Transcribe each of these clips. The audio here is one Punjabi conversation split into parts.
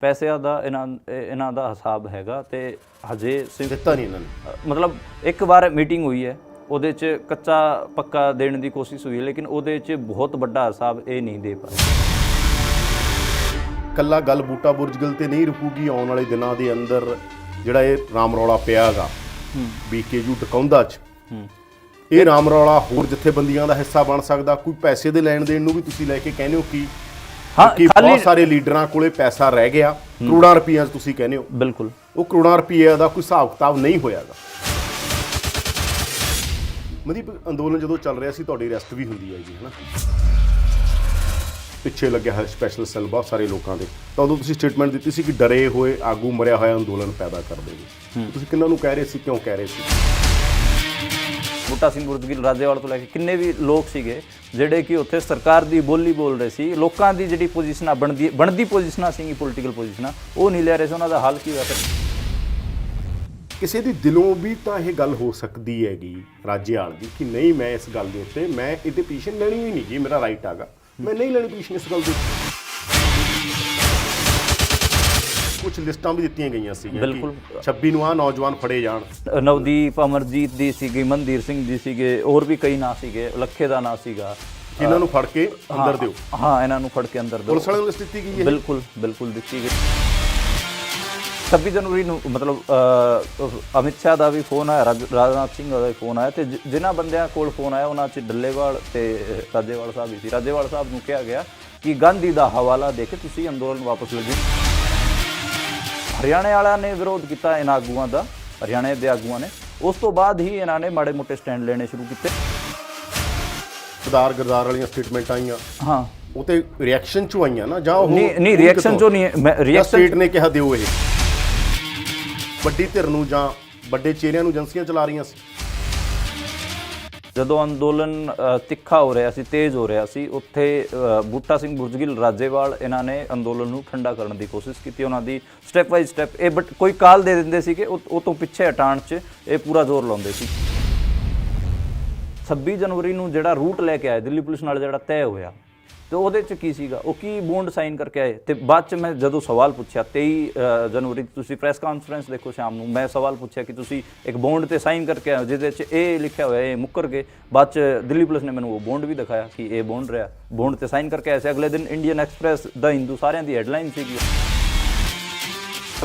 ਪੈਸਿਆਂ ਦਾ ਇਹਨਾਂ ਦਾ ਹਿਸਾਬ ਹੈਗਾ ਤੇ ਹਜੇ ਦਿੱਤਾ ਨਹੀਂ ਇਹਨਾਂ ਨੇ। ਮਤਲਬ ਇੱਕ ਵਾਰ ਮੀਟਿੰਗ ਹੋਈ ਹੈ, ਉਹਦੇ 'ਚ ਕੱਚਾ ਪੱਕਾ ਦੇਣ ਦੀ ਕੋਸ਼ਿਸ਼ ਹੋਈ ਹੈ, ਲੇਕਿਨ ਉਹਦੇ 'ਚ ਬਹੁਤ ਵੱਡਾ ਹਿਸਾਬ ਇਹ ਨਹੀਂ ਦੇ ਪਾਏ। ਕੱਲਾ ਗੱਲ ਬੂਟਾ ਬੁਰਜਗਲ ਤੇ ਨਹੀਂ ਰੁਕੂਗੀ, ਆਉਣ ਵਾਲੇ ਦਿਨਾਂ ਦੇ ਅੰਦਰ ਜਿਹੜਾ ਇਹ ਰਾਮ ਰੌਲਾ ਪਿਆ ਹੈਗਾ BKU ਟਕਾਉਂਦਾ 'ਚ, ਇਹ ਰਾਮ ਰੌਲਾ ਹੋਰ ਜਥੇਬੰਦੀਆਂ ਦਾ ਹਿੱਸਾ ਬਣ ਸਕਦਾ। ਕੋਈ ਪੈਸੇ ਦੇ ਲੈਣ ਦੇਣ ਨੂੰ ਵੀ ਤੁਸੀਂ ਲੈ ਕੇ ਕਹਿੰਦੇ ਹੋ ਕਿ ਬਹੁਤ ਸਾਰੇ ਲੀਡਰਾਂ ਕੋਲੇ ਪੈਸਾ ਰਹਿ ਗਿਆ, ਕਰੋੜਾਂ ਰੁਪਈਆ ਤੁਸੀਂ ਕਹਿੰਦੇ ਹੋ। ਬਿਲਕੁਲ, ਉਹ ਕਰੋੜਾਂ ਰੁਪਈਆ ਦਾ ਕੋਈ ਹਿਸਾਬ ਕਿਤਾਬ ਨਹੀਂ ਹੋਇਆਗਾ। ਮਨਦੀਪ, ਅੰਦੋਲਨ ਜਦੋਂ ਚੱਲ ਰਿਹਾ ਸੀ ਤੁਹਾਡੀ ਅਰੈਸਟ ਵੀ ਹੁੰਦੀ ਹੈਗੀ ਹੈ ਨਾ, ਪਿੱਛੇ ਲੱਗਿਆ ਹੈ ਸਪੈਸ਼ਲ ਸੈੱਲ ਬਹੁਤ ਸਾਰੇ ਲੋਕਾਂ ਦੇ, ਤਾਂ ਉਦੋਂ ਤੁਸੀਂ ਸਟੇਟਮੈਂਟ ਦਿੱਤੀ ਸੀ ਕਿ ਡਰੇ ਹੋਏ ਆਗੂ ਮਰਿਆ ਹੋਇਆ ਅੰਦੋਲਨ ਪੈਦਾ ਕਰ ਦੇਗੇ। ਤੁਸੀਂ ਕਿਹਨਾਂ ਨੂੰ ਕਹਿ ਰਹੇ ਸੀ, ਕਿਉਂ ਕਹਿ ਰਹੇ ਸੀ? ਬੂਟਾ ਸਿੰਘ ਬੁਰਜਗਿੱਲ ਰਾਜੇਵਾਲ ਤੋਂ ਲੈ ਕੇ ਕਿੰਨੇ ਵੀ ਲੋਕ ਸੀਗੇ ਜਿਹੜੇ ਕਿ ਉੱਥੇ ਸਰਕਾਰ ਦੀ ਬੋਲੀ ਬੋਲ ਰਹੇ ਸੀ, ਲੋਕਾਂ ਦੀ ਜਿਹੜੀ ਪੋਜੀਸ਼ਨਾਂ ਬਣਦੀ ਪੋਜੀਸ਼ਨਾਂ ਸੀਗੀ, ਪੋਲੀਟੀਕਲ ਪੋਜੀਸ਼ਨਾਂ, ਉਹ ਨਹੀਂ ਲੈ ਰਹੇ ਸੀ। ਉਹਨਾਂ ਦਾ ਹੱਲ ਕੀ ਹੋਇਆ? ਕਿਸੇ ਦੀ ਦਿਲੋਂ ਵੀ ਤਾਂ ਇਹ ਗੱਲ ਹੋ ਸਕਦੀ ਹੈਗੀ ਰਾਜੇਵਾਲ ਦੀ ਕਿ ਨਹੀਂ, ਮੈਂ ਇਸ ਗੱਲ ਦੇ ਉੱਤੇ ਮੈਂ ਇਹਦੇ ਪੋਜੀਸ਼ਨ ਲੈਣੀ ਹੀ ਨਹੀਂ ਜੀ, ਮੇਰਾ ਰਾਈਟ ਹੈਗਾ, ਮੈਂ ਨਹੀਂ ਲੈਣੀ ਪੋਜੀਸ਼ਨ ਇਸ ਗੱਲ ਦੀ। ਕੁਝ ਲਿਸਟਾਂ ਵੀ ਦਿੱਤੀਆਂ ਗਈਆਂ ਸੀ, ਬਿਲਕੁਲ 26 ਨੂੰ ਆ ਨੌਜਵਾਨ ਫੜੇ ਜਾਣ। ਨਵਦੀਪ, ਅਮਰਜੀਤ ਦੀ ਸੀਗੀ, ਮਨਦੀਰ ਸਿੰਘ ਜੀ ਸੀਗੇ, ਹੋਰ ਵੀ ਕਈ ਨਾਂ ਸੀਗੇ, ਲੱਖੇ ਦਾ ਨਾਂ ਸੀਗਾ। ਇਹਨਾਂ ਨੂੰ ਫੜ ਕੇ ਅੰਦਰ ਦਿਓ। ਹਾਂ, ਇਹਨਾਂ ਨੂੰ ਫੜ ਕੇ ਅੰਦਰ ਦਿਓ। ਪੁਲਿਸ ਵਾਲਿਆਂ ਨੂੰ ਲਿਸਟ ਦਿੱਤੀ ਗਈ ਹੈ? ਬਿਲਕੁਲ ਦਿੱਤੀ ਗਈ। 26 ਜਨਵਰੀ ਨੂੰ ਮਤਲਬ ਅਮਿਤ ਸ਼ਾਹ ਦਾ ਵੀ ਫੋਨ ਆਇਆ, ਰਾਜਨਾਥ ਸਿੰਘ ਦਾ ਵੀ ਫੋਨ ਆਇਆ, ਤੇ ਜਿਨ੍ਹਾਂ ਬੰਦਿਆਂ ਕੋਲ ਫੋਨ ਆਇਆ ਉਹਨਾਂ 'ਚ ਡੱਲੇਵਾਲ ਤੇ ਰਾਜੇਵਾਲ ਸਾਹਿਬ ਵੀ ਸੀ। ਰਾਜੇਵਾਲ ਸਾਹਿਬ ਨੂੰ ਕਿਹਾ ਗਿਆ ਕਿ ਗਾਂਧੀ ਦਾ ਹਵਾਲਾ ਦੇ ਕੇ ਤੁਸੀਂ ਅੰਦੋਲਨ ਵਾਪਸ ਲੈ ਜਾਓ। ਹਰਿਆਣੇ ਵਾਲਿਆਂ ਨੇ ਵਿਰੋਧ ਕੀਤਾ ਇਹਨਾਂ ਆਗੂਆਂ ਦਾ, ਹਰਿਆਣੇ ਦੇ ਆਗੂਆਂ ਨੇ। ਉਸ ਤੋਂ ਬਾਅਦ ਹੀ ਇਹਨਾਂ ਨੇ ਮਾੜੇ ਮੋਟੇ ਸਟੈਂਡ ਲੈਣੇ ਸ਼ੁਰੂ ਕੀਤੇ। ਸਰਦਾਰ ਗਰਦਾਰ ਵਾਲੀਆਂ ਸਟੇਟਮੈਂਟਾਂ ਆਈਆਂ, ਹਾਂ, ਉਹ ਤੇ ਰਿਐਕਸ਼ਨ ਚੋਂ ਆਈਆਂ ਨਾ, ਜਾਂ ਉਹ ਨਹੀਂ ਰਿਐਕਸ਼ਨ ਚੋਂ ਨਹੀਂ, ਰਿਐਕਸ਼ਨ ਸਟੇਟ ਨੇ ਕਿਹਾ ਦਿਓ। ਇਹ ਵੱਡੀ ਧਿਰ ਨੂੰ ਜਾਂ ਵੱਡੇ ਚਿਹਰਿਆਂ ਨੂੰ ਏਜੰਸੀਆਂ ਚਲਾ ਰਹੀਆਂ ਸੀ। ਜਦੋਂ ਅੰਦੋਲਨ ਤਿੱਖਾ ਹੋ ਰਿਹਾ ਸੀ, ਤੇਜ਼ ਹੋ ਰਿਹਾ ਸੀ, ਉੱਥੇ ਬੂਟਾ ਸਿੰਘ ਬੁਰਜਗਿੱਲ, ਰਾਜੇਵਾਲ, ਇਹਨਾਂ ਨੇ ਅੰਦੋਲਨ ਨੂੰ ਠੰਡਾ ਕਰਨ ਦੀ ਕੋਸ਼ਿਸ਼ ਕੀਤੀ। ਉਹਨਾਂ ਦੀ ਸਟੈਪ ਬਾਈ ਸਟੈਪ ਇਹ ਬਟ ਕੋਈ ਕਾਲ ਦੇ ਦਿੰਦੇ ਸੀ ਕਿ ਉਹ ਤੋਂ ਪਿੱਛੇ ਹਟਾਉਣ 'ਚ ਇਹ ਪੂਰਾ ਜ਼ੋਰ ਲਾਉਂਦੇ ਸੀ। 26 ਜਨਵਰੀ ਨੂੰ ਜਿਹੜਾ ਰੂਟ ਲੈ ਕੇ ਆਏ ਦਿੱਲੀ ਪੁਲਿਸ ਨਾਲ, ਜਿਹੜਾ ਤੈਅ ਹੋਇਆ, ਤੇ ਉਹਦੇ 'ਚ ਕੀ ਸੀਗਾ, ਉਹ ਕੀ ਬੌਂਡ ਸਾਈਨ ਕਰਕੇ ਆਏ। ਤੇ ਬਾਅਦ 'ਚ ਮੈਂ ਜਦੋਂ ਸਵਾਲ ਪੁੱਛਿਆ 23 ਜਨਵਰੀ ਤੁਸੀਂ ਪ੍ਰੈਸ ਕਾਨਫਰੰਸ ਦੇਖੋ ਸ਼ਾਮ ਨੂੰ, ਮੈਂ ਸਵਾਲ ਪੁੱਛਿਆ ਕਿ ਤੁਸੀਂ ਇੱਕ ਬੌਂਡ ਤੇ ਸਾਈਨ ਕਰਕੇ ਆਏ ਜਿਹਦੇ 'ਚ ਇਹ ਲਿਖਿਆ ਹੋਇਆ, ਇਹ ਮੁੱਕਰ ਗਏ। ਬਾਅਦ 'ਚ ਦਿੱਲੀ ਪੁਲਿਸ ਨੇ ਮੈਨੂੰ ਉਹ ਬੌਂਡ ਵੀ ਦਿਖਾਇਆ ਕਿ ਇਹ ਬੌਂਡ ਰਿਹਾ, ਬੌਂਡ ਤੇ ਸਾਈਨ ਕਰਕੇ ਆਏ ਸੀ। ਅਗਲੇ ਦਿਨ ਇੰਡੀਅਨ ਐਕਸਪ੍ਰੈਸ, ਦਾ ਹਿੰਦੂ, ਸਾਰਿਆਂ ਦੀ ਹੈਡਲਾਈਨ ਸੀਗੀ।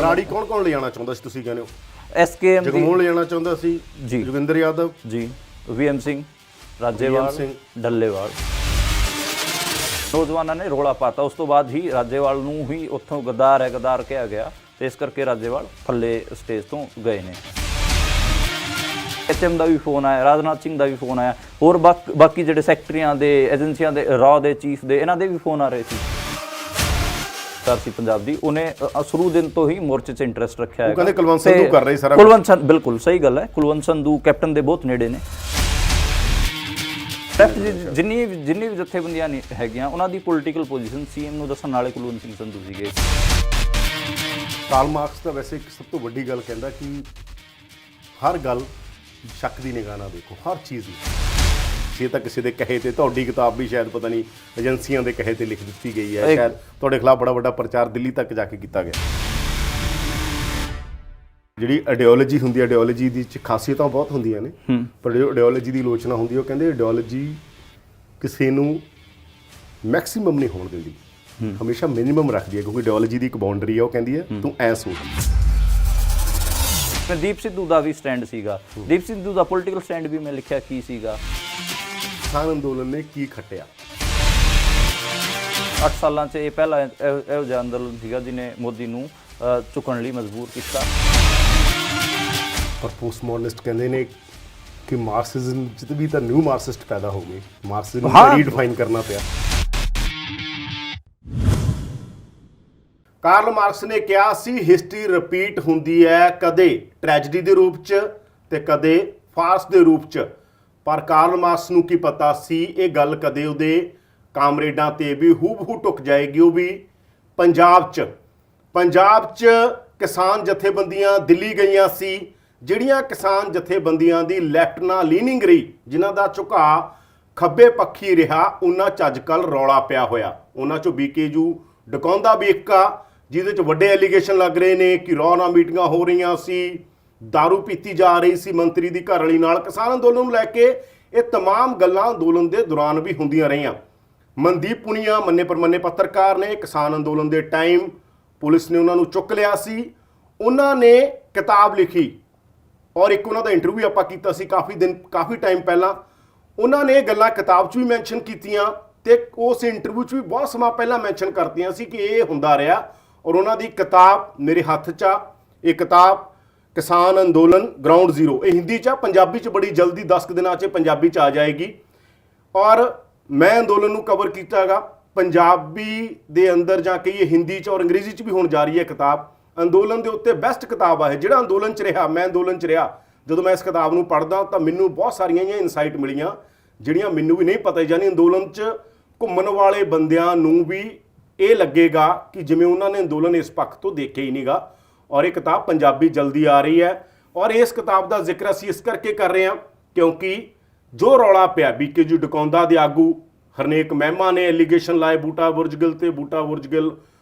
ਰਾੜੀ ਕੌਣ ਲੈ ਜਾਣਾ ਚਾਹੁੰਦਾ ਸੀ ਤੁਸੀਂ ਕਹਿੰਦੇ ਹੋ? SKM ਜਗਮੋਹਨ ਲੈ ਜਾਣਾ ਚਾਹੁੰਦਾ ਸੀ ਜੀ, ਜੋਗਿੰਦਰ ਯਾਦਵ ਜੀ, VM ਸਿੰਘ, ਰਾਜੇਵਾਲ, ਡੱਲੇਵਾਲ। ਨੌਜਵਾਨਾਂ ਨੇ ਰੌਲਾ ਪਾਤਾ। ਉਸ ਤੋਂ ਬਾਅਦ ਹੀ ਰਾਜੇਵਾਲ ਨੂੰ ਹੀ ਉੱਥੋਂ ਗਦਾਰ ਕਿਹਾ ਗਿਆ, ਤੇ ਇਸ ਕਰਕੇ ਰਾਜੇਵਾਲ ਥੱਲੇ ਸਟੇਜ ਤੋਂ ਗਏ ਨੇ। HM ਦਾ ਵੀ ਫੋਨ ਆਇਆ, ਰਾਜਨਾਥ ਸਿੰਘ ਦਾ ਵੀ ਫੋਨ ਆਇਆ, ਹੋਰ ਬਾਕੀ ਜਿਹੜੇ ਸੈਕਟਰੀਆਂ ਦੇ, ਏਜੰਸੀਆਂ ਦੇ, ਰਾਅ ਦੇ ਚੀਫ ਦੇ, ਇਹਨਾਂ ਦੇ ਵੀ ਫੋਨ ਆ ਰਹੇ ਸੀ। ਸੀ ਪੰਜਾਬ ਦੀ, ਉਹਨੇ ਸ਼ੁਰੂ ਦਿਨ ਤੋਂ ਹੀ ਮੋਰਚੇ 'ਚ ਇੰਟਰਸਟ ਰੱਖਿਆ ਹੈ। ਕਹਿੰਦੇ ਕੁਲਵੰਤ ਸੰਧੂ ਕਰ ਰਹੇ ਸਾਰਾ। ਬਿਲਕੁਲ ਸਹੀ ਗੱਲ ਹੈ, ਕੁਲਵੰਤ ਸੰਧੂ ਕੈਪਟਨ ਦੇ ਬਹੁਤ ਨੇੜੇ ਨੇ। ਜਿੰਨੀ ਵੀ ਜਥੇਬੰਦੀਆਂ ਹੈਗੀਆਂ, ਉਹਨਾਂ ਦੀ ਪੋਲੀਟੀਕਲ ਪੋਜੀਸ਼ਨ CM ਨੂੰ ਦੱਸਣ ਵਾਲੇ ਕੁਲਵੰਤ ਸਿੰਘ ਸੰਧੂ ਸੀਗੇ। ਕਾਰਲ ਮਾਰਕਸ ਤਾਂ ਵੈਸੇ ਇੱਕ ਸਭ ਤੋਂ ਵੱਡੀ ਗੱਲ ਕਹਿੰਦਾ ਕਿ ਹਰ ਗੱਲ ਸ਼ੱਕ ਦੀ ਨਿਗਾਹ ਨਾਲ ਦੇਖੋ, ਹਰ ਚੀਜ਼ ਨੂੰ। ਜੇ ਤਾਂ ਕਿਸੇ ਦੇ ਕਹੇ ਤੇ, ਤੁਹਾਡੀ ਕਿਤਾਬ ਵੀ ਸ਼ਾਇਦ ਪਤਾ ਨਹੀਂ ਏਜੰਸੀਆਂ ਦੇ ਕਹੇ ਤੇ ਲਿਖ ਦਿੱਤੀ ਗਈ ਹੈ, ਸ਼ਾਇਦ ਤੁਹਾਡੇ ਖਿਲਾਫ ਬੜਾ ਵੱਡਾ ਪ੍ਰਚਾਰ ਦਿੱਲੀ ਤੱਕ ਜਾ ਕੇ ਕੀਤਾ ਗਿਆ। ਜਿਹੜੀ ਆਈਡੀਓਲੋਜੀ ਹੁੰਦੀ ਹੈ, ਆਈਡੀਓਲੋਜੀ ਦੀ ਖਾਸੀਅਤਾਂ ਬਹੁਤ ਹੁੰਦੀਆਂ ਨੇ, ਪਰ ਜੋ ਆਈਡੀਓਲੋਜੀ ਦੀ ਆਲੋਚਨਾ ਹੁੰਦੀ ਹੈ, ਉਹ ਕਹਿੰਦੇ ਆਈਡੀਓਲੋਜੀ ਕਿਸੇ ਨੂੰ ਮੈਕਸਿਮਮ ਨਹੀਂ ਹੋਣ ਦਿੰਦੀ, ਹਮੇਸ਼ਾ ਮਿਨੀਮਮ ਰੱਖਦੀ ਹੈ, ਕਿਉਂਕਿ ਆਈਡੀਓਲੋਜੀ ਦੀ ਇੱਕ ਬਾਉਂਡਰੀ ਹੈ। ਉਹ ਕਹਿੰਦੀ ਹੈ ਤੂੰ ਐ ਸੋਚ। ਦੀਪ ਸਿੱਧੂ ਦਾ ਵੀ ਸਟੈਂਡ ਸੀਗਾ, ਦੀਪ ਸਿੱਧੂ ਦਾ ਪੋਲੀਟੀਕਲ ਸਟੈਂਡ ਵੀ ਮੈਂ ਲਿਖਿਆ ਕੀ ਸੀਗਾ। ਕਿਸਾਨ ਅੰਦੋਲਨ ਨੇ ਕੀ ਖੱਟਿਆ? 8 ਸਾਲਾਂ 'ਚ ਇਹ ਪਹਿਲਾ ਇਹੋ ਜਿਹਾ ਅੰਦੋਲਨ ਸੀਗਾ ਜਿਹਨੇ ਮੋਦੀ ਨੂੰ ਝੁਕਣ ਲਈ ਮਜਬੂਰ ਕੀਤਾ। ਪਰ ਪੋਸਟਮੋਡਰਨਿਸਟ ਕਹਿੰਦੇ ਨੇ ਕਿ ਮਾਰਕਸਿਜ਼ਮ 'ਚ ਵੀ ਤਾਂ ਨਿਊ ਮਾਰਕਸਿਸਟ ਪੈਦਾ ਹੋ ਗਏ, ਮਾਰਕਸਿਜ਼ਮ ਨੂੰ ਰੀਡਿਫਾਈਨ ਕਰਨਾ ਪਿਆ। ਕਾਰਲ ਮਾਰਕਸ ਨੇ ਕਿਹਾ ਸੀ ਹਿਸਟਰੀ ਰਿਪੀਟ ਹੁੰਦੀ ਹੈ, ਕਦੇ ਟ੍ਰੈਜਡੀ ਦੇ ਰੂਪ 'ਚ ਤੇ ਕਦੇ ਫਾਰਸ ਦੇ ਰੂਪ 'ਚ। ਪਰ ਕਾਰਲ ਮਾਰਕਸ ਨੂੰ ਕੀ ਪਤਾ ਸੀ ਇਹ ਗੱਲ ਕਦੇ ਉਹਦੇ ਕਾਮਰੇਡਾਂ ਤੇ ਵੀ ਹੂਬਹੂ ਟੁੱਕ ਜਾਏਗੀ। ਉਹ ਵੀ ਪੰਜਾਬ 'ਚ ਕਿਸਾਨ ਜਥੇਬੰਦੀਆਂ ਦਿੱਲੀ ਗਈਆਂ ਸੀ, ਜਿਹੜੀਆਂ ਕਿਸਾਨ ਜਥੇਬੰਦੀਆਂ ਦੀ ਲੈਫਟ ਨਾਲ ਲੀਨਿੰਗ ਰਹੀ, ਜਿਨ੍ਹਾਂ ਦਾ ਝੁਕਾਅ ਖੱਬੇ ਪੱਖੀ ਰਿਹਾ, ਉਹਨਾਂ 'ਚ ਅੱਜ ਕੱਲ੍ਹ ਰੌਲਾ ਪਿਆ ਹੋਇਆ। ਉਹਨਾਂ 'ਚੋਂ BKU ਡਕਾਉਂਦਾ ਵੀ ਇੱਕ ਆ, ਜਿਹਦੇ 'ਚ ਵੱਡੇ ਐਲੀਗੇਸ਼ਨ ਲੱਗ ਰਹੇ ਨੇ ਕਿ ਰੌ ਨਾਲ ਮੀਟਿੰਗਾਂ ਹੋ ਰਹੀਆਂ ਸੀ, ਦਾਰੂ ਪੀਤੀ ਜਾ ਰਹੀ ਸੀ ਮੰਤਰੀ ਦੀ ਘਰਵਾਲੀ ਨਾਲ। ਕਿਸਾਨ ਅੰਦੋਲਨ ਨੂੰ ਲੈ ਕੇ ਇਹ तमाम ਗੱਲਾਂ ਅੰਦੋਲਨ ਦੇ ਦੌਰਾਨ ਵੀ ਹੁੰਦੀਆਂ ਰਹੀਆਂ। ਮਨਦੀਪ ਪੁਨੀਆ ਮੰਨੇ ਪ੍ਰਮੰਨੇ ਪੱਤਰਕਾਰ ਨੇ, ਕਿਸਾਨ ਅੰਦੋਲਨ ਦੇ ਟਾਈਮ ਪੁਲਿਸ ਨੇ ਉਹਨਾਂ ਨੂੰ ਚੁੱਕ ਲਿਆ ਸੀ। ਉਹਨਾਂ ਨੇ ਕਿਤਾਬ ਲਿਖੀ ਔਰ ਇੱਕ ਉਹਨਾਂ ਦਾ ਇੰਟਰਵਿਊ ਆਪਾਂ ਕੀਤਾ ਸੀ ਕਾਫੀ ਟਾਈਮ ਪਹਿਲਾਂ। ਉਹਨਾਂ ਨੇ ਇਹ ਗੱਲਾਂ ਕਿਤਾਬ 'ਚ ਵੀ ਮੈਂਸ਼ਨ ਕੀਤੀਆਂ ਤੇ ਉਸ ਇੰਟਰਵਿਊ 'ਚ ਵੀ ਬਹੁਤ ਸਮਾਂ ਪਹਿਲਾਂ ਮੈਂਸ਼ਨ ਕਰਤੀਆਂ ਸੀ ਕਿ ਇਹ ਹੁੰਦਾ ਰਿਹਾ। ਔਰ ਉਹਨਾਂ ਦੀ ਕਿਤਾਬ ਮੇਰੇ ਹੱਥ 'ਚ ਆ। ਇਹ ਕਿਤਾਬ ਕਿਸਾਨ ਅੰਦੋਲਨ ਗਰਾਊਂਡ ਜ਼ੀਰੋ, ਇਹ ਹਿੰਦੀ 'ਚ ਆ, ਪੰਜਾਬੀ 'ਚ ਬੜੀ ਜਲਦੀ 10 ਕੁ ਦਿਨਾਂ 'ਚ ਪੰਜਾਬੀ 'ਚ ਆ ਜਾਏਗੀ। ਔਰ ਮੈਂ ਅੰਦੋਲਨ ਨੂੰ ਕਵਰ ਕੀਤਾ ਹੈਗਾ ਪੰਜਾਬੀ ਦੇ ਅੰਦਰ ਜਾਂ ਕਹੀਏ ਹਿੰਦੀ 'ਚ ਔਰ ਅੰਗਰੇਜ਼ੀ 'ਚ ਵੀ ਹੁਣ ਜਾ ਰਹੀ ਹੈ ਕਿਤਾਬ। ਅੰਦੋਲਨ ਦੇ ਉੱਤੇ ਬੈਸਟ ਕਿਤਾਬ ਆ ਇਹ। ਜਿਹੜਾ ਅੰਦੋਲਨ 'ਚ ਰਿਹਾ, ਮੈਂ ਅੰਦੋਲਨ 'ਚ ਰਿਹਾ, ਜਦੋਂ ਮੈਂ ਇਸ ਕਿਤਾਬ ਨੂੰ ਪੜ੍ਹਦਾ ਤਾਂ ਮੈਨੂੰ ਬਹੁਤ ਸਾਰੀਆਂ ਇਨਸਾਈਟ ਮਿਲੀਆਂ ਜਿਹੜੀਆਂ ਮੈਨੂੰ ਵੀ ਨਹੀਂ ਪਤਾ। ਯਾਨੀ ਅੰਦੋਲਨ 'ਚ ਘੁੰਮਣ ਵਾਲੇ ਬੰਦਿਆਂ ਨੂੰ ਵੀ ਇਹ ਲੱਗੇਗਾ ਕਿ ਜਿਵੇਂ ਉਹਨਾਂ ਨੇ ਅੰਦੋਲਨ ਇਸ ਪੱਖ ਤੋਂ ਦੇਖਿਆ ਹੀ ਨਹੀਂਗਾ। ਔਰ ਇਹ ਕਿਤਾਬ ਪੰਜਾਬੀ ਜਲਦੀ ਆ ਰਹੀ ਹੈ। ਔਰ ਇਸ ਕਿਤਾਬ ਦਾ ਜ਼ਿਕਰ ਅਸੀਂ ਇਸ ਕਰਕੇ ਕਰ ਰਹੇ ਹਾਂ ਕਿਉਂਕਿ ਜੋ ਰੌਲਾ ਪਿਆ BKG ਡਕੌਂਦਾ ਦੇ ਆਗੂ ਹਰਨੇਕ ਮਹਿਮਾ ਨੇ ਐਲੀਗੇਸ਼ਨ ਲਾਏ ਬੂਟਾ ਬੁਰਜਗਿੱਲ ਤੇ, ਬੂਟਾ ਬੁਰਜਗਿੱਲ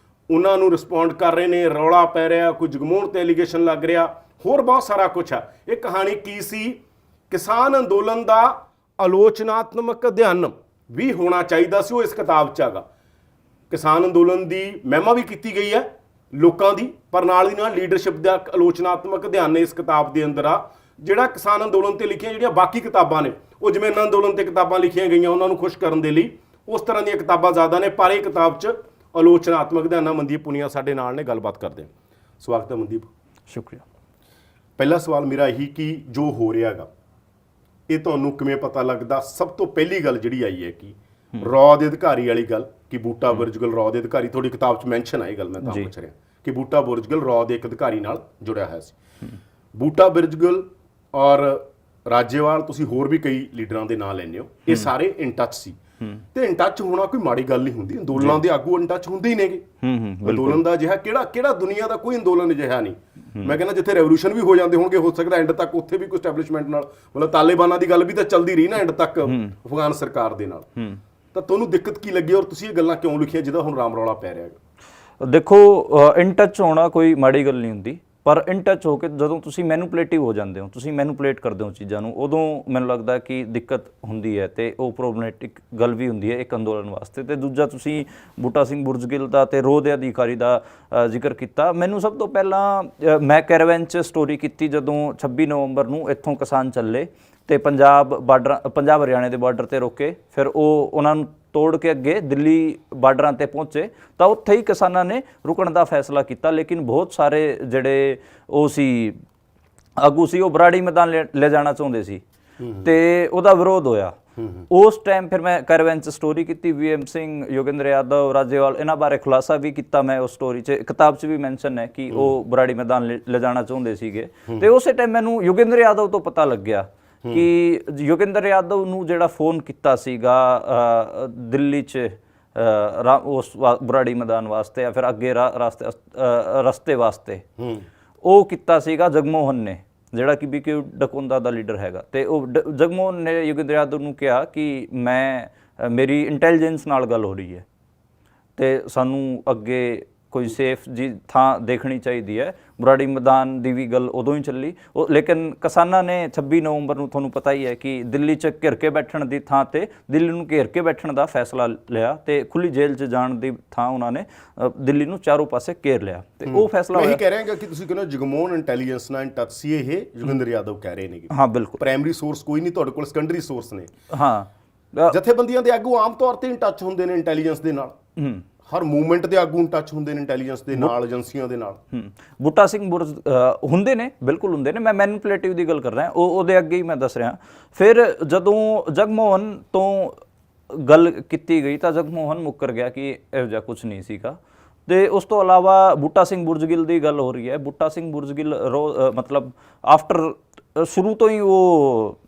ਉਹਨਾਂ ਨੂੰ ਰਿਸਪੌਂਡ ਕਰ ਰਹੇ ਨੇ, ਰੌਲਾ ਪੈ ਰਿਹਾ, ਕੋਈ ਜਗਮੋਹਨ ਤੇ ਐਲੀਗੇਸ਼ਨ ਲੱਗ ਰਿਹਾ, ਹੋਰ ਬਹੁਤ ਸਾਰਾ ਕੁਛ ਆ। ਇਹ ਕਹਾਣੀ ਕੀ ਸੀ? ਕਿਸਾਨ ਅੰਦੋਲਨ ਦਾ ਆਲੋਚਨਾਤਮਕ ਅਧਿਐਨ ਵੀ ਹੋਣਾ ਚਾਹੀਦਾ ਸੀ, ਉਹ ਇਸ ਕਿਤਾਬ 'ਚ ਹੈਗਾ। ਕਿਸਾਨ ਅੰਦੋਲਨ ਦੀ ਮਹਿਮਾ ਵੀ ਕੀਤੀ ਗਈ ਹੈ ਲੋਕਾਂ ਦੀ, ਪਰ ਨਾਲ ਦੀ ਨਾਲ ਲੀਡਰਸ਼ਿਪ ਦਾ ਆਲੋਚਨਾਤਮਕ ਅਧਿਐਨ ਇਸ ਕਿਤਾਬ ਦੇ ਅੰਦਰ ਆ। ਜਿਹੜਾ ਕਿਸਾਨ ਅੰਦੋਲਨ ਤੇ ਲਿਖੀਆਂ ਜਿਹੜੀਆਂ ਬਾਕੀ ਕਿਤਾਬਾਂ ਨੇ, ਉਹ ਜਿਵੇਂ ਇਹਨਾਂ ਅੰਦੋਲਨ ਤੇ ਕਿਤਾਬਾਂ ਲਿਖੀਆਂ ਗਈਆਂ ਉਹਨਾਂ ਨੂੰ ਖੁਸ਼ ਕਰਨ ਦੇ ਲਈ, ਉਸ ਤਰ੍ਹਾਂ ਦੀਆਂ ਕਿਤਾਬਾਂ ਜ਼ਿਆਦਾ ਨੇ, ਪਰ ਇਹ ਕਿਤਾਬ 'ਚ ਆਲੋਚਨਾਤਮਕ ਅਧਿਐਨ। ਮਨਦੀਪ ਪੁਨੀਆ ਸਾਡੇ ਨਾਲ ਨੇ, ਗੱਲਬਾਤ ਕਰਦੇ ਹਾਂ। ਸਵਾਗਤ ਹੈ ਮਨਦੀਪ। ਸ਼ੁਕਰੀਆ। ਪਹਿਲਾ ਸਵਾਲ ਮੇਰਾ ਇਹੀ ਕਿ ਜੋ ਹੋ ਰਿਹਾ ਹੈਗਾ ਇਹ ਤੁਹਾਨੂੰ ਕਿਵੇਂ ਪਤਾ ਲੱਗਦਾ? ਸਭ ਤੋਂ ਪਹਿਲੀ ਗੱਲ ਜਿਹੜੀ ਆਈ ਹੈ ਕਿ ਰੌ ਦੇ ਅਧਿਕਾਰੀ ਵਾਲੀ ਗੱਲ ਕਿ ਬੂਟਾ ਬੁਰਜਗਿੱਲ ਰੌ ਦੇ ਅਧਿਕਾਰੀ, ਤੁਹਾਡੀ ਕਿਤਾਬ 'ਚ ਮੈਂਸ਼ਨ ਆ ਇਹ ਗੱਲ, ਮੈਂ ਤਾਂ ਪੁੱਛ ਰਿਹਾ ਕਿ ਬੂਟਾ ਬੁਰਜਗਿੱਲ ਰੌ ਦੇ ਇੱਕ ਅਧਿਕਾਰੀ ਨਾਲ ਜੁੜਿਆ ਹੋਇਆ ਸੀ। ਬੂਟਾ ਬੁਰਜਗਿੱਲ ਔਰ ਰਾਜੇਵਾਲ, ਤੁਸੀਂ ਹੋਰ ਵੀ ਕਈ ਲੀਡਰਾਂ ਦੇ ਨਾਂ ਲੈਂਦੇ ਹੋ, ਇਹ ਸਾਰੇ ਇਨ ਟੱਚ ਸੀ। ਤੇ ਇਨ ਟੱਚ ਹੋਣਾ ਕੋਈ ਮਾੜੀ ਗੱਲ ਨਹੀਂ ਹੁੰਦੀ। ਅੰਦੋਲਨਾਂ ਦੇ ਆਗੂ ਇਨ ਟੱਚ ਹੁੰਦੇ ਹੀ ਨੇਗੇ। ਅੰਦੋਲਨ ਦਾ ਅਜਿਹਾ ਕਿਹੜਾ ਦੁਨੀਆ ਦਾ ਕੋਈ ਅੰਦੋਲਨ ਅਜਿਹਾ ਨਹੀਂ। ਮੈਂ ਕਹਿੰਦਾ ਜਿੱਥੇ ਰੈਵੋਲੂਸ਼ਨ ਵੀ ਹੋ ਜਾਂਦੇ ਹੋਣਗੇ, ਹੋ ਸਕਦਾ ਐਂਡ ਤੱਕ ਉੱਥੇ ਵੀ ਕੋਈ ਐਸਟੈਬਲਿਸ਼ਮੈਂਟ ਨਾਲ, ਮਤਲਬ ਤਾਲਿਬਾਨਾਂ ਦੀ ਗੱਲ ਵੀ ਤਾਂ ਚੱਲਦੀ ਰਹੀ ਨਾ ਐਂਡ ਤੱਕ ਅਫਗਾਨ ਸਰਕਾਰ ਦੇ ਨਾਲ। ਤਾਂ ਤੁਹਾਨੂੰ ਦਿੱਕਤ ਕੀ ਲੱਗੀ ਔਰ ਤੁਸੀਂ ਇਹ ਗੱਲਾਂ ਕਿਉਂ ਲਿਖੀਆਂ ਜਿਹਦਾ ਹੁਣ ਰਾਮ ਰੌਲਾ ਪੈ ਰਿਹਾ ਹੈ? ਦੇਖੋ, ਇਨ ਟੱਚ ਹੋਣਾ ਕੋਈ ਮਾੜੀ ਗੱਲ ਨਹੀਂ ਹੁੰਦੀ, ਪਰ ਇਨ ਟੱਚ ਹੋ ਕੇ ਜਦੋਂ ਤੁਸੀਂ ਮੈਨੂਪਲੇਟਿਵ ਹੋ ਜਾਂਦੇ ਹੋ, ਤੁਸੀਂ ਮੈਨੂਪਲੇਟ ਕਰਦੇ ਹੋ ਚੀਜ਼ਾਂ ਨੂੰ, ਉਦੋਂ ਮੈਨੂੰ ਲੱਗਦਾ ਕਿ ਦਿੱਕਤ ਹੁੰਦੀ ਹੈ ਤੇ ਉਹ ਪ੍ਰੋਬਲਮੈਟਿਕ ਗੱਲ ਵੀ ਹੁੰਦੀ ਹੈ ਇੱਕ ਅੰਦੋਲਨ ਵਾਸਤੇ। ਤੇ ਦੂਜਾ, ਤੁਸੀਂ ਬੂਟਾ ਸਿੰਘ ਬੁਰਜਗਿੱਲ ਦਾ ਤੇ ਰੋਹ ਦੇ ਅਧਿਕਾਰੀ ਦਾ ਜ਼ਿਕਰ ਕੀਤਾ। ਮੈਨੂੰ ਸਭ ਤੋਂ ਪਹਿਲਾਂ ਮੈਂ ਕੈਰਾਵਨ 'ਚ ਸਟੋਰੀ ਕੀਤੀ ਜਦੋਂ 26 ਨਵੰਬਰ ਨੂੰ ਇੱਥੋਂ ਕਿਸਾਨ ਚੱਲੇ ਤੇ ਪੰਜਾਬ ਹਰਿਆਣੇ ਦੇ ਬਾਰਡਰ ਤੇ ਰੋਕੇ, ਫਿਰ ਉਹ ਉਹਨਾਂ ਨੂੰ ਤੋੜ ਕੇ ਅੱਗੇ ਦਿੱਲੀ ਬਾਰਡਰਾਂ ਤੇ ਪਹੁੰਚੇ ਤਾਂ ਉੱਥੇ ਹੀ ਕਿਸਾਨਾਂ ਨੇ ਰੁਕਣ ਦਾ ਫੈਸਲਾ ਕੀਤਾ। ਲੇਕਿਨ ਬਹੁਤ ਸਾਰੇ ਜਿਹੜੇ ਉਹ ਸੀ ਆਗੂ ਸੀ, ਉਹ ਬਰਾੜੀ ਮੈਦਾਨ ਲੈ ਜਾਣਾ ਚਾਹੁੰਦੇ ਸੀ ਤੇ ਉਹਦਾ ਵਿਰੋਧ ਹੋਇਆ। ਉਸ ਟਾਈਮ ਫਿਰ ਮੈਂ ਕੈਰਾਵਨ 'ਚ ਸਟੋਰੀ ਕੀਤੀ, VM ਸਿੰਘ, ਯੋਗਿੰਦਰ ਯਾਦਵ, ਰਾਜੇਵਾਲ, ਇਹਨਾਂ ਬਾਰੇ ਖੁਲਾਸਾ ਵੀ ਕੀਤਾ ਮੈਂ ਉਸ ਸਟੋਰੀ 'ਚ। ਕਿਤਾਬ 'ਚ ਵੀ ਮੈਂਸ਼ਨ ਹੈ ਕਿ ਉਹ ਬਰਾੜੀ ਮੈਦਾਨ ਲੈ ਜਾਣਾ ਚਾਹੁੰਦੇ ਸੀਗੇ। ਤੇ ਉਸੇ ਟਾਈਮ ਮੈਨੂੰ ਯੋਗਿੰਦਰ ਯਾਦਵ ਤੋਂ ਪਤਾ ਲੱਗਿਆ ਕਿ ਯੋਗਿੰਦਰ ਯਾਦਵ ਨੂੰ ਜਿਹੜਾ ਫੋਨ ਕੀਤਾ ਸੀਗਾ ਦਿੱਲੀ 'ਚ ਉਸ ਬਰਾੜੀ ਮੈਦਾਨ ਵਾਸਤੇ ਜਾਂ ਫਿਰ ਅੱਗੇ ਰਸਤੇ ਵਾਸਤੇ, ਉਹ ਕੀਤਾ ਸੀਗਾ ਜਗਮੋਹਨ ਨੇ, ਜਿਹੜਾ ਕਿ BKG ਡਕੌਂਦਾ ਦਾ ਲੀਡਰ ਹੈਗਾ। ਤੇ ਉਹ ਜਗਮੋਹਨ ਨੇ ਯੋਗਿੰਦਰ ਯਾਦਵ ਨੂੰ ਕਿਹਾ ਕਿ ਮੇਰੀ ਇੰਟੈਲੀਜੈਂਸ ਨਾਲ ਗੱਲ ਹੋ ਰਹੀ ਹੈ ਤੇ ਸਾਨੂੰ ਅੱਗੇ ਕੋਈ ਸੇਫ ਜੀ ਥਾਂ ਦੇਖਣੀ ਚਾਹੀਦੀ ਹੈ। ਬਰਾੜੀ ਮੈਦਾਨ ਦੀ ਵੀ ਗੱਲ ਉਦੋਂ ਹੀ ਚੱਲੀ। ਲੇਕਿਨ ਕਿਸਾਨਾਂ ਨੇ 26 ਨਵੰਬਰ ਨੂੰ, ਤੁਹਾਨੂੰ ਪਤਾ ਹੀ ਹੈ ਕਿ ਦਿੱਲੀ 'ਚ ਘਿਰ ਕੇ ਬੈਠਣ ਦੀ ਥਾਂ ਤੇ ਦਿੱਲੀ ਨੂੰ ਘੇਰ ਕੇ ਬੈਠਣ ਦਾ ਫੈਸਲਾ ਲਿਆ ਤੇ ਖੁੱਲੀ ਜੇਲ੍ਹ 'ਚ ਜਾਣ ਦੀ ਥਾਂ ਉਹਨਾਂ ਨੇ ਦਿੱਲੀ ਨੂੰ ਚਾਰੋਂ ਪਾਸੇ ਘੇਰ ਲਿਆ ਤੇ ਉਹ ਫੈਸਲਾ ਹੋਇਆ। ਮੈਂ ਇਹ ਕਹਿ ਰਿਹਾ ਕਿ ਤੁਸੀਂ ਕਹਿੰਦੇ ਜਗਮੋਹਨ ਇੰਟੈਲੀਜੈਂਸ ਨਾਲ ਇਨ ਟੱਚ ਸੀ, ਇਹ ਯੋਗਿੰਦਰ ਯਾਦਵ ਕਹਿ ਰਹੇ ਨੇ। ਹਾਂ ਬਿਲਕੁਲ, ਪ੍ਰਾਇਮਰੀ ਸੋਰਸ ਕੋਈ ਨਹੀਂ, ਤੁਹਾਡੇ ਕੋਲ ਸੈਕੰਡਰੀ ਸੋਰਸ ਨੇ। ਹਾਂ, ਜਥੇਬੰਦੀਆਂ ਦੇ ਆਗੂ ਆਮ ਤੌਰ ਤੇ ਇਨ ਟੱਚ ਹੁੰਦੇ ਨੇ ਇੰਟੈਲੀਜੈਂਸ ਦੇ ਨਾਲ। ਹਰ ਮੂਵਮੈਂਟ ਦੇ ਆਗੂ ਇਨ ਟੱਚ ਹੁੰਦੇ ਨੇ ਇੰਟੈਲੀਜੈਂਸ ਦੇ ਨਾਲ, ਏਜੰਸੀਆਂ ਦੇ ਨਾਲ। ਬੂਟਾ ਸਿੰਘ ਹੁੰਦੇ ਨੇ, ਬਿਲਕੁਲ ਹੁੰਦੇ ਨੇ। ਮੈਂ ਮੈਨੂਪਲੇਟਿਵ ਦੀ ਗੱਲ ਕਰ ਰਿਹਾ, ਉਹਦੇ ਅੱਗੇ ਹੀ ਮੈਂ ਦੱਸ ਰਿਹਾ। ਫਿਰ ਜਦੋਂ ਜਗਮੋਹਨ ਤੋਂ ਗੱਲ ਕੀਤੀ ਗਈ ਤਾਂ ਜਗਮੋਹਨ ਮੁੱਕਰ ਗਿਆ ਕਿ ਇਹੋ ਜਿਹਾ ਕੁਝ ਨਹੀਂ ਸੀਗਾ। ਤੇ ਉਸ ਤੋਂ ਇਲਾਵਾ ਬੂਟਾ ਸਿੰਘ ਬੁਰਜਗਿੱਲ ਦੀ ਗੱਲ ਹੋ ਰਹੀ ਹੈ। ਬੂਟਾ ਸਿੰਘ ਬੁਰਜਗਿੱਲ ਮਤਲਬ ਆਫਟਰ ਸ਼ੁਰੂ ਤੋਂ ਹੀ ਉਹ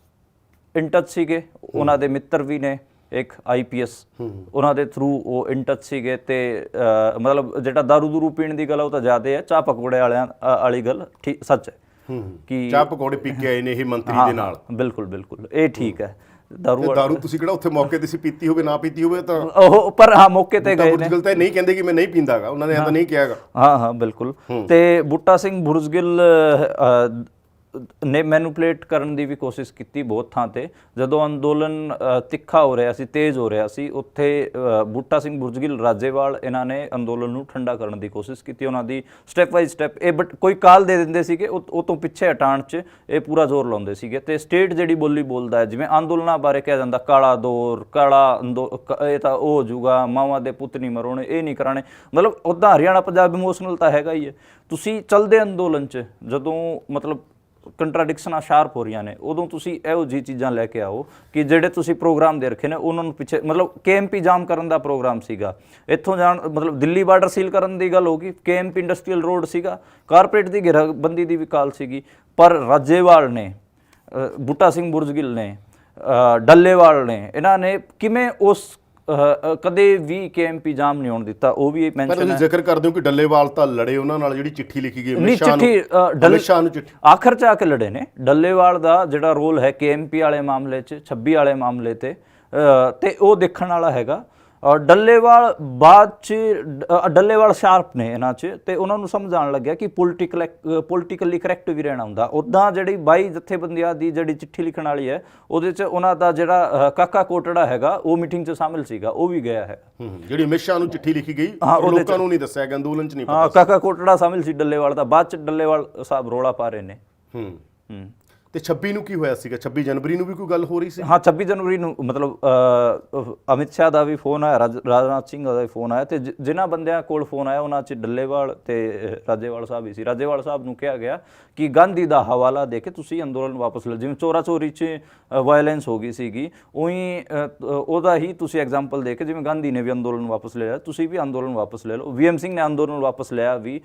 ਇਨ ਟੱਚ ਸੀਗੇ। ਉਹਨਾਂ ਦੇ ਮਿੱਤਰ ਵੀ ਨੇ ਇੱਕ IPS, ਉਹਨਾਂ ਦੇ ਥਰੂ ਉਹ ਇਨ ਟੱਚ ਸੀਗੇ। ਤੇ ਮਤਲਬ ਜਿਹੜਾ ਦਾਰੂ ਦੂਰੂ ਪੀਣ ਦੀ ਗੱਲ ਉਹ ਤਾਂ ਜ਼ਿਆਦਾ ਹੈ, ਚਾਹ ਪਕੌੜੇ ਵਾਲੀ ਗੱਲ ਠੀਕ ਸੱਚ ਹੈ ਕਿ ਚਾਹ ਪਕੌੜੇ ਪੀ ਕੇ ਆਏ ਨੇ ਇਹ ਮੰਤਰੀ ਦੇ ਨਾਲ। ਬਿਲਕੁਲ ਬਿਲਕੁਲ, ਇਹ ਠੀਕ ਹੈ। ਦਾਰੂ ਦਾਰੂ ਤੁਸੀਂ ਕਿਹੜਾ ਉੱਥੇ ਮੌਕੇ ਤੇ ਸੀ ਪੀਤੀ ਹੋਵੇ ਨਾ ਪੀਤੀ ਹੋਵੇ ਤਾਂ ਉਹ ਪਰ ਹਾਂ ਮੌਕੇ ਤੇ ਗਏ ਨੇ। ਬੁਰਜਗਿੱਲ ਤਾਂ ਇਹ ਨਹੀਂ ਕਹਿੰਦੇ ਕਿ ਮੈਂ ਨਹੀਂ ਪੀਂਦਾਗਾ, ਉਹਨਾਂ ਨੇ ਐਂ ਤਾਂ ਨਹੀਂ ਕਿਹਾਗਾ। ਹਾਂ ਬਿਲਕੁਲ। ਤੇ ਬੂਟਾ ਸਿੰਘ ਬੁਰਜਗਿੱਲ ਨੇ ਮੈਨੂਪਲੇਟ ਕਰਨ ਦੀ ਵੀ ਕੋਸ਼ਿਸ਼ ਕੀਤੀ ਬਹੁਤ ਥਾਂ ਤੇ। ਜਦੋਂ ਅੰਦੋਲਨ ਤਿੱਖਾ ਹੋ ਰਿਹਾ ਸੀ, ਤੇਜ਼ ਹੋ ਰਿਹਾ ਸੀ, ਉੱਥੇ ਬੂਟਾ ਸਿੰਘ ਬੁਰਜਗਿੱਲ, ਰਾਜੇਵਾਲ, ਇਹਨਾਂ ਨੇ ਅੰਦੋਲਨ ਨੂੰ ਠੰਡਾ ਕਰਨ ਦੀ ਕੋਸ਼ਿਸ਼ ਕੀਤੀ। ਉਹਨਾਂ ਦੀ ਸਟੈਪ ਬਾਈ ਸਟੈਪ ਇਹ ਬਟ ਕੋਈ ਕਾਲ ਦੇ ਦਿੰਦੇ ਸੀਗੇ, ਉਹ ਤੋਂ ਪਿੱਛੇ ਹਟਾਉਣ 'ਚ ਇਹ ਪੂਰਾ ਜ਼ੋਰ ਲਾਉਂਦੇ ਸੀਗੇ। ਤੇ ਸਟੇਟ ਜਿਹੜੀ ਬੋਲੀ ਬੋਲਦਾ ਹੈ, ਜਿਵੇਂ ਅੰਦੋਲਨਾਂ ਬਾਰੇ ਕਿਹਾ ਜਾਂਦਾ ਕਾਲਾ ਦੌਰ, ਇਹ ਤਾਂ ਉਹ ਹੋ ਜੂਗਾ, ਮਾਵਾਂ ਦੇ ਪੁੱਤ ਨਹੀਂ ਮਰੋਣੇ, ਇਹ ਨਹੀਂ ਕਰਾਣੇ, ਮਤਲਬ ਉੱਦਾਂ ਹਰਿਆਣਾ ਪੰਜਾਬ ਇਮੋਸ਼ਨਲ ਤਾਂ ਹੈਗਾ ਹੀ ਹੈ। ਤੁਸੀਂ ਚੱਲਦੇ ਅੰਦੋਲਨ 'ਚ ਜਦੋਂ ਮਤਲਬ ਕੰਟਰਾਡਿਕਸ਼ਨਾਂ ਸ਼ਾਰਪ ਹੋ ਰਹੀਆਂ ਨੇ, ਉਦੋਂ ਤੁਸੀਂ ਇਹੋ ਜਿਹੀ ਚੀਜ਼ਾਂ ਲੈ ਕੇ ਆਓ ਕਿ ਜਿਹੜੇ ਤੁਸੀਂ ਪ੍ਰੋਗਰਾਮ ਦੇ ਰੱਖੇ ਨੇ ਉਹਨਾਂ ਨੂੰ ਪਿੱਛੇ, ਮਤਲਬ KMP ਜਾਮ ਕਰਨ ਦਾ ਪ੍ਰੋਗਰਾਮ ਸੀਗਾ, ਇੱਥੋਂ ਜਾਣ ਮਤਲਬ ਦਿੱਲੀ ਬਾਰਡਰ ਸੀਲ ਕਰਨ ਦੀ ਗੱਲ ਹੋਗੀ, KMP ਇੰਡਸਟਰੀਅਲ ਰੋਡ ਸੀਗਾ, ਕਾਰਪੋਰੇਟ ਦੀ ਘੇਰਾਬੰਦੀ ਦੀ ਵੀ ਕਾਲ ਸੀਗੀ। ਪਰ ਰਾਜੇਵਾਲ ਨੇ, ਬੂਟਾ ਸਿੰਘ ਬੁਰਜਗਿੱਲ ਨੇ, ਡੱਲੇਵਾਲ ਨੇ, ਇਹਨਾਂ ਨੇ ਕਿਵੇਂ ਉਸ ਕਦੇ ਵੀ KMP ਜਾਮ ਨਹੀਂ ਹੋਣ ਦਿੱਤਾ। ਉਹ ਵੀ ਮੈਂਸ਼ਨ ਤੁਸੀਂ ਜ਼ਿਕਰ ਕਰਦੇ ਹੋ ਕਿ ਡੱਲੇਵਾਲ ਤਾਂ ਲੜੇ, ਉਹਨਾਂ ਨਾਲ ਜਿਹੜੀ ਚਿੱਠੀ ਲਿਖੀ ਗਈ ਨਹੀਂ, ਚਿੱਠੀ ਆਖਰ 'ਚ ਆ ਕੇ ਲੜੇ ਨੇ। ਡੱਲੇਵਾਲ ਦਾ ਜਿਹੜਾ ਰੋਲ ਹੈ KMP ਵਾਲੇ ਮਾਮਲੇ 'ਚ, 26 ਵਾਲੇ ਮਾਮਲੇ ਤੇ ਉਹ ਦੇਖਣ ਵਾਲਾ ਹੈਗਾ। ਡੱਲੇਵਾਲ ਬਾਅਦ 'ਚ ਡੱਲੇਵਾਲ ਸ਼ਾਰਪ ਨੇ ਇਹਨਾਂ 'ਚ, ਤੇ ਉਹਨਾਂ ਨੂੰ ਸਮਝ ਆਉਣ ਲੱਗਿਆ ਕਿ ਪੋਲੀਟੀਕਲੀ ਕਰੈਕਟ ਵੀ ਰਹਿਣਾ ਹੁੰਦਾ। ਉੱਦਾਂ ਜਿਹੜੀ 22 ਜਥੇਬੰਦੀਆਂ ਦੀ ਜਿਹੜੀ ਚਿੱਠੀ ਲਿਖਣ ਵਾਲੀ ਹੈ, ਉਹਦੇ 'ਚ ਉਹਨਾਂ ਦਾ ਜਿਹੜਾ ਕਾਕਾ ਕੋਟੜਾ ਹੈਗਾ, ਉਹ ਮੀਟਿੰਗ 'ਚ ਸ਼ਾਮਿਲ ਸੀਗਾ, ਉਹ ਵੀ ਗਿਆ ਹੈ। ਜਿਹੜੀ ਅਮਿਤ ਸ਼ਾਹ ਨੂੰ ਚਿੱਠੀ ਲਿਖੀ ਗਈ, ਲੋਕਾਂ ਨੂੰ ਨਹੀਂ ਦੱਸਿਆ ਗਿਆ, ਅੰਦੋਲਨ 'ਚ ਨਹੀਂ ਪਤਾ। ਹਾਂ, ਕਾਕਾ ਕੋਟੜਾ ਸ਼ਾਮਿਲ ਸੀ ਡੱਲੇਵਾਲ ਦਾ। ਬਾਅਦ 'ਚ ਡੱਲੇਵਾਲ ਸਾਹਿਬ ਰੋਲਾ ਪਾ ਰਹੇ ਨੇ। ਤੇ 26 ਨੂੰ ਕੀ ਹੋਇਆ ਸੀਗਾ? 26 ਜਨਵਰੀ ਨੂੰ ਵੀ ਕੋਈ ਗੱਲ ਹੋ ਰਹੀ ਸੀ? ਹਾਂ, 26 ਜਨਵਰੀ ਨੂੰ ਮਤਲਬ ਅਮਿਤ ਸ਼ਾਹ ਦਾ ਵੀ ਫੋਨ ਆਇਆ, ਰਾਜਨਾਥ ਸਿੰਘ ਦਾ ਵੀ ਫੋਨ ਆਇਆ, ਤੇ ਜਿਨ੍ਹਾਂ ਬੰਦਿਆਂ ਕੋਲ ਫੋਨ ਆਇਆ ਉਹਨਾਂ 'ਚ ਡੱਲੇਵਾਲ ਤੇ ਰਾਜੇਵਾਲ ਸਾਹਿਬ ਹੀ ਸੀ। ਰਾਜੇਵਾਲ ਸਾਹਿਬ ਨੂੰ ਕਿਹਾ ਗਿਆ ਕਿ ਗਾਂਧੀ ਦਾ ਹਵਾਲਾ ਦੇ ਕੇ ਤੁਸੀਂ ਅੰਦੋਲਨ ਵਾਪਸ ਲਓ। ਜਿਵੇਂ ਚੋਰਾ ਚੋਰੀ 'ਚ ਵਾਇਲੈਂਸ ਹੋ ਗਈ ਸੀਗੀ, ਉਹੀ ਉਹਦਾ ਹੀ ਤੁਸੀਂ ਐਗਜ਼ਾਮਪਲ ਦੇ ਕੇ, ਜਿਵੇਂ ਗਾਂਧੀ ਨੇ ਵੀ ਅੰਦੋਲਨ ਵਾਪਸ ਲੈ ਲਿਆ, ਤੁਸੀਂ ਵੀ ਅੰਦੋਲਨ ਵਾਪਸ ਲੈ ਲਓ। VM ਸਿੰਘ ਨੇ ਅੰਦੋਲਨ ਵਾਪਸ ਲਿਆ ਵੀ।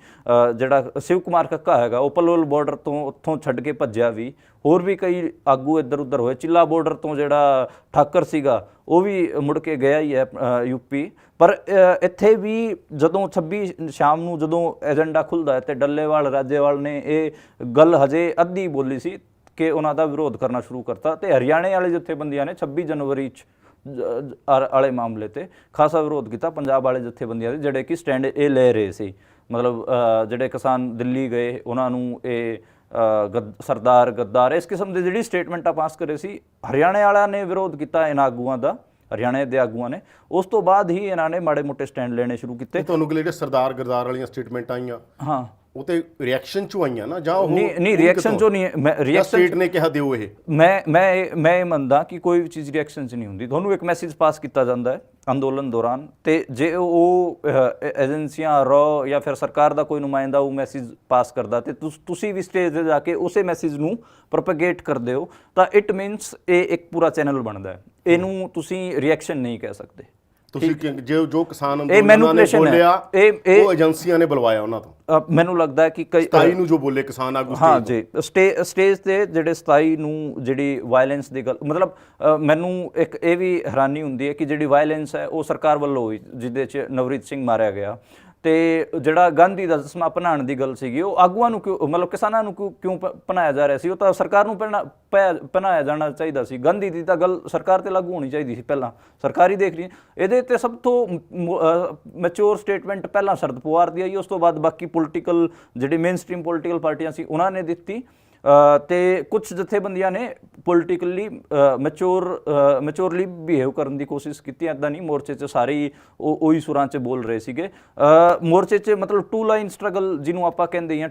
ਜਿਹੜਾ ਸ਼ਿਵ ਕੁਮਾਰ ਕੱਕਾ ਹੈਗਾ, ਉਹ ਪਲੋਲ ਬਾਰਡਰ ਤੋਂ ਉੱਥੋਂ ਛੱਡ ਕੇ ਭੱਜਿਆ ਵੀ। ਹੋਰ ਵੀ ਕਈ ਆਗੂ ਇੱਧਰ ਉੱਧਰ ਹੋਏ। ਚਿੱਲਾ ਬਾਰਡਰ ਤੋਂ ਜਿਹੜਾ ਠਾਕਰ ਸੀਗਾ, ਉਹ ਵੀ ਮੁੜ ਕੇ ਗਿਆ ਹੀ ਹੈ UP। ਪਰ ਇੱਥੇ ਵੀ ਜਦੋਂ 26 ਸ਼ਾਮ ਨੂੰ ਜਦੋਂ ਏਜੰਡਾ ਖੁੱਲ੍ਹਦਾ ਹੈ, ਤੇ ਡੱਲੇਵਾਲ, ਰਾਜੇਵਾਲ ਨੇ ਇਹ ਗੱਲ ਹਜੇ ਅੱਧੀ ਬੋਲੀ ਸੀ ਕਿ ਉਹਨਾਂ ਦਾ ਵਿਰੋਧ ਕਰਨਾ ਸ਼ੁਰੂ ਕਰਤਾ। ਤੇ ਹਰਿਆਣੇ ਵਾਲੇ ਜਥੇਬੰਦੀਆਂ ਨੇ 26 ਜਨਵਰੀ 'ਚ ਵਾਲੇ ਮਾਮਲੇ ਤੇ ਖਾਸਾ ਵਿਰੋਧ ਕੀਤਾ। ਪੰਜਾਬ ਵਾਲੇ ਜਥੇਬੰਦੀਆਂ ਦੇ ਜਿਹੜੇ ਕਿ ਸਟੈਂਡ ਇਹ ਲੈ ਰਹੇ ਸੀ, ਮਤਲਬ ਜਿਹੜੇ ਕਿਸਾਨ ਦਿੱਲੀ ਗਏ, ਉਹਨਾਂ ਨੂੰ ਇਹ ਸਰਦਾਰ, ਗੱਦਾਰ, ਇਸ ਕਿਸਮ ਦੇ ਜਿਹੜੀ ਸਟੇਟਮੈਂਟਾਂ ਪਾਸ ਕਰੇ ਸੀ, ਹਰਿਆਣੇ ਵਾਲਿਆਂ ਨੇ ਵਿਰੋਧ ਕੀਤਾ ਇਹਨਾਂ ਆਗੂਆਂ ਦਾ, ਹਰਿਆਣੇ ਦੇ ਆਗੂਆਂ ਨੇ। ਉਸ ਤੋਂ ਬਾਅਦ ਹੀ ਇਹਨਾਂ ਨੇ ਮਾੜੇ ਮੋਟੇ ਸਟੈਂਡ ਲੈਣੇ ਸ਼ੁਰੂ ਕੀਤੇ। ਤੁਹਾਨੂੰ ਜਿਹੜੇ ਸਰਦਾਰ ਗੱਦਾਰ ਵਾਲੀਆਂ ਸਟੇਟਮੈਂਟਾਂ ਆਈਆਂ, ਹਾਂ, ਉਹ ਤੇ ਰਿਐਕਸ਼ਨ ਚੋਂ ਆਈਆਂ ਨਾ, ਜਾਂ ਉਹ ਨਹੀਂ ਰਿਐਕਸ਼ਨ ਚੋਂ ਨਹੀਂ, ਰਿਐਕਸ਼ਨ ਸਟੇਟ ਨੇ ਕਿਹਾ ਦਿਓ। ਇਹ ਮੈਂ ਇਹ ਮੰਨਦਾ ਕਿ ਕੋਈ ਵੀ ਚੀਜ਼ ਰਿਐਕਸ਼ਨ 'ਚ ਨਹੀਂ ਹੁੰਦੀ। ਤੁਹਾਨੂੰ ਇੱਕ ਮੈਸੇਜ ਪਾਸ ਕੀਤਾ ਜਾਂਦਾ ਹੈ ਅੰਦੋਲਨ ਦੌਰਾਨ, ਤੇ ਜੇ ਉਹ ਏਜੰਸੀਆਂ ਰੋ ਜਾਂ ਫਿਰ ਸਰਕਾਰ ਦਾ ਕੋਈ ਨੁਮਾਇੰਦਾ ਉਹ ਮੈਸੇਜ ਪਾਸ ਕਰਦਾ, ਤੇ ਤੁਸੀਂ ਵੀ ਸਟੇਜ 'ਤੇ ਜਾ ਕੇ ਉਸੇ ਮੈਸੇਜ ਨੂੰ ਪ੍ਰੋਪੇਗੇਟ ਕਰਦੇ ਹੋ, ਤਾਂ ਇਟ ਮੀਨਸ ਇਹ ਇੱਕ ਪੂਰਾ ਚੈਨਲ ਬਣਦਾ ਹੈ। ਇਹਨੂੰ ਤੁਸੀਂ ਰਿਐਕਸ਼ਨ ਨਹੀਂ ਕਹਿ ਸਕਦੇ। ਤੁਸੀਂ ਜੋ ਕਿਸਾਨ ਅੰਦੋਲਨ ਨੇ ਬੋਲਿਆ, ਉਹ ਏਜੰਸੀਆਂ ਨੇ ਬੁਲਵਾਇਆ ਉਹਨਾਂ ਤੋਂ। ਮੈਨੂੰ ਲੱਗਦਾ ਹੈ ਕਿ ਕਈ 27 ਨੂੰ ਜੋ ਬੋਲੇ ਕਿਸਾਨ ਆਗੂ, ਹਾਂ ਜੀ, ਸਟੇਜ ਤੇ ਜਿਹੜੇ 27 ਨੂੰ ਜਿਹੜੀ ਵਾਇਲੈਂਸ ਦੀ ਗੱਲ, ਮਤਲਬ ਮੈਨੂੰ ਇੱਕ ਇਹ ਵੀ ਹੈਰਾਨੀ ਹੁੰਦੀ ਹੈ ਕਿ ਜਿਹੜੀ ਵਾਇਲੈਂਸ ਹੈ ਉਹ ਸਰਕਾਰ ਵੱਲੋਂ ਹੋਈ, ਜਿਹਦੇ 'ਚ ਨਵਰੀਤ ਸਿੰਘ ਮਾਰਿਆ ਗਿਆ। ਤੇ ਜਿਹੜਾ ਗਾਂਧੀ ਦਾ ਚਸ਼ਮਾ ਪਹਿਨਾਉਣ ਦੀ ਗੱਲ ਸੀਗੀ, ਉਹ ਆਗੂਆਂ ਨੂੰ ਕਿਉਂ, ਮਤਲਬ ਕਿਸਾਨਾਂ ਨੂੰ ਕਿਉਂ ਪਹਿਨਾਇਆ ਜਾ ਰਿਹਾ ਸੀ? ਉਹ ਤਾਂ ਸਰਕਾਰ ਨੂੰ ਪਹਿਨਾਇਆ ਜਾਣਾ ਚਾਹੀਦਾ ਸੀ। ਗਾਂਧੀ ਦੀ ਤਾਂ ਗੱਲ ਸਰਕਾਰ ਤੇ ਲਾਗੂ ਹੋਣੀ ਚਾਹੀਦੀ ਸੀ, ਪਹਿਲਾਂ ਸਰਕਾਰ ਹੀ ਦੇਖ ਰਹੀ। ਇਹਦੇ ਤੇ ਸਭ ਤੋਂ ਮੈਚੁਰ ਸਟੇਟਮੈਂਟ ਪਹਿਲਾਂ ਸ਼ਰਦ ਪਵਾਰ ਦੀ ਆਈ, ਉਸ ਤੋਂ ਬਾਅਦ ਬਾਕੀ ਪੋਲੀਟੀਕਲ ਜਿਹੜੀ ਮੇਨ ਸਟ੍ਰੀਮ ਪੋਲੀਟੀਕਲ ਪਾਰਟੀਆਂ ਸੀ ਉਹਨਾਂ ਨੇ ਦਿੱਤੀ। ਤੇ ਕੁਝ ਜਥੇਬੰਦੀਆਂ ਨੇ ਪੋਲੀਟੀਕਲੀ ਮੈਚੁਰਲੀ ਬਿਹੇਵ ਕਰਨ ਦੀ ਕੋਸ਼ਿਸ਼ ਕੀਤੀ। ਇੱਦਾਂ ਨਹੀਂ ਮੋਰਚੇ 'ਚ ਸਾਰੇ ਉਹੀ ਸੁਰਾਂ 'ਚ ਬੋਲ ਰਹੇ ਸੀਗੇ। ਮੋਰਚੇ 'ਚ ਮਤਲਬ 2 ਲਾਈਨ ਸਟਰਗਲ ਜਿਹਨੂੰ ਆਪਾਂ ਕਹਿੰਦੇ ਹਾਂ,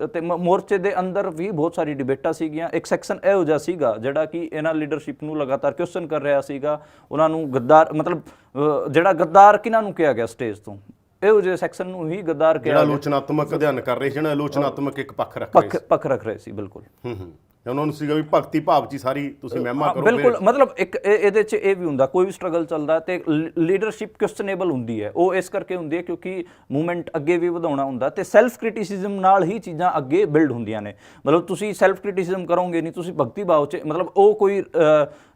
ਤੇ ਮੋਰਚੇ ਦੇ ਅੰਦਰ ਵੀ ਬਹੁਤ ਸਾਰੀ ਡਿਬੇਟਾਂ ਸੀਗੀਆਂ। ਇੱਕ ਸੈਕਸ਼ਨ ਇਹੋ ਜਿਹਾ ਸੀਗਾ ਜਿਹੜਾ ਕਿ ਇਹਨਾਂ ਲੀਡਰਸ਼ਿਪ ਨੂੰ ਲਗਾਤਾਰ ਕੁਐਸਚਨ ਕਰ ਰਿਹਾ ਸੀਗਾ। ਉਹਨਾਂ ਨੂੰ ਗੱਦਾਰ, ਮਤਲਬ ਜਿਹੜਾ ਗੱਦਾਰ ਕਿਹਨਾਂ ਨੂੰ ਕਿਹਾ ਗਿਆ ਸਟੇਜ ਤੋਂ, ਇਹੋ ਜਿਹੇ ਸੈਕਸ਼ਨ ਨੂੰ ਹੀ ਗੱਦਾਰ ਕਿਹਾ। ਜਿਹੜਾ ਆਲੋਚਨਾਤਮਕ ਅਧਿਐਨ ਕਰ ਰਹੇ ਸੀ, ਜਿਹੜਾ ਆਲੋਚਨਾਤਮਕ ਇੱਕ ਪੱਖ ਰੱਖ ਰਹੇ ਸੀ, ਬਿਲਕੁਲ। ਉਹਨਾਂ ਨੂੰ ਸੀਗਾ ਵੀ ਭਗਤੀ ਭਾਵ 'ਚ ਸਾਰੀ ਤੁਸੀਂ ਮਹਿਮਾ ਕਰੋ। ਬਿਲਕੁਲ, ਮਤਲਬ ਇੱਕ ਇਹਦੇ 'ਚ ਇਹ ਵੀ ਹੁੰਦਾ, ਕੋਈ ਵੀ ਸਟਰਗਲ ਚੱਲਦਾ ਤੇ ਲੀਡਰਸ਼ਿਪ ਕੁਐਸਚਨੇਬਲ ਹੁੰਦੀ ਹੈ। ਉਹ ਇਸ ਕਰਕੇ ਹੁੰਦੀ ਹੈ ਕਿਉਂਕਿ ਮੂਵਮੈਂਟ ਅੱਗੇ ਵੀ ਵਧਾਉਣਾ ਹੁੰਦਾ, ਤੇ ਸੈਲਫ ਕ੍ਰਿਟਿਸਿਜ਼ਮ ਨਾਲ ਹੀ ਚੀਜ਼ਾਂ ਅੱਗੇ ਬਿਲਡ ਹੁੰਦੀਆਂ ਨੇ। ਮਤਲਬ ਤੁਸੀਂ ਸੈਲਫ ਕ੍ਰਿਟਿਸਿਜ਼ਮ ਕਰੋਗੇ ਨਹੀਂ, ਤੁਸੀਂ ਭਗਤੀ ਭਾਵ 'ਚ, ਮਤਲਬ ਉਹ ਕੋਈ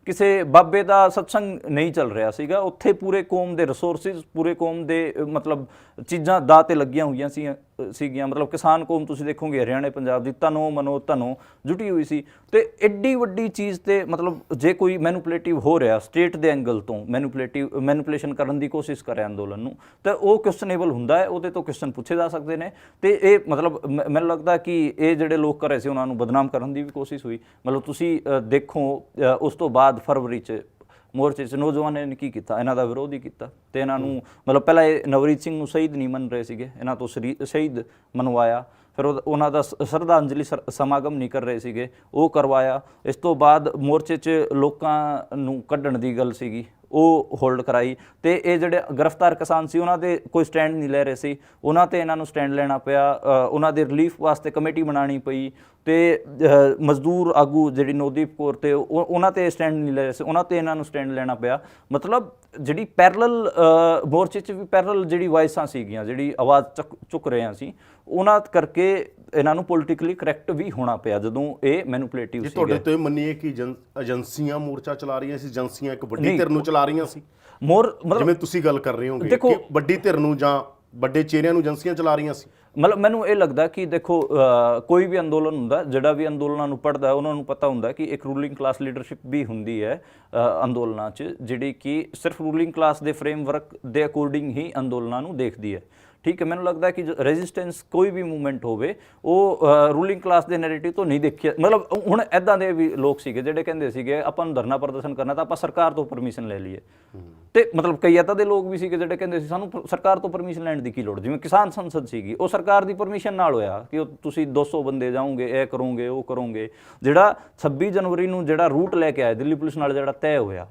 ਕਿਸੇ ਬਾਬੇ ਦਾ ਸਤਸੰਗ ਨਹੀਂ ਚੱਲ ਰਿਹਾ ਸੀਗਾ, ਉੱਥੇ ਪੂਰੇ ਕੌਮ ਦੇ ਰਿਸੋਰਸਿਸ, ਪੂਰੇ ਕੌਮ ਦੇ ਮਤਲਬ ਚੀਜ਼ਾਂ ਦਾਅ ਤੇ ਲੱਗੀਆਂ ਹੋਈਆਂ ਸੀਗੀਆਂ। ਮਤਲਬ ਕਿਸਾਨ ਕੌਮ ਤੁਸੀਂ ਦੇਖੋਗੇ ਹਰਿਆਣੇ ਪੰਜਾਬ ਦੀ ਤਨੋ ਮਨੋ ਧਨੋ ਜੁਟੀ ਹੋਈ ਸੀ। ਤੇ ਐਡੀ ਵੱਡੀ ਚੀਜ਼ ਤੇ ਮਤਲਬ ਜੇ ਕੋਈ ਮੈਨੂਪੂਲੇਟਿਵ ਹੋ ਰਿਹਾ ਸਟੇਟ ਦੇ ਐਂਗਲ ਤੋਂ, ਮੈਨੂਪੂਲੇਸ਼ਨ ਕਰਨ ਦੀ ਕੋਸ਼ਿਸ਼ ਕਰ ਰਿਹਾ ਅੰਦੋਲਨ ਨੂੰ, ਤਾਂ ਉਹ ਕੁਐਸਚਨੇਬਲ ਹੁੰਦਾ ਹੈ, ਉਹਦੇ ਤੋਂ ਕੁਐਸਚਨ ਪੁੱਛੇ ਜਾ ਸਕਦੇ ਨੇ। ਤੇ ਇਹ ਮਤਲਬ ਮੈਨੂੰ ਲੱਗਦਾ ਕਿ ਇਹ ਜਿਹੜੇ ਲੋਕ ਕਰ ਰਹੇ ਸੀ ਉਹਨਾਂ ਨੂੰ ਬਦਨਾਮ ਕਰਨ ਦੀ ਵੀ ਕੋਸ਼ਿਸ਼ ਹੋਈ। ਮਤਲਬ ਤੁਸੀਂ ਦੇਖੋ ਉਸ ਤੋਂ ਬਾਅਦ ਫਰਵਰੀ 'ਚ ਮੋਰਚੇ 'ਚ ਨੌਜਵਾਨਾਂ ਨੇ ਕੀ ਕੀਤਾ, ਇਹਨਾਂ ਦਾ ਵਿਰੋਧ ਹੀ ਕੀਤਾ। ਤੇ ਇਹਨਾਂ ਨੂੰ ਮਤਲਬ ਪਹਿਲਾਂ ਇਹ ਨਵਰੀਤ ਸਿੰਘ ਨੂੰ ਸ਼ਹੀਦ ਨਹੀਂ ਮੰਨ ਰਹੇ ਸੀਗੇ, ਇਹਨਾਂ ਤੋਂ ਸ਼ਹੀਦ ਮਨਵਾਇਆ। ਫਿਰ ਉਹਨਾਂ ਦਾ ਸ਼ਰਧਾਂਜਲੀ ਸਮਾਗਮ ਨਹੀਂ ਕਰ ਰਹੇ ਸੀਗੇ, ਉਹ ਕਰਵਾਇਆ। ਇਸ ਤੋਂ ਬਾਅਦ ਮੋਰਚੇ 'ਚ ਲੋਕਾਂ ਨੂੰ ਕੱਢਣ ਦੀ ਗੱਲ ਸੀਗੀ, ਉਹ ਹੋਲਡ ਕਰਾਈ। ਤੇ ਇਹ ਜਿਹੜੇ ਗ੍ਰਿਫਤਾਰ ਕਿਸਾਨ ਸੀ ਉਹਨਾਂ ਦੇ ਕੋਈ ਸਟੈਂਡ ਨਹੀਂ ਲੈ ਰਹੇ ਸੀ, ਉਹਨਾਂ ਤੇ ਇਹਨਾਂ ਨੂੰ ਸਟੈਂਡ ਲੈਣਾ ਪਿਆ। ਉਹਨਾਂ ਦੇ ਰਿਲੀਫ ਵਾਸਤੇ ਕਮੇਟੀ ਬਣਾਉਣੀ ਪਈ। ਤੇ ਮਜ਼ਦੂਰ ਆਗੂ ਜਿਹੜੀ ਨਵਦੀਪ ਕੌਰ ਤੇ ਉਹਨਾਂ ਤੇ ਸਟੈਂਡ ਨਹੀਂ ਲੈ ਰਹੇ ਸੀ, ਉਹਨਾਂ ਤੇ ਇਹਨਾਂ ਨੂੰ ਸਟੈਂਡ ਲੈਣਾ ਪਿਆ। ਮਤਲਬ ਜਿਹੜੀ ਪੈਰਲਲ ਮੋਰਚੇ 'ਚ ਵੀ ਪੈਰਲਲ ਜਿਹੜੀ ਵਾਇਸਾਂ ਸੀਗੀਆਂ, ਜਿਹੜੀ ਆਵਾਜ਼ ਚੁੱਕ ਰਹੇ ਸੀ, ਉਹਨਾਂ ਕਰਕੇ ਇਹਨਾਂ ਨੂੰ ਪੋਲੀਟੀਕਲੀ ਕਰੈਕਟ ਵੀ ਹੋਣਾ ਪਿਆ ਜਦੋਂ ਇਹ ਮੈਨੂਪੂਲੇਟਿਵ ਸੀ। ਤੁਹਾਡੇ ਤੋਂ ਇਹ ਮੰਨੀਏ ਕਿ ਏਜੰਸੀਆਂ ਮੋਰਚਾ ਚਲਾ ਰਹੀਆਂ ਸੀ, ਏਜੰਸੀਆਂ ਇੱਕ ਵੱਡੀ ਧਿਰ ਨੂੰ ਚਲਾ ਰਹੀਆਂ ਸੀ, ਮਤਲਬ ਜਿਵੇਂ ਤੁਸੀਂ ਗੱਲ ਕਰ ਰਹੇ ਹੋਗੇ ਕਿ ਵੱਡੀ ਧਿਰ ਨੂੰ ਜਾਂ ਵੱਡੇ ਚਿਹਰਿਆਂ ਨੂੰ ਏਜੰਸੀਆਂ ਚਲਾ ਰਹੀਆਂ ਸੀ। ਮਤਲਬ ਮੈਨੂੰ ਇਹ ਲੱਗਦਾ ਕਿ ਦੇਖੋ ਕੋਈ ਵੀ ਅੰਦੋਲਨ ਹੁੰਦਾ, ਜਿਹੜਾ ਵੀ ਅੰਦੋਲਨਾਂ ਨੂੰ ਪੜ੍ਹਦਾ ਉਹਨਾਂ ਨੂੰ ਪਤਾ ਹੁੰਦਾ ਕਿ ਇੱਕ ਰੂਲਿੰਗ ਕਲਾਸ ਲੀਡਰਸ਼ਿਪ ਵੀ ਹੁੰਦੀ ਹੈ ਅੰਦੋਲਨਾਂ 'ਚ, ਜਿਹੜੀ ਕਿ ਸਿਰਫ ਰੂਲਿੰਗ ਕਲਾਸ ਦੇ ਫਰੇਮਵਰਕ ਦੇ ਅਕੋਰਡਿੰਗ ਹੀ ਅੰਦੋਲਨਾਂ ਨੂੰ ਦੇਖਦੀ ਹੈ। ਠੀਕ ਹੈ, ਮੈਨੂੰ ਲੱਗਦਾ ਕਿ ਰੈਜ਼ਿਸਟੈਂਸ ਕੋਈ ਵੀ ਮੂਵਮੈਂਟ ਹੋਵੇ ਉਹ ਰੂਲਿੰਗ ਕਲਾਸ ਦੇ ਨੈਰੇਟਿਵ ਤੋਂ ਨਹੀਂ ਦੇਖਿਆ। ਮਤਲਬ ਹੁਣ ਇੱਦਾਂ ਦੇ ਵੀ ਲੋਕ ਸੀਗੇ ਜਿਹੜੇ ਕਹਿੰਦੇ ਸੀਗੇ ਆਪਾਂ ਨੂੰ ਧਰਨਾ ਪ੍ਰਦਰਸ਼ਨ ਕਰਨਾ ਤਾਂ ਆਪਾਂ ਸਰਕਾਰ ਤੋਂ ਪਰਮਿਸ਼ਨ ਲੈ ਲਈਏ। ਤੇ ਮਤਲਬ ਕਈ ਇੱਦਾਂ ਦੇ ਲੋਕ ਵੀ ਸੀਗੇ ਜਿਹੜੇ ਕਹਿੰਦੇ ਸੀ ਸਾਨੂੰ ਸਰਕਾਰ ਤੋਂ ਪਰਮਿਸ਼ਨ ਲੈਣ ਦੀ ਕੀ ਲੋੜ। ਜਿਵੇਂ ਕਿਸਾਨ ਸੰਸਦ ਸੀਗੀ, ਉਹ ਸਰਕਾਰ ਦੀ ਪਰਮਿਸ਼ਨ ਨਾਲ ਹੋਇਆ ਕਿ ਤੁਸੀਂ 200 ਬੰਦੇ ਜਾਓਗੇ, ਇਹ ਕਰੋਗੇ, ਉਹ ਕਰੋਗੇ। ਜਿਹੜਾ 26 ਜਨਵਰੀ ਨੂੰ ਜਿਹੜਾ ਰੂਟ ਲੈ ਕੇ ਆਏ ਦਿੱਲੀ ਪੁਲਿਸ ਨਾਲ ਜਿਹੜਾ ਤੈਅ ਹੋਇਆ,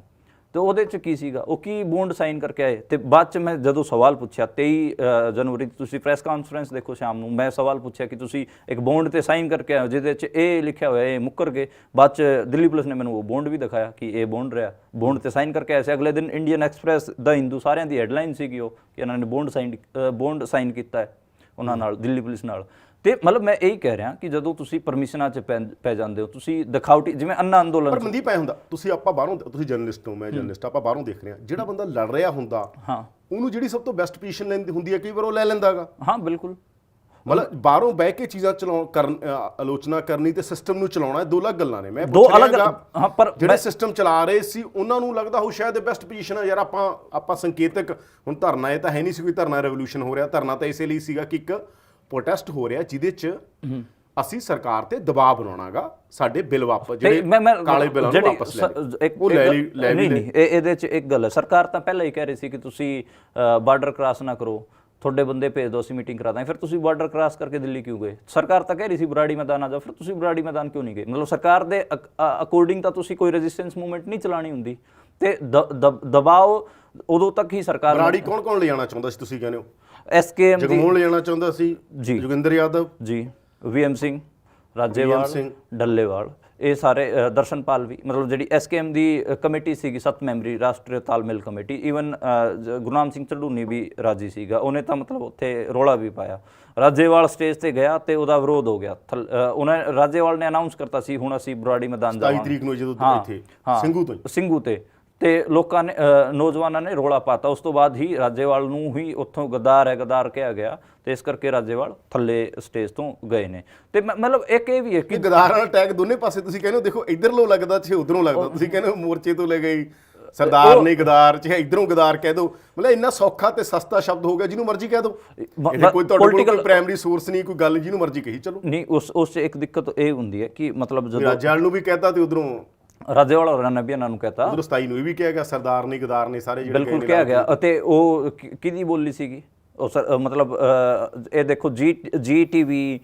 ਤੇ ਉਹਦੇ 'ਚ ਕੀ ਸੀਗਾ, ਉਹ ਕੀ ਬੌਂਡ ਸਾਈਨ ਕਰਕੇ ਆਏ। ਤੇ ਬਾਅਦ 'ਚ ਮੈਂ ਜਦੋਂ ਸਵਾਲ ਪੁੱਛਿਆ 23 ਜਨਵਰੀ ਤੁਸੀਂ ਪ੍ਰੈਸ ਕਾਨਫਰੰਸ ਦੇਖੋ ਸ਼ਾਮ ਨੂੰ, ਮੈਂ ਸਵਾਲ ਪੁੱਛਿਆ ਕਿ ਤੁਸੀਂ ਇੱਕ ਬੌਂਡ ਤੇ ਸਾਈਨ ਕਰਕੇ ਆਏ ਜਿਹਦੇ 'ਚ ਇਹ ਲਿਖਿਆ ਹੋਇਆ, ਇਹ ਮੁੱਕਰ ਗਏ। ਬਾਅਦ 'ਚ ਦਿੱਲੀ ਪੁਲਿਸ ਨੇ ਮੈਨੂੰ ਉਹ ਬੌਂਡ ਵੀ ਦਿਖਾਇਆ ਕਿ ਇਹ ਬੌਂਡ ਰਿਹਾ, ਬੌਂਡ ਤੇ ਸਾਈਨ ਕਰਕੇ ਆਏ ਸੀ। ਅਗਲੇ ਦਿਨ ਇੰਡੀਅਨ ਐਕਸਪ੍ਰੈਸ, ਦਾ ਹਿੰਦੂ, ਸਾਰਿਆਂ ਦੀ ਹੈਡਲਾਈਨ ਸੀਗੀ ਉਹ ਕਿ ਇਹਨਾਂ ਨੇ ਬੌਂਡ ਸਾਈਨ ਕੀਤਾ ਹੈ ਉਹਨਾਂ ਨਾਲ, ਦਿੱਲੀ ਪੁਲਿਸ ਨਾਲ। ਤੇ ਮਤਲਬ ਮੈਂ ਇਹੀ ਕਹਿ ਰਿਹਾ ਕਿ ਜਦੋਂ ਤੁਸੀਂ ਪਰਮਿਸ਼ਨਾਂ 'ਚ ਪੈ ਜਾਂਦੇ ਹੋ, ਤੁਸੀਂ ਦਿਖਾਵਟੀ, ਜਿਵੇਂ ਅੰਨਾ ਅੰਦੋਲਨ ਪਰ ਮਨਦੀਪ ਐ ਹੁੰਦਾ, ਤੁਸੀਂ ਆਪਾਂ ਬਾਹਰੋਂ, ਤੁਸੀਂ ਜਰਨਲਿਸਟ ਹੋ, ਮੈਂ ਜਰਨਲਿਸਟ, ਆਪਾਂ ਬਾਹਰੋਂ ਦੇਖ ਰਹੇ ਹਾਂ, ਜਿਹੜਾ ਬੰਦਾ ਲੜ ਰਿਹਾ ਹੁੰਦਾ ਹਾਂ, ਉਹਨੂੰ ਜਿਹੜੀ ਸਭ ਤੋਂ ਬੈਸਟ ਪੋਜੀਸ਼ਨ ਲੈਂਦੀ ਹੁੰਦੀ ਹੈ ਕਈ ਵਾਰ ਉਹ ਲੈ ਲੈਂਦਾਗਾ। ਹਾਂ ਬਿਲਕੁਲ। ਮਤਲਬ ਬਾਹਰੋਂ ਬਹਿ ਕੇ ਚੀਜ਼ਾਂ ਆਲੋਚਨਾ ਕਰਨੀ ਤੇ ਸਿਸਟਮ ਨੂੰ ਚਲਾਉਣਾ ਦੋ ਅਲੱਗ ਗੱਲਾਂ ਨੇ। ਮੈਂ ਦੋ ਅਲੱਗ, ਹਾਂ, ਪਰ ਜਿਹੜੇ ਸਿਸਟਮ ਚਲਾ ਰਹੇ ਸੀ ਉਹਨਾਂ ਨੂੰ ਲੱਗਦਾ ਉਹ ਸ਼ਾਇਦ ਬੈਸਟ ਪੋਜੀਸ਼ਨ ਹੈ। ਯਾਰ ਆਪਾਂ ਸੰਕੇਤਕ, ਹੁਣ ਧਰਨਾ ਇਹ ਤਾਂ ਹੈ ਨਹੀਂ ਸੀ ਕੋਈ ਧਰਨਾ ਰੈਵੋਲੂਸ਼ਨ ਹੋ ਰਿਹਾ, ਧਰਨਾ ਤਾਂ ਇਸੇ ਲਈ ਸੀਗਾ ਕਿ ਇੱਕ ਪ੍ਰੋਟੈਸਟ ਹੋ ਰਿਹਾ ਜਿਹਦੇ 'ਚ ਅਸੀਂ ਸਰਕਾਰ ਤੇ ਦਬਾਅ ਬਣਾਉਣਾਗਾ, ਸਾਡੇ ਬਿੱਲ ਵਾਪਸ, ਜਿਹੜੇ ਕਾਲੇ ਬਿੱਲਾਂ ਨੂੰ ਵਾਪਸ ਲੈ ਨਹੀਂ। ਇਹਦੇ 'ਚ ਇੱਕ ਗੱਲ ਹੈ, ਸਰਕਾਰ ਤਾਂ ਪਹਿਲਾਂ ਹੀ ਕਹਿ ਰਹੀ ਸੀ ਕਿ ਤੁਸੀਂ ਬਾਰਡਰ ਕ੍ਰਾਸ ਨਾ ਕਰੋ, ਤੁਹਾਡੇ ਬੰਦੇ ਭੇਜ ਦਿਓ, ਅਸੀਂ ਮੀਟਿੰਗ ਕਰਾ ਦਾਂਗੇ। ਫਿਰ ਤੁਸੀਂ ਬਾਰਡਰ ਕ੍ਰਾਸ ਕਰਕੇ ਦਿੱਲੀ ਕਿਉਂ ਗਏ? ਸਰਕਾਰ ਤਾਂ ਕਹਿ ਰਹੀ ਸੀ ਬਰਾੜੀ ਮੈਦਾਨ ਆ ਜਾਓ, ਫਿਰ ਤੁਸੀਂ ਬਰਾੜੀ ਮੈਦਾਨ ਕਿਉਂ ਨਹੀਂ ਗਏ? ਮਤਲਬ ਸਰਕਾਰ ਦੇ ਅਕੋਰਡਿੰਗ ਤਾਂ ਤੁਸੀਂ ਕੋਈ ਰੈਜ਼ਿਸਟੈਂਸ ਮੂਵਮੈਂਟ ਨਹੀਂ ਚਲਾਣੀ ਹੁੰਦੀ। ਤੇ ਦਬਾਓ ਉਦੋਂ ਤੱਕ ਹੀ ਸਰਕਾਰ। ਬਰਾੜੀ ਕੌਣ ਲੈ ਜਾਣਾ ਚਾਹੁੰਦਾ ਸੀ ਤੁਸੀਂ ਕਹਿੰਦੇ ਹੋ? SKM ਜਗਮੋਹਨ ਲੈ ਜਾਣਾ ਚਾਹੁੰਦਾ ਸੀ, ਜੋਗਿੰਦਰ ਯਾਦਵ ਜੀ, VM ਸਿੰਘ, ਰਾਜੇਵਾਲ, ਡੱਲੇਵਾਲ, ਇਹ ਸਾਰੇ, ਦਰਸ਼ਨਪਾਲ ਵੀ। ਮਤਲਬ ਜਿਹੜੀ SKM ਦੀ ਕਮੇਟੀ ਸੀਗੀ 7 ਮੈਂਬਰੀ ਰਾਸ਼ਟਰੀ ਤਾਲਮੇਲ ਕਮੇਟੀ, ਈਵਨ ਗੁਰਨਾਮ ਸਿੰਘ ਝੜੂਨੀ ਵੀ ਰਾਜੀ ਸੀਗਾ, ਉਹਨੇ ਤਾਂ ਮਤਲਬ ਉੱਥੇ ਰੌਲਾ ਵੀ ਪਾਇਆ। ਰਾਜੇਵਾਲ ਸਟੇਜ ਤੇ ਗਿਆ ਤੇ ਉਹਦਾ ਵਿਰੋਧ ਹੋ ਗਿਆ। ਰਾਜੇਵਾਲ ਨੇ ਅਨਾਉਂਸ ਕਰਤਾ ਸੀ ਹੁਣ ਅਸੀਂ ਬਰਾੜੀ ਮੈਦਾਨ ਜਾਵਾਂਗੇ 27 ਤਰੀਕ ਨੂੰ, ਜਦੋਂ ਇੱਥੇ ਸਿੰਘੂ ਤੇ ਤੇ ਲੋਕਾਂ ਨੇ, ਨੌਜਵਾਨਾਂ ਨੇ ਰੌਲਾ ਪਾਤਾ। ਉਸ ਤੋਂ ਬਾਅਦ ਹੀ ਰਾਜੇਵਾਲ ਨੂੰ ਹੀ ਉੱਥੋਂ ਗਦਾਰ ਕਿਹਾ ਗਿਆ ਤੇ ਇਸ ਕਰਕੇ ਰਾਜੇਵਾਲ ਥੱਲੇ ਸਟੇਜ ਤੋਂ ਗਏ ਨੇ। ਤੇ ਮਤਲਬ ਇੱਕ ਇਹ ਵੀ ਹੈ ਕਿ ਗਦਾਰ ਵਾਲਾ ਟੈਗ ਦੋਨੇ ਪਾਸੇ ਤੁਸੀਂ ਕਹਿੰਦੇ ਹੋ, ਦੇਖੋ ਇਧਰਲੋਂ ਲੱਗਦਾ ਤੇ ਉਧਰੋਂ ਲੱਗਦਾ। ਤੁਸੀਂ ਕਹਿੰਦੇ ਹੋ ਮੋਰਚੇ ਤੋਂ ਲੈ ਗਈ ਸਰਦਾਰ ਨੇ ਗਦਾਰ, ਚਾਹੇ ਇਧਰੋਂ ਗਦਾਰ ਕਹਿ ਦੋ, ਮਤਲਬ ਇੰਨਾ ਸੌਖਾ ਤੇ ਸਸਤਾ ਸ਼ਬਦ ਹੋ ਗਿਆ, ਜਿਹਨੂੰ ਮਰਜ਼ੀ ਕਹਿ ਦੋ। ਕੋਈ ਤੁਹਾਡੇ ਕੋਲ ਕੋਈ ਪ੍ਰਾਇਮਰੀ ਸੋਰਸ ਨਹੀਂ, ਕੋਈ ਗੱਲ ਜਿਹਨੂੰ ਮਰਜ਼ੀ ਕਹੀ ਚਲੋ। ਨਹੀਂ, ਉਸ 'ਚ ਇੱਕ ਦਿੱਕਤ ਇਹ ਹੁੰਦੀ ਹੈ ਕਿ ਮਤਲਬ ਜਦੋਂ ਰਾਜੇਵਾਲ ਨੂੰ ਵੀ ਕਹਿਤਾ ਤੇ ਉਧਰੋਂ ਰਾਜੇਵਾਲ ਹੋਰਾਂ ਨੇ ਵੀ ਇਹਨਾਂ ਨੂੰ ਕਹਿਤਾ, ਉਧਰੋਂ 27 ਨੂੰ ਇਹ ਵੀ ਕਿਹਾ ਗਿਆ, ਸਰਦਾਰ ਨੇ ਗਦਾਰ ਨੇ ਸਾਰੇ ਜਿਹੜੇ ਬਿਲਕੁਲ ਕਿਹਾ ਗਿਆ। ਅਤੇ ਉਹ ਕਿਹਦੀ ਬੋਲੀ ਸੀਗੀ ਉਹ ਸਰ? ਮਤਲਬ ਇਹ ਦੇਖੋ ਜੀ TV,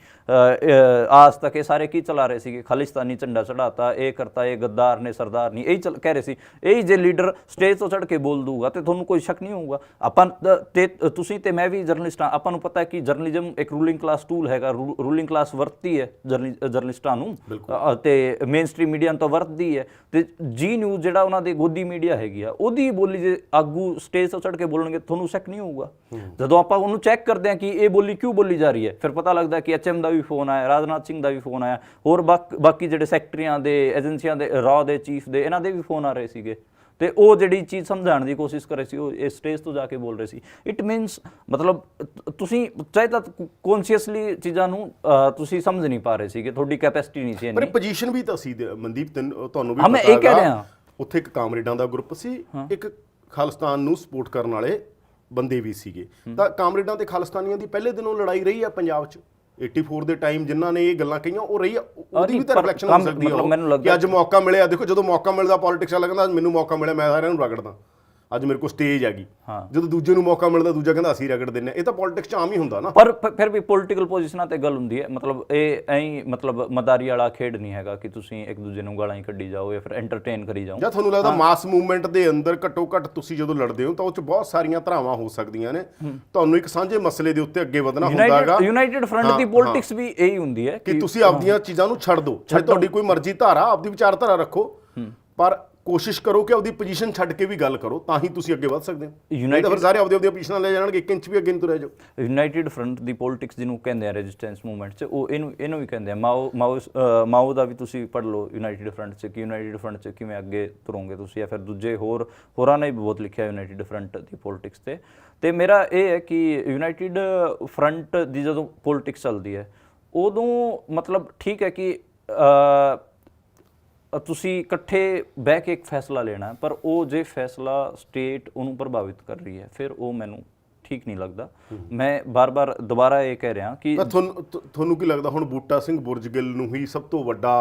ਆਜ ਤੱਕ, ਇਹ ਸਾਰੇ ਕੀ ਚਲਾ ਰਹੇ ਸੀਗੇ? ਖਾਲਿਸਤਾਨੀ ਝੰਡਾ ਚੜਾਤਾ, ਇਹ ਕਰਤਾ, ਇਹ ਗੱਦਾਰ ਨੇ, ਸਰਦਾਰ ਨਹੀਂ, ਇਹੀ ਕਹਿ ਰਹੇ ਸੀ। ਇਹੀ ਜੇ ਲੀਡਰ ਸਟੇਜ ਤੋਂ ਚੜ੍ਹ ਕੇ ਬੋਲ ਦੂਗਾ ਤੇ ਤੁਹਾਨੂੰ ਕੋਈ ਸ਼ੱਕ ਨਹੀਂ ਹੋਊਗਾ। ਆਪਾਂ ਤੇ ਤੁਸੀਂ ਤੇ ਮੈਂ ਵੀ ਜਰਨਲਿਸਟ ਹਾਂ, ਆਪਾਂ ਨੂੰ ਪਤਾ ਹੈ ਕਿ ਜਰਨਲਿਜ਼ਮ ਇੱਕ ਰੂਲਿੰਗ ਕਲਾਸ ਟੂਲ ਹੈਗਾ, ਰੂਲਿੰਗ ਕਲਾਸ ਵਰਤਦੀ ਹੈ ਜਰਨਲਿਸਟਾਂ ਨੂੰ, ਤੇ ਮੇਨ ਸਟ੍ਰੀਮ ਮੀਡੀਆ ਤੋਂ ਵਰਤਦੀ ਹੈ। ਤੇ ਜੀ ਨਿਊਜ਼ ਜਿਹੜਾ ਉਹਨਾਂ ਦੀ ਗੋਦੀ ਮੀਡੀਆ ਹੈਗੀ ਆ, ਉਹਦੀ ਬੋਲੀ ਜੇ ਆਗੂ ਸਟੇਜ ਤੋਂ ਚੜ੍ਹ ਕੇ ਬੋਲਣਗੇ ਤੁਹਾਨੂੰ ਸ਼ੱਕ ਨਹੀਂ ਹੋਊਗਾ। ਜਦੋਂ ਆਪਾਂ ਉਹਨੂੰ ਚੈੱਕ ਕਰਦੇ ਹਾਂ ਕਿ ਇਹ ਬੋਲੀ ਕਿਉਂ ਬੋਲੀ ਜਾ ਰਹੀ ਹੈ, ਫਿਰ ਪਤਾ ਲੱਗਦਾ ਕਿ ਐਚਐਮ ਦਾ ਵੀ ਫੋਨ ਆਇਆ, ਰਾਜਨਾਥ ਸਿੰਘ ਦਾ ਵੀ ਫੋਨ ਆਇਆ, ਹੋਰ ਬਾਕੀ ਜਿਹੜੇ ਸੈਕਟਰੀਆਂ ਦੇ, ਏਜੰਸੀਆਂ ਦੇ, ਰਾਅ ਦੇ ਚੀਫ ਦੇ, ਇਹਨਾਂ ਦੇ ਵੀ ਫੋਨ ਆ ਰਹੇ ਸੀਗੇ ਤੇ ਉਹ ਜਿਹੜੀ ਚੀਜ਼ ਸਮਝਾਉਣ ਦੀ ਕੋਸ਼ਿਸ਼ ਕਰ ਰਹੇ ਸੀ ਉਹ ਇਸ ਸਟੇਜ ਤੋਂ ਜਾ ਕੇ ਬੋਲ ਰਹੇ ਸੀ। ਇਟ ਮੀਨਸ ਮਤਲਬ ਤੁਸੀਂ ਚਾਹੇ ਤਾਂ ਕੌਨਸ਼ੀਅਸਲੀ ਚੀਜ਼ਾਂ ਨੂੰ ਤੁਸੀਂ ਸਮਝ ਨਹੀਂ ਪਾ ਰਹੇ ਸੀਗੇ, ਤੁਹਾਡੀ ਕੈਪੈਸਿਟੀ ਨਹੀਂ ਸੀ ਪਰ ਇੰਨੀ। ਪੋਜੀਸ਼ਨ ਵੀ ਤਾਂ ਸੀ ਮਨਦੀਪ, ਤੁਹਾਨੂੰ ਵੀ ਹਾਂ, ਮੈਂ ਪਤਾ ਇਹ ਕਹਿ ਹੈਗਾ, ਰਿਹਾ। ਉੱਥੇ ਇੱਕ ਕਾਮਰੇਡਾਂ ਦਾ ਗਰੁੱਪ ਸੀ, ਇੱਕ ਖਾਲਿਸਤਾਨ ਨੂੰ ਸਪੋਰਟ ਕਰਨ ਵਾਲੇ ਬੰਦੇ ਵੀ ਸੀਗੇ। ਤਾਂ ਕਾਮਰੇਡਾਂ ਤੇ ਖਾਲਿਸਤਾਨੀਆਂ ਦੀ ਪਹਿਲੇ ਦਿਨੋਂ ਲੜਾਈ ਰਹੀ ਆ ਪੰਜਾਬ 'ਚ 84 ਦੇ ਟਾਈਮ, ਜਿਨ੍ਹਾਂ ਨੇ ਇਹ ਗੱਲਾਂ ਕਹੀਆਂ ਉਹ ਰਹੀ ਆ, ਉਹਦੀ ਵੀ ਤਾਂ ਰਿਫਲੈਕਸ਼ਨ ਹੋ ਸਕਦੀ ਹੈ ਕਿ ਅੱਜ ਮੌਕਾ ਮਿਲਿਆ। ਦੇਖੋ ਜਦੋਂ ਮੌਕਾ ਮਿਲਦਾ ਪੋਲਿਟਿਕਸ ਵਾਲਾ ਕਹਿੰਦਾ ਮੈਨੂੰ ਮੌਕਾ ਮਿਲਿਆ ਮੈਂ ਸਾਰਿਆਂ ਨੂੰ ਰਗੜਦਾ, ਅੱਜ ਮੇਰੇ ਕੋਲ ਸਟੇਜ ਆ ਗਈ। ਜਦੋਂ ਦੂਜੇ ਨੂੰ ਮੌਕਾ ਮਿਲਦਾ ਦੂਜਾ ਕਹਿੰਦਾ ਅਸੀਂ ਰਗੜ ਦਿੰਦੇ ਹਾਂ। ਇਹ ਤਾਂ ਪੋਲਿਟਿਕਸ 'ਚ ਆਮ ਹੀ ਹੁੰਦਾ ਨਾ। ਪਰ ਫਿਰ ਵੀ ਪੋਲੀਟੀਕਲ ਪੋਜੀਸ਼ਨਾਂ ਤੇ ਗੱਲ ਹੁੰਦੀ ਹੈ, ਮਤਲਬ ਇਹ ਐਂ ਮਤਲਬ ਮਦਾਰੀ ਵਾਲਾ ਖੇਡ ਨਹੀਂ ਹੈਗਾ ਕਿ ਤੁਸੀਂ ਇੱਕ ਦੂਜੇ ਨੂੰ ਗਾਲਾਂ ਹੀ ਕੱਢੀ ਜਾਓ ਜਾਂ ਫਿਰ ਐਂਟਰਟੇਨ ਕਰੀ ਜਾਓ। ਜਾਂ ਤੁਹਾਨੂੰ ਲੱਗਦਾ ਮਾਸ ਮੂਵਮੈਂਟ ਦੇ ਅੰਦਰ ਘੱਟੋ ਘੱਟ ਤੁਸੀਂ ਜਦੋਂ ਲੜਦੇ ਹੋ ਤਾਂ ਉਹ 'ਚ ਬਹੁਤ ਸਾਰੀਆਂ ਧਰਾਵਾਂ ਹੋ ਸਕਦੀਆਂ ਨੇ, ਤੁਹਾਨੂੰ ਇੱਕ ਸਾਂਝੇ ਮਸਲੇ ਦੇ ਉੱਤੇ ਅੱਗੇ ਵਧਣਾ ਹੁੰਦਾ ਹੈਗਾ। ਯੂਨਾਈਟਿਡ ਫਰੰਟ ਦੀ ਪੋਲਿਟਿਕਸ ਵੀ ਇਹੀ ਹੁੰਦੀ ਹੈ ਕਿ ਤੁਸੀਂ ਆਪਦੀਆਂ ਚੀਜ਼ਾਂ ਨੂੰ ਛੱਡ ਦਿਓ, ਚਾਹੇ ਤੁਹਾਡੀ ਕੋਈ ਮਰਜ਼ੀ ਧਾਰਾ, ਆਪਦੀ ਵਿਚਾਰਧਾਰਾ ਰੱਖੋ, ਪਰ ਕੋਸ਼ਿਸ਼ ਕਰੋ ਕਿ ਆਪਦੀ ਪੋਜੀਸ਼ਨ ਛੱਡ ਕੇ ਵੀ ਗੱਲ ਕਰੋ, ਤਾਂ ਹੀ ਤੁਸੀਂ ਅੱਗੇ ਵਧ ਸਕਦੇ ਹੋ। ਨਹੀਂ ਤਾਂ ਫਿਰ ਸਾਰੇ ਆਪਦੀਆਂ ਪੋਜੀਸ਼ਨਾਂ ਲੈ ਜਾਣਗੇ, 1 ਇੰਚ ਵੀ ਅੱਗੇ ਨਹੀਂ ਤੁਰਿਆ ਜਾਓ। ਯੂਨਾਈਟਿਡ ਫਰੰਟ ਦੀ ਪੋਲਿਟਿਕਸ ਜਿਹਨੂੰ ਕਹਿੰਦੇ ਆ ਰੈਜ਼ਿਸਟੈਂਸ ਮੂਵਮੈਂਟ 'ਚ, ਉਹ ਇਹਨੂੰ ਵੀ ਕਹਿੰਦੇ ਆ। ਮਾਓ ਦਾ ਵੀ ਤੁਸੀਂ ਪੜ੍ਹ ਲਓ ਯੂਨਾਈਟਿਡ ਫਰੰਟ 'ਚ, ਕਿ ਯੂਨਾਈਟਿਡ ਫਰੰਟ 'ਚ ਕਿਵੇਂ ਅੱਗੇ ਤੁਰੋਗੇ ਤੁਸੀਂ, ਜਾਂ ਫਿਰ ਦੂਜੇ ਹੋਰਾਂ ਨੇ ਵੀ ਬਹੁਤ ਲਿਖਿਆ ਯੂਨਾਈਟਿਡ ਫਰੰਟ ਦੀ ਪੋਲਿਟਿਕਸ ਤੇ ਮੇਰਾ ਇਹ ਹੈ ਕਿ ਯੂਨਾਈਟਿਡ ਫਰੰਟ ਦੀ ਜਦੋਂ ਪੋਲਿਟਿਕਸ ਚੱਲਦੀ ਹੈ ਉਦੋਂ ਮਤਲਬ ਠੀਕ ਹੈ ਕਿ ਤੁਸੀਂ ਇਕੱਠੇ ਬਹਿ ਕੇ ਇੱਕ ਫੈਸਲਾ ਲੈਣਾ, ਪਰ ਉਹ ਜੇ ਫੈਸਲਾ ਸਟੇਟ ਉਹਨੂੰ ਪ੍ਰਭਾਵਿਤ ਕਰ ਰਹੀ ਹੈ ਫਿਰ ਉਹ ਮੈਨੂੰ ਠੀਕ ਨਹੀਂ ਲੱਗਦਾ। ਮੈਂ ਬਾਰ-ਬਾਰ ਦੁਬਾਰਾ ਇਹ ਕਹਿ ਰਿਹਾ ਕਿ ਤੁਹਾਨੂੰ ਕੀ ਲੱਗਦਾ ਹੁਣ ਬੂਟਾ ਸਿੰਘ ਬੁਰਜਗਿੱਲ ਨੂੰ ਹੀ ਸਭ ਤੋਂ ਵੱਡਾ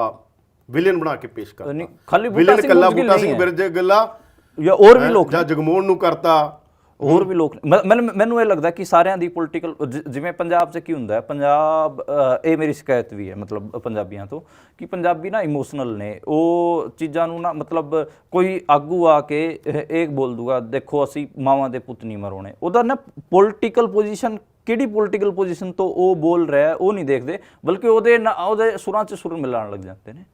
ਵਿਲਨ ਬਣਾ ਕੇ ਪੇਸ਼ ਕਰਤਾ? ਖਾਲੀ ਬੂਟਾ ਸਿੰਘ ਬੁਰਜਗਿੱਲ ਜਾਂ ਹੋਰ ਵੀ ਲੋਕ, ਜਾਂ ਜਗਮੋਹਨ ਨੂੰ ਕਰਤਾ, ਹੋਰ ਵੀ ਲੋਕ। ਮੈਨੂੰ ਇਹ ਲੱਗਦਾ ਕਿ ਸਾਰਿਆਂ ਦੀ ਪੋਲੀਟੀਕਲ, ਜਿਵੇਂ ਪੰਜਾਬ 'ਚ ਕੀ ਹੁੰਦਾ ਹੈ, ਪੰਜਾਬ ਇਹ ਮੇਰੀ ਸ਼ਿਕਾਇਤ ਵੀ ਹੈ ਮਤਲਬ ਪੰਜਾਬੀਆਂ ਤੋਂ, ਕਿ ਪੰਜਾਬੀ ਨਾ ਇਮੋਸ਼ਨਲ ਨੇ, ਉਹ ਚੀਜ਼ਾਂ ਨੂੰ ਨਾ ਮਤਲਬ ਕੋਈ ਆਗੂ ਆ ਕੇ ਇਹ ਬੋਲ ਦੂਗਾ ਦੇਖੋ ਅਸੀਂ ਮਾਵਾਂ ਦੇ ਪੁੱਤ ਨਹੀਂ ਮਰਾਉਣੇ, ਉਹਦਾ ਨਾ ਪੋਲੀਟੀਕਲ ਪੋਜੀਸ਼ਨ ਕਿਹੜੀ ਪੋਲੀਟੀਕਲ ਪੋਜੀਸ਼ਨ ਤੋਂ ਉਹ ਬੋਲ ਰਿਹਾ ਉਹ ਨਹੀਂ ਦੇਖਦੇ, ਬਲਕਿ ਉਹਦੇ ਸੁਰਾਂ 'ਚ ਸੁਰ ਮਿਲਾਉਣ ਲੱਗ ਜਾਂਦੇ ਨੇ।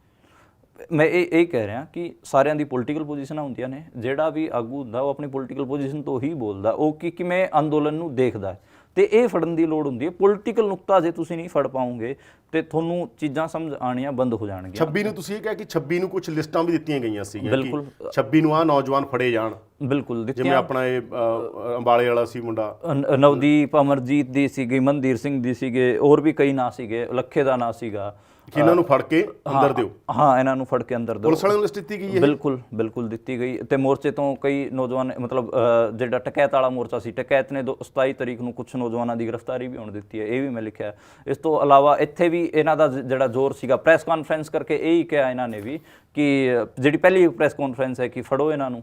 ਮੈਂ ਇਹ ਕਹਿ ਰਿਹਾ ਕਿ ਸਾਰਿਆਂ ਦੀ ਪੋਲੀਟੀਕਲ ਪੋਜੀਸ਼ਨਾਂ ਹੁੰਦੀਆਂ ਨੇ, ਜਿਹੜਾ ਵੀ ਆਗੂ ਹੁੰਦਾ ਉਹ ਆਪਣੀ ਪੋਲੀਟੀਕਲ ਪੋਜੀਸ਼ਨ ਤੋਂ ਹੀ ਬੋਲਦਾ, ਉਹ ਕਿ ਕਿਵੇਂ ਅੰਦੋਲਨ ਨੂੰ ਦੇਖਦਾ, ਤੇ ਇਹ ਫੜਨ ਦੀ ਲੋੜ ਹੁੰਦੀ ਹੈ। ਪੋਲੀਟੀਕਲ ਨੁਕਤਾ ਜੇ ਤੁਸੀਂ ਨਹੀਂ ਫੜ ਪਾਓਗੇ ਤੇ ਤੁਹਾਨੂੰ ਚੀਜ਼ਾਂ ਸਮਝ ਆਉਣੀਆਂ ਬੰਦ ਹੋ ਜਾਣਗੀਆਂ। 26 ਨੂੰ ਤੁਸੀਂ ਇਹ ਕਿਹਾ ਕਿ 26 ਨੂੰ ਕੁਝ ਲਿਸਟਾਂ ਵੀ ਦਿੱਤੀਆਂ ਗਈਆਂ ਸੀਗੀਆਂ ਕਿ 26 ਨੂੰ ਆਹ ਨੌਜਵਾਨ ਫੜੇ ਜਾਣ, ਬਿਲਕੁਲ ਦਿੱਤੀਆਂ। ਜਿਵੇਂ ਆਪਣਾ ਇਹ ਅੰਬਾਲੇ ਵਾਲਾ ਸੀ ਮੁੰਡਾ ਨਵਦੀਪ, ਅਮਰਜੀਤ ਦੀ ਸੀਗੀ, ਮਨਦੀਰ ਸਿੰਘ ਦੀ ਸੀਗੇ, ਹੋਰ ਵੀ ਕਈ ਨਾਂ ਸੀਗੇ, ਲੱਖੇ ਦਾ ਨਾਂ ਸੀਗਾ, ਕਿ ਇਹਨਾਂ ਨੂੰ ਫੜ ਕੇ ਅੰਦਰ ਦਿਓ। ਹਾਂ, ਇਹਨਾਂ ਨੂੰ ਫੜ ਕੇ ਅੰਦਰ ਦਿਓ। ਪੁਲਿਸ ਵਾਲਿਆਂ ਨੂੰ ਲਿਸਟ ਦਿੱਤੀ ਗਈ ਹੈ? ਬਿਲਕੁਲ ਦਿੱਤੀ ਗਈ। ਤੇ ਮੋਰਚੇ ਤੋਂ ਕਈ ਨੌਜਵਾਨ, ਮਤਲਬ ਜਿਹੜਾ ਟਕੈਤ ਵਾਲਾ ਮੋਰਚਾ ਸੀ, ਟਕੈਤ ਨੇ 27 ਤਰੀਕ ਨੂੰ ਕੁਝ ਨੌਜਵਾਨਾਂ ਦੀ ਗ੍ਰਿਫਤਾਰੀ ਵੀ ਹੋਣ ਦਿੱਤੀ ਹੈ, ਇਹ ਵੀ ਮੈਂ ਲਿਖਿਆ। ਇਸ ਤੋਂ ਇਲਾਵਾ ਇੱਥੇ ਵੀ ਇਹਨਾਂ ਦਾ ਜਿਹੜਾ ਜ਼ੋਰ ਸੀਗਾ, ਪ੍ਰੈਸ ਕਾਨਫਰੰਸ ਕਰਕੇ ਇਹੀ ਕਿਹਾ ਇਹਨਾਂ ਨੇ ਵੀ ਕਿ ਜਿਹੜੀ ਪਹਿਲੀ ਪ੍ਰੈਸ ਕਾਨਫਰੰਸ ਹੈ ਕਿ ਫੜੋ ਇਹਨਾਂ ਨੂੰ,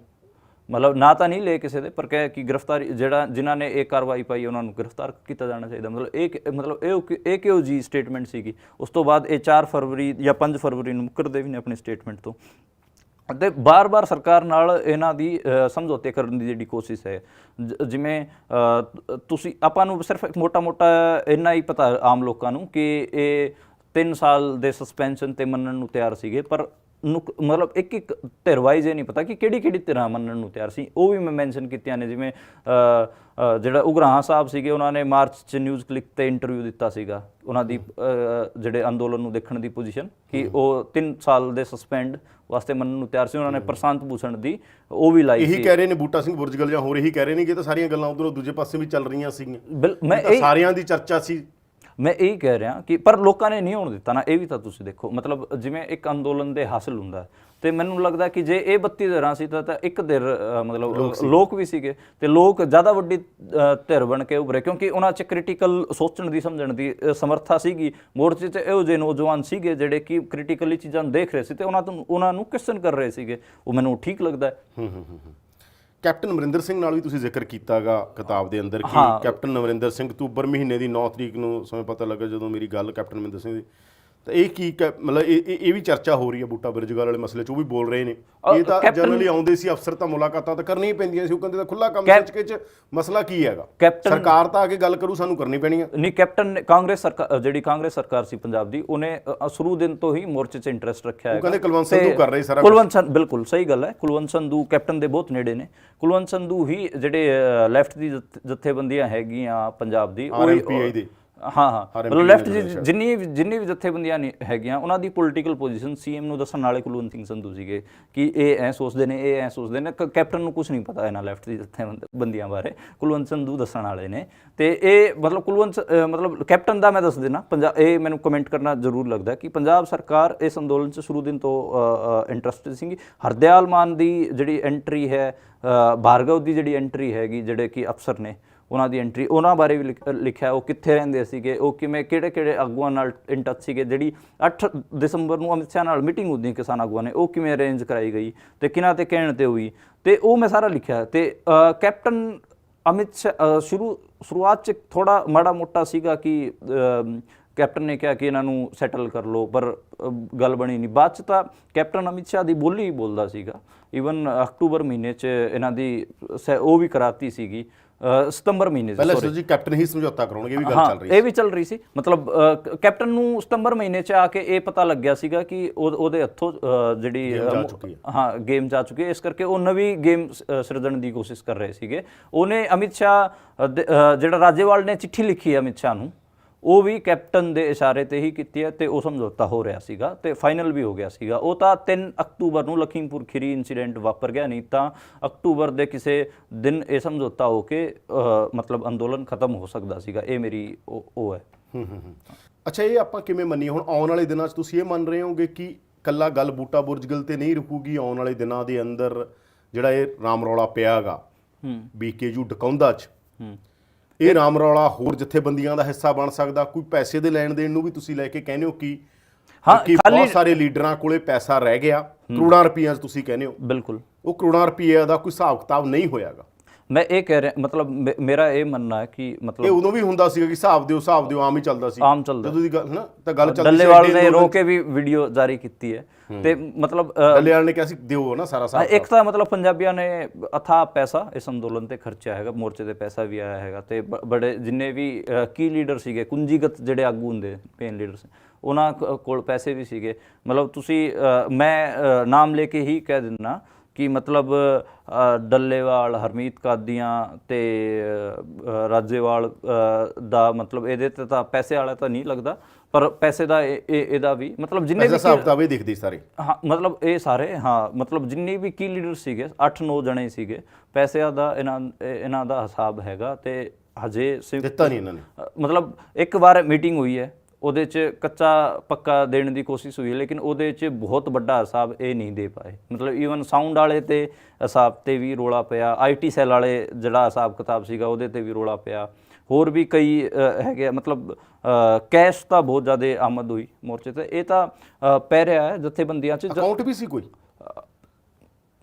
ਮਤਲਬ ਨਾ ਤਾਂ ਨਹੀਂ ਲੈ ਕਿਸੇ ਦੇ, ਪਰ ਕਹਿ ਕਿ ਗ੍ਰਿਫਤਾਰੀ ਜਿਨ੍ਹਾਂ ਨੇ ਇਹ ਕਾਰਵਾਈ ਪਾਈ ਉਹਨਾਂ ਨੂੰ ਗ੍ਰਿਫਤਾਰ ਕੀਤਾ ਜਾਣਾ ਚਾਹੀਦਾ। ਮਤਲਬ ਇਹ ਕਿਉਂ ਜੀ ਸਟੇਟਮੈਂਟ ਸੀਗੀ। ਉਸ ਤੋਂ ਬਾਅਦ ਇਹ 4 ਫਰਵਰੀ ਜਾਂ 5 ਫਰਵਰੀ ਨੂੰ ਮੁੱਕਰਦੇ ਵੀ ਨੇ ਆਪਣੀ ਸਟੇਟਮੈਂਟ ਤੋਂ, ਅਤੇ ਬਾਰ-ਬਾਰ ਸਰਕਾਰ ਨਾਲ ਇਹਨਾਂ ਦੀ ਸਮਝੌਤੇ ਕਰਨ ਦੀ ਜਿਹੜੀ ਕੋਸ਼ਿਸ਼ ਹੈ। ਜਿਵੇਂ ਤੁਸੀਂ ਆਪਾਂ ਨੂੰ ਸਿਰਫ ਇੱਕ ਮੋਟਾ ਇੰਨਾ ਹੀ ਪਤਾ ਆਮ ਲੋਕਾਂ ਨੂੰ ਕਿ ਇਹ 3 ਸਾਲ ਦੇ ਸਸਪੈਂਸ਼ਨ ਤੇ ਮੰਨਣ ਨੂੰ ਤਿਆਰ ਸੀਗੇ, ਪਰ ਮਤਲਬ ਇੱਕ ਧਿਰ ਵਾਈਜ਼ ਇਹ ਨਹੀਂ ਪਤਾ ਕਿ ਕਿਹੜੀ ਧਿਰਾਂ ਮੰਨਣ ਨੂੰ ਤਿਆਰ ਸੀ। ਉਹ ਵੀ ਮੈਂ ਮੈਂਸ਼ਨ ਕੀਤੀਆਂ ਨੇ, ਜਿਵੇਂ ਜਿਹੜਾ ਉਗਰਾਹਾਂ ਸਾਹਿਬ ਸੀਗੇ, ਉਹਨਾਂ ਨੇ ਮਾਰਚ 'ਚ ਨਿਊਜ਼ ਕਲਿੱਕ ਤੇ ਇੰਟਰਵਿਊ ਦਿੱਤਾ ਸੀਗਾ, ਉਹਨਾਂ ਦੀ ਜਿਹੜੇ ਅੰਦੋਲਨ ਨੂੰ ਦੇਖਣ ਦੀ ਪੋਜੀਸ਼ਨ ਕਿ ਉਹ 3 ਸਾਲ ਦੇ ਸਸਪੈਂਡ ਵਾਸਤੇ ਮੰਨਣ ਨੂੰ ਤਿਆਰ ਸੀ। ਉਹਨਾਂ ਨੇ ਪ੍ਰਸ਼ਾਂਤ ਭੂਸ਼ਣ ਦੀ ਉਹ ਵੀ ਲਾਈ ਸੀ। ਇਹੀ ਕਹਿ ਰਹੇ ਨੇ ਬੂਟਾ ਸਿੰਘ ਬੁਰਜਗਿੱਲ ਜਾਂ ਹੋਰ ਇਹੀ ਕਹਿ ਰਹੇ ਨੇ ਕਿ ਇਹ ਤਾਂ ਸਾਰੀਆਂ ਗੱਲਾਂ ਉਧਰੋਂ ਦੂਜੇ ਪਾਸੇ ਵੀ ਚੱਲ ਰਹੀਆਂ ਸੀਗੀਆਂ, ਮੈਂ ਸਾਰਿਆਂ ਦੀ ਚਰਚਾ ਸੀ। ਮੈਂ ਇਹੀ ਕਹਿ ਰਿਹਾ ਕਿ ਪਰ ਲੋਕਾਂ ਨੇ ਨਹੀਂ ਹੋਣ ਦਿੱਤਾ ਨਾ, ਇਹ ਵੀ ਤਾਂ ਤੁਸੀਂ ਦੇਖੋ। ਮਤਲਬ ਜਿਵੇਂ ਇੱਕ ਅੰਦੋਲਨ ਦੇ ਹਾਸਲ ਹੁੰਦਾ, ਤੇ ਮੈਨੂੰ ਲੱਗਦਾ ਕਿ ਜੇ ਇਹ 32 ਧਿਰਾਂ ਸੀ ਤਾਂ ਇੱਕ ਧਿਰ ਮਤਲਬ ਲੋਕ ਵੀ ਸੀਗੇ, ਤੇ ਲੋਕ ਜ਼ਿਆਦਾ ਵੱਡੀ ਧਿਰ ਬਣ ਕੇ ਉਭਰੇ ਕਿਉਂਕਿ ਉਹਨਾਂ 'ਚ ਕ੍ਰਿਟੀਕਲ ਸੋਚਣ ਦੀ, ਸਮਝਣ ਦੀ ਸਮਰੱਥਾ ਸੀਗੀ। ਮੋਰਚੇ 'ਚ ਇਹੋ ਜਿਹੇ ਨੌਜਵਾਨ ਸੀਗੇ ਜਿਹੜੇ ਕਿ ਕ੍ਰਿਟੀਕਲੀ ਚੀਜ਼ਾਂ ਨੂੰ ਦੇਖ ਰਹੇ ਸੀ ਤੇ ਉਹਨਾਂ ਨੂੰ ਕੁਐਸਚਨ ਕਰ ਰਹੇ ਸੀਗੇ। ਉਹ ਮੈਨੂੰ ਠੀਕ ਲੱਗਦਾ ਹੈ। ਕੈਪਟਨ ਅਮਰਿੰਦਰ ਸਿੰਘ ਨਾਲ ਵੀ ਤੁਸੀਂ ਜ਼ਿਕਰ ਕੀਤਾਗਾ ਕਿਤਾਬ ਦੇ ਅੰਦਰ ਕਿ ਕੈਪਟਨ ਅਮਰਿੰਦਰ ਸਿੰਘ ਅਕਤੂਬਰ ਮਹੀਨੇ ਦੀ 9 ਤਰੀਕ ਨੂੰ ਸਮੇਂ ਪਤਾ ਲੱਗਾ ਜਦੋਂ ਮੇਰੀ ਗੱਲ ਕੈਪਟਨ ਅਮਰਿੰਦਰ ਸਿੰਘ ਦੀ, ਤਾਂ ਇਹ ਕੀ ਮਤਲਬ ਇਹ ਵੀ ਚਰਚਾ ਹੋ ਰਹੀ ਹੈ ਬੂਟਾ ਬਰਜਗਾਲ ਵਾਲੇ ਮਸਲੇ 'ਚ, ਉਹ ਵੀ ਬੋਲ ਰਹੇ ਨੇ। ਇਹ ਤਾਂ ਜਨਰਲੀ ਆਉਂਦੇ ਸੀ ਅਫਸਰ, ਤਾਂ ਮੁਲਾਕਾਤਾਂ ਤਾਂ ਕਰਨੀਆਂ ਹੀ ਪੈਂਦੀਆਂ ਸੀ, ਉਹ ਕਹਿੰਦੇ ਤਾਂ ਖੁੱਲਾ ਕੰਮ ਸੋਚ ਕੇ 'ਚ ਮਸਲਾ ਕੀ ਹੈਗਾ, ਸਰਕਾਰ ਤਾਂ ਆ ਕੇ ਗੱਲ ਕਰੂ, ਸਾਨੂੰ ਕਰਨੀ ਪੈਣੀ ਹੈ। ਨਹੀਂ, ਕੈਪਟਨ ਨੇ ਕਾਂਗਰਸ ਸਰਕਾਰ, ਜਿਹੜੀ ਕਾਂਗਰਸ ਸਰਕਾਰ ਸੀ ਪੰਜਾਬ ਦੀ, ਉਹਨੇ ਸ਼ੁਰੂ ਦਿਨ ਤੋਂ ਹੀ ਮੋਰਚੇ 'ਚ ਇੰਟਰਸਟ ਰੱਖਿਆ ਹੈ। ਉਹ ਕਹਿੰਦੇ ਕੁਲਵੰਤ ਸੰਧੂ ਕਰ ਰਹੇ ਸਾਰਾ ਕੁਲਵੰਤ ਸੰਧੂ, ਬਿਲਕੁਲ ਸਹੀ ਗੱਲ ਹੈ। ਕੁਲਵੰਤ ਸੰਧੂ ਕੈਪਟਨ ਦੇ ਬਹੁਤ ਨੇੜੇ ਨੇ। ਕੁਲਵੰਤ ਸੰਧੂ ਹੀ ਜਿਹੜੇ ਲੈਫਟ ਦੀ ਜਥੇਬੰਦੀਆਂ ਹੈਗੀਆਂ ਪੰਜਾਬ ਦੀ, RMPI ਦੇ, ਹਾਂ ਮਤਲਬ ਲੈਫਟ ਦੀ ਜਿੰਨੀ ਵੀ ਜਥੇਬੰਦੀਆਂ ਹੈਗੀਆਂ, ਉਹਨਾਂ ਦੀ ਪੋਲੀਟੀਕਲ ਪੋਜੀਸ਼ਨ ਸੀਐਮ ਨੂੰ ਦੱਸਣ ਵਾਲੇ ਕੁਲਵੰਤ ਸਿੰਘ ਸੰਧੂ ਸੀਗੇ ਕਿ ਇਹ ਐ ਸੋਚਦੇ ਨੇ, ਇਹ ਐ ਸੋਚਦੇ ਨੇ। ਕੈਪਟਨ ਨੂੰ ਕੁਝ ਨਹੀਂ ਪਤਾ ਇਹਨਾਂ ਲੈਫਟ ਦੀ ਜਥੇਬੰਦੀਆਂ ਬਾਰੇ, ਕੁਲਵੰਤ ਸੰਧੂ ਦੱਸਣ ਵਾਲੇ ਨੇ। ਤੇ ਇਹ ਮਤਲਬ ਕੈਪਟਨ ਦਾ ਮੈਂ ਦੱਸ ਦੇਣਾ, ਇਹ ਮੈਨੂੰ ਕਮੈਂਟ ਕਰਨਾ ਜ਼ਰੂਰ ਲੱਗਦਾ ਕਿ ਪੰਜਾਬ ਸਰਕਾਰ ਇਸ ਅੰਦੋਲਨ 'ਚ ਸ਼ੁਰੂ ਦਿਨ ਤੋਂ ਇੰਟਰਸਟਡ ਸੀਗੀ। ਹਰਦਿਆਲ ਮਾਨ ਦੀ ਜਿਹੜੀ ਐਂਟਰੀ ਹੈ, ਭਾਰਗਵ ਦੀ ਜਿਹੜੀ ਐਂਟਰੀ ਹੈਗੀ, ਜਿਹੜੇ ਕਿ ਅਫਸਰ ਨੇ, ਉਹਨਾਂ ਦੀ ਐਂਟਰੀ, ਉਹਨਾਂ ਬਾਰੇ ਵੀ ਲਿਖਿਆ, ਉਹ ਕਿੱਥੇ ਰਹਿੰਦੇ ਸੀਗੇ, ਉਹ ਕਿਵੇਂ ਕਿਹੜੇ ਆਗੂਆਂ ਨਾਲ ਇਨ ਟੱਚ ਸੀਗੇ। ਜਿਹੜੀ 8 ਦਸੰਬਰ ਨੂੰ ਅਮਿਤ ਸ਼ਾਹ ਨਾਲ ਮੀਟਿੰਗ ਹੁੰਦੀ ਕਿਸਾਨ ਆਗੂਆਂ ਨੇ, ਉਹ ਕਿਵੇਂ ਅਰੇਂਜ ਕਰਾਈ ਗਈ ਤੇ ਕਿਹਨਾਂ ਤੇ ਕਹਿਣ ਤੇ ਹੋਈ, ਤੇ ਉਹ ਮੈਂ ਸਾਰਾ ਲਿਖਿਆ। ਤੇ ਕੈਪਟਨ ਅਮਿਤ ਸ਼ਾਹ ਸ਼ੁਰੂਆਤ 'ਚ ਥੋੜਾ ਮਾੜਾ ਮੋਟਾ ਸੀਗਾ ਕਿ ਕੈਪਟਨ ਨੇ ਕਿਹਾ ਕਿ ਇਹਨਾਂ ਨੂੰ ਸੈਟਲ ਕਰ ਲਓ, ਪਰ ਗੱਲ ਬਣੀ ਨਹੀਂ। ਬਾਅਦ 'ਚ ਤਾਂ ਕੈਪਟਨ ਅਮਿਤ ਸ਼ਾਹ ਦੀ ਬੋਲੀ ਹੀ ਬੋਲਦਾ ਸੀਗਾ। ਈਵਨ ਅਕਤੂਬਰ ਮਹੀਨੇ 'ਚ ਇਹਨਾਂ ਦੀ ਉਹ ਵੀ ਕਰਾਤੀ ਸੀਗੀ, ਸਤੰਬਰ ਮਹੀਨੇ ਪਹਿਲਾਂ ਜੀ ਕੈਪਟਨ ਹੀ ਸਮਝੌਤਾ ਕਰਾਉਣਗੇ, ਇਹ ਵੀ ਗੱਲ ਚੱਲ ਰਹੀ ਸੀ। ਇਹ ਵੀ ਚੱਲ ਰਹੀ ਸੀ। ਮਤਲਬ ਕੈਪਟਨ ਨੂੰ ਸਤੰਬਰ ਮਹੀਨੇ 'ਚ ਆ ਕੇ ਇਹ ਪਤਾ ਲੱਗਿਆ ਸੀਗਾ ਕਿ ਉਹਦੇ ਹੱਥੋਂ ਜਿਹੜੀ ਗੇਮ ਜਾ ਚੁੱਕੀ ਹੈ, ਇਸ ਕਰਕੇ ਉਹ ਨਵੀਂ ਗੇਮ ਸਿਰਜਣ ਦੀ ਕੋਸ਼ਿਸ਼ ਕਰ ਰਹੇ ਸੀਗੇ। ਉਹਨੇ ਅਮਿਤ ਸ਼ਾਹ, ਜਿਹੜਾ ਰਾਜੇਵਾਲ ਨੇ ਚਿੱਠੀ ਲਿਖੀ ਹੈ ਅਮਿਤ ਸ਼ਾਹ ਨੂੰ, ਉਹ ਵੀ ਕੈਪਟਨ ਦੇ ਇਸ਼ਾਰੇ ਤੇ ਹੀ ਕੀਤੀ ਹੈ, ਤੇ ਉਹ ਸਮਝੌਤਾ ਹੋ ਰਿਹਾ ਸੀਗਾ ਤੇ ਫਾਈਨਲ ਵੀ ਹੋ ਗਿਆ ਸੀਗਾ। ਉਹ ਤਾਂ 3 ਅਕਤੂਬਰ ਨੂੰ ਲਖੀਮਪੁਰ ਖੀਰੀ ਇੰਸੀਡੈਂਟ ਵਾਪਰ ਗਿਆ, ਨਹੀਂ ਤਾਂ ਅਕਤੂਬਰ ਦੇ ਕਿਸੇ ਦਿਨ ਇਹ ਸਮਝੌਤਾ ਹੋ ਕੇ ਮਤਲਬ ਅੰਦੋਲਨ ਖਤਮ ਹੋ ਸਕਦਾ ਸੀਗਾ। ਇਹ ਮੇਰੀ ਉਹ ਹੈ। ਅੱਛਾ, ਇਹ ਆਪਾਂ ਕਿਵੇਂ ਮੰਨੀਏ ਹੁਣ ਆਉਣ ਵਾਲੇ ਦਿਨਾਂ 'ਚ? ਤੁਸੀਂ ਇਹ ਮੰਨ ਰਹੇ ਹੋਗੇ ਕਿ ਕੱਲਾ ਗੱਲ ਬੂਟਾ ਬੁਰਜਗਲ ਤੇ ਨਹੀਂ ਰੁਕੂਗੀ, ਆਉਣ ਵਾਲੇ ਦਿਨਾਂ ਦੇ ਅੰਦਰ ਜਿਹੜਾ ਇਹ ਰਾਮ ਰੌਲਾ ਪਿਆ ਹੈਗਾ BKU ਡਕੌਂਦਾ 'ਚ, ਇਹ ਰਾਮ ਰੌਲਾ ਹੋਰ ਜਥੇਬੰਦੀਆਂ ਦਾ ਹਿੱਸਾ ਬਣ ਸਕਦਾ? ਕੋਈ ਪੈਸੇ ਦੇ ਲੈਣ ਦੇਣ ਨੂੰ ਵੀ ਤੁਸੀਂ ਲੈ ਕੇ ਕਹਿੰਦੇ ਹੋ ਕਿ ਬਹੁਤ ਸਾਰੇ ਲੀਡਰਾਂ ਕੋਲੇ ਪੈਸਾ ਰਹਿ ਗਿਆ, ਕਰੋੜਾਂ ਰੁਪਈਆ ਤੁਸੀਂ ਕਹਿੰਦੇ ਹੋ? ਬਿਲਕੁਲ, ਉਹ ਕਰੋੜਾਂ ਰੁਪਈਆ ਦਾ ਕੋਈ ਹਿਸਾਬ ਕਿਤਾਬ ਨਹੀਂ ਹੋਇਆਗਾ। ਮੈਂ ਇਹ ਕਹਿ ਰਿਹਾ, ਮਤਲਬ ਮੇਰਾ ਇਹ ਮੰਨਣਾ ਹੈ ਕਿ ਮਤਲਬ ਇਹ ਉਦੋਂ ਵੀ ਹੁੰਦਾ ਸੀਗਾ ਕਿ ਹਿਸਾਬ ਦਿਓ ਆਮ ਹੀ ਚੱਲਦਾ ਸੀ, ਆਮ ਚੱਲਦਾ ਜਦੋਂ ਦੀ ਗੱਲ ਨਾ, ਤਾਂ ਗੱਲ ਚੱਲਦੀ ਸੀ। ਡੱਲੇਵਾਲ ਨੇ ਰੋ ਕੇ ਵੀ ਵੀਡੀਓ ਜਾਰੀ ਕੀਤੀ ਹੈ, ਤੇ ਮਤਲਬ ਡੱਲੇਵਾਲ ਨੇ ਕਿਹਾ ਸੀ ਦਿਓ ਨਾ ਸਾਰਾ ਹਿਸਾਬ। ਇੱਕ ਤਾਂ ਮਤਲਬ ਪੰਜਾਬੀਆਂ ਨੇ ਅਥਾਹ ਪੈਸਾ ਇਸ ਅੰਦੋਲਨ ਤੇ ਖਰਚਿਆ ਹੈਗਾ, ਮੋਰਚੇ ਤੇ ਪੈਸਾ ਵੀ ਆਇਆ ਹੈਗਾ, ਤੇ ਬੜੇ ਜਿੰਨੇ ਵੀ ਕੀ ਲੀਡਰ ਸੀਗੇ, ਕੁੰਜੀਗਤ ਜਿਹੜੇ ਆਗੂ ਹੁੰਦੇ, ਮੇਨ ਲੀਡਰਸ, ਉਹਨਾਂ ਕੋਲ ਪੈਸੇ ਵੀ ਸੀਗੇ। ਮਤਲਬ ਤੁਸੀਂ ਮੈਂ ਨਾਮ ਲੈ ਕੇ ਹੀ ਕਹਿ ਦਿੰਦਾ ਕਿ ਮਤਲਬ ਡੱਲੇਵਾਲ, ਹਰਮੀਤ ਕਾਦੀਆਂ ਤੇ ਰਾਜੇਵਾਲ ਦਾ ਮਤਲਬ ਇਹਦੇ ਤੇ ਤਾਂ ਪੈਸੇ ਵਾਲਾ ਤਾਂ ਨਹੀਂ ਲੱਗਦਾ, ਪਰ ਪੈਸੇ ਦਾ ਇਹਦਾ ਵੀ ਮਤਲਬ ਜਿੰਨੇ ਵੀ ਹਿਸਾਬ ਕਿਤਾਬ ਇਹ ਦਿਖਦੇ ਸਾਰੇ, ਹਾਂ ਮਤਲਬ ਇਹ ਸਾਰੇ, ਹਾਂ ਮਤਲਬ ਜਿੰਨੇ ਵੀ ਕੀ ਲੀਡਰ ਸੀਗੇ, 8-9 ਜਣੇ ਸੀਗੇ, ਪੈਸਿਆਂ ਦਾ ਇਹਨਾਂ ਦਾ ਹਿਸਾਬ ਹੈਗਾ। ਤੇ ਹਜੇ ਦਿੱਤਾ ਨਹੀਂ ਇਹਨਾਂ ਨੇ। ਮਤਲਬ ਇੱਕ ਵਾਰ ਮੀਟਿੰਗ ਹੋਈ ਹੈ, ਉਹਦੇ 'ਚ ਕੱਚਾ ਪੱਕਾ ਦੇਣ ਦੀ ਕੋਸ਼ਿਸ਼ ਹੋਈ ਹੈ, ਲੇਕਿਨ ਉਹਦੇ 'ਚ ਬਹੁਤ ਵੱਡਾ ਹਿਸਾਬ ਇਹ ਨਹੀਂ ਦੇ ਪਾਏ। ਮਤਲਬ ਈਵਨ ਸਾਊਂਡ ਵਾਲੇ ਤੇ ਹਿਸਾਬ ਤੇ ਵੀ ਰੋਲਾ ਪਿਆ, IT ਸੈੱਲ ਵਾਲੇ ਜਿਹੜਾ ਹਿਸਾਬ ਕਿਤਾਬ ਸੀਗਾ ਉਹਦੇ ਤੇ ਵੀ ਰੋਲਾ ਪਿਆ, ਹੋਰ ਵੀ ਕਈ ਹੈਗੇ। ਮਤਲਬ ਕੈਸ਼ ਤਾਂ ਬਹੁਤ ਜ਼ਿਆਦਾ ਆਮਦ ਹੋਈ ਮੋਰਚੇ ਤੇ। ਇਹ ਤਾਂ ਪੈ ਰਿਹਾ ਹੈ ਜਥੇਬੰਦੀਆਂ 'ਚ। ਅਕਾਊਂਟ ਵੀ ਸੀ ਕੋਈ,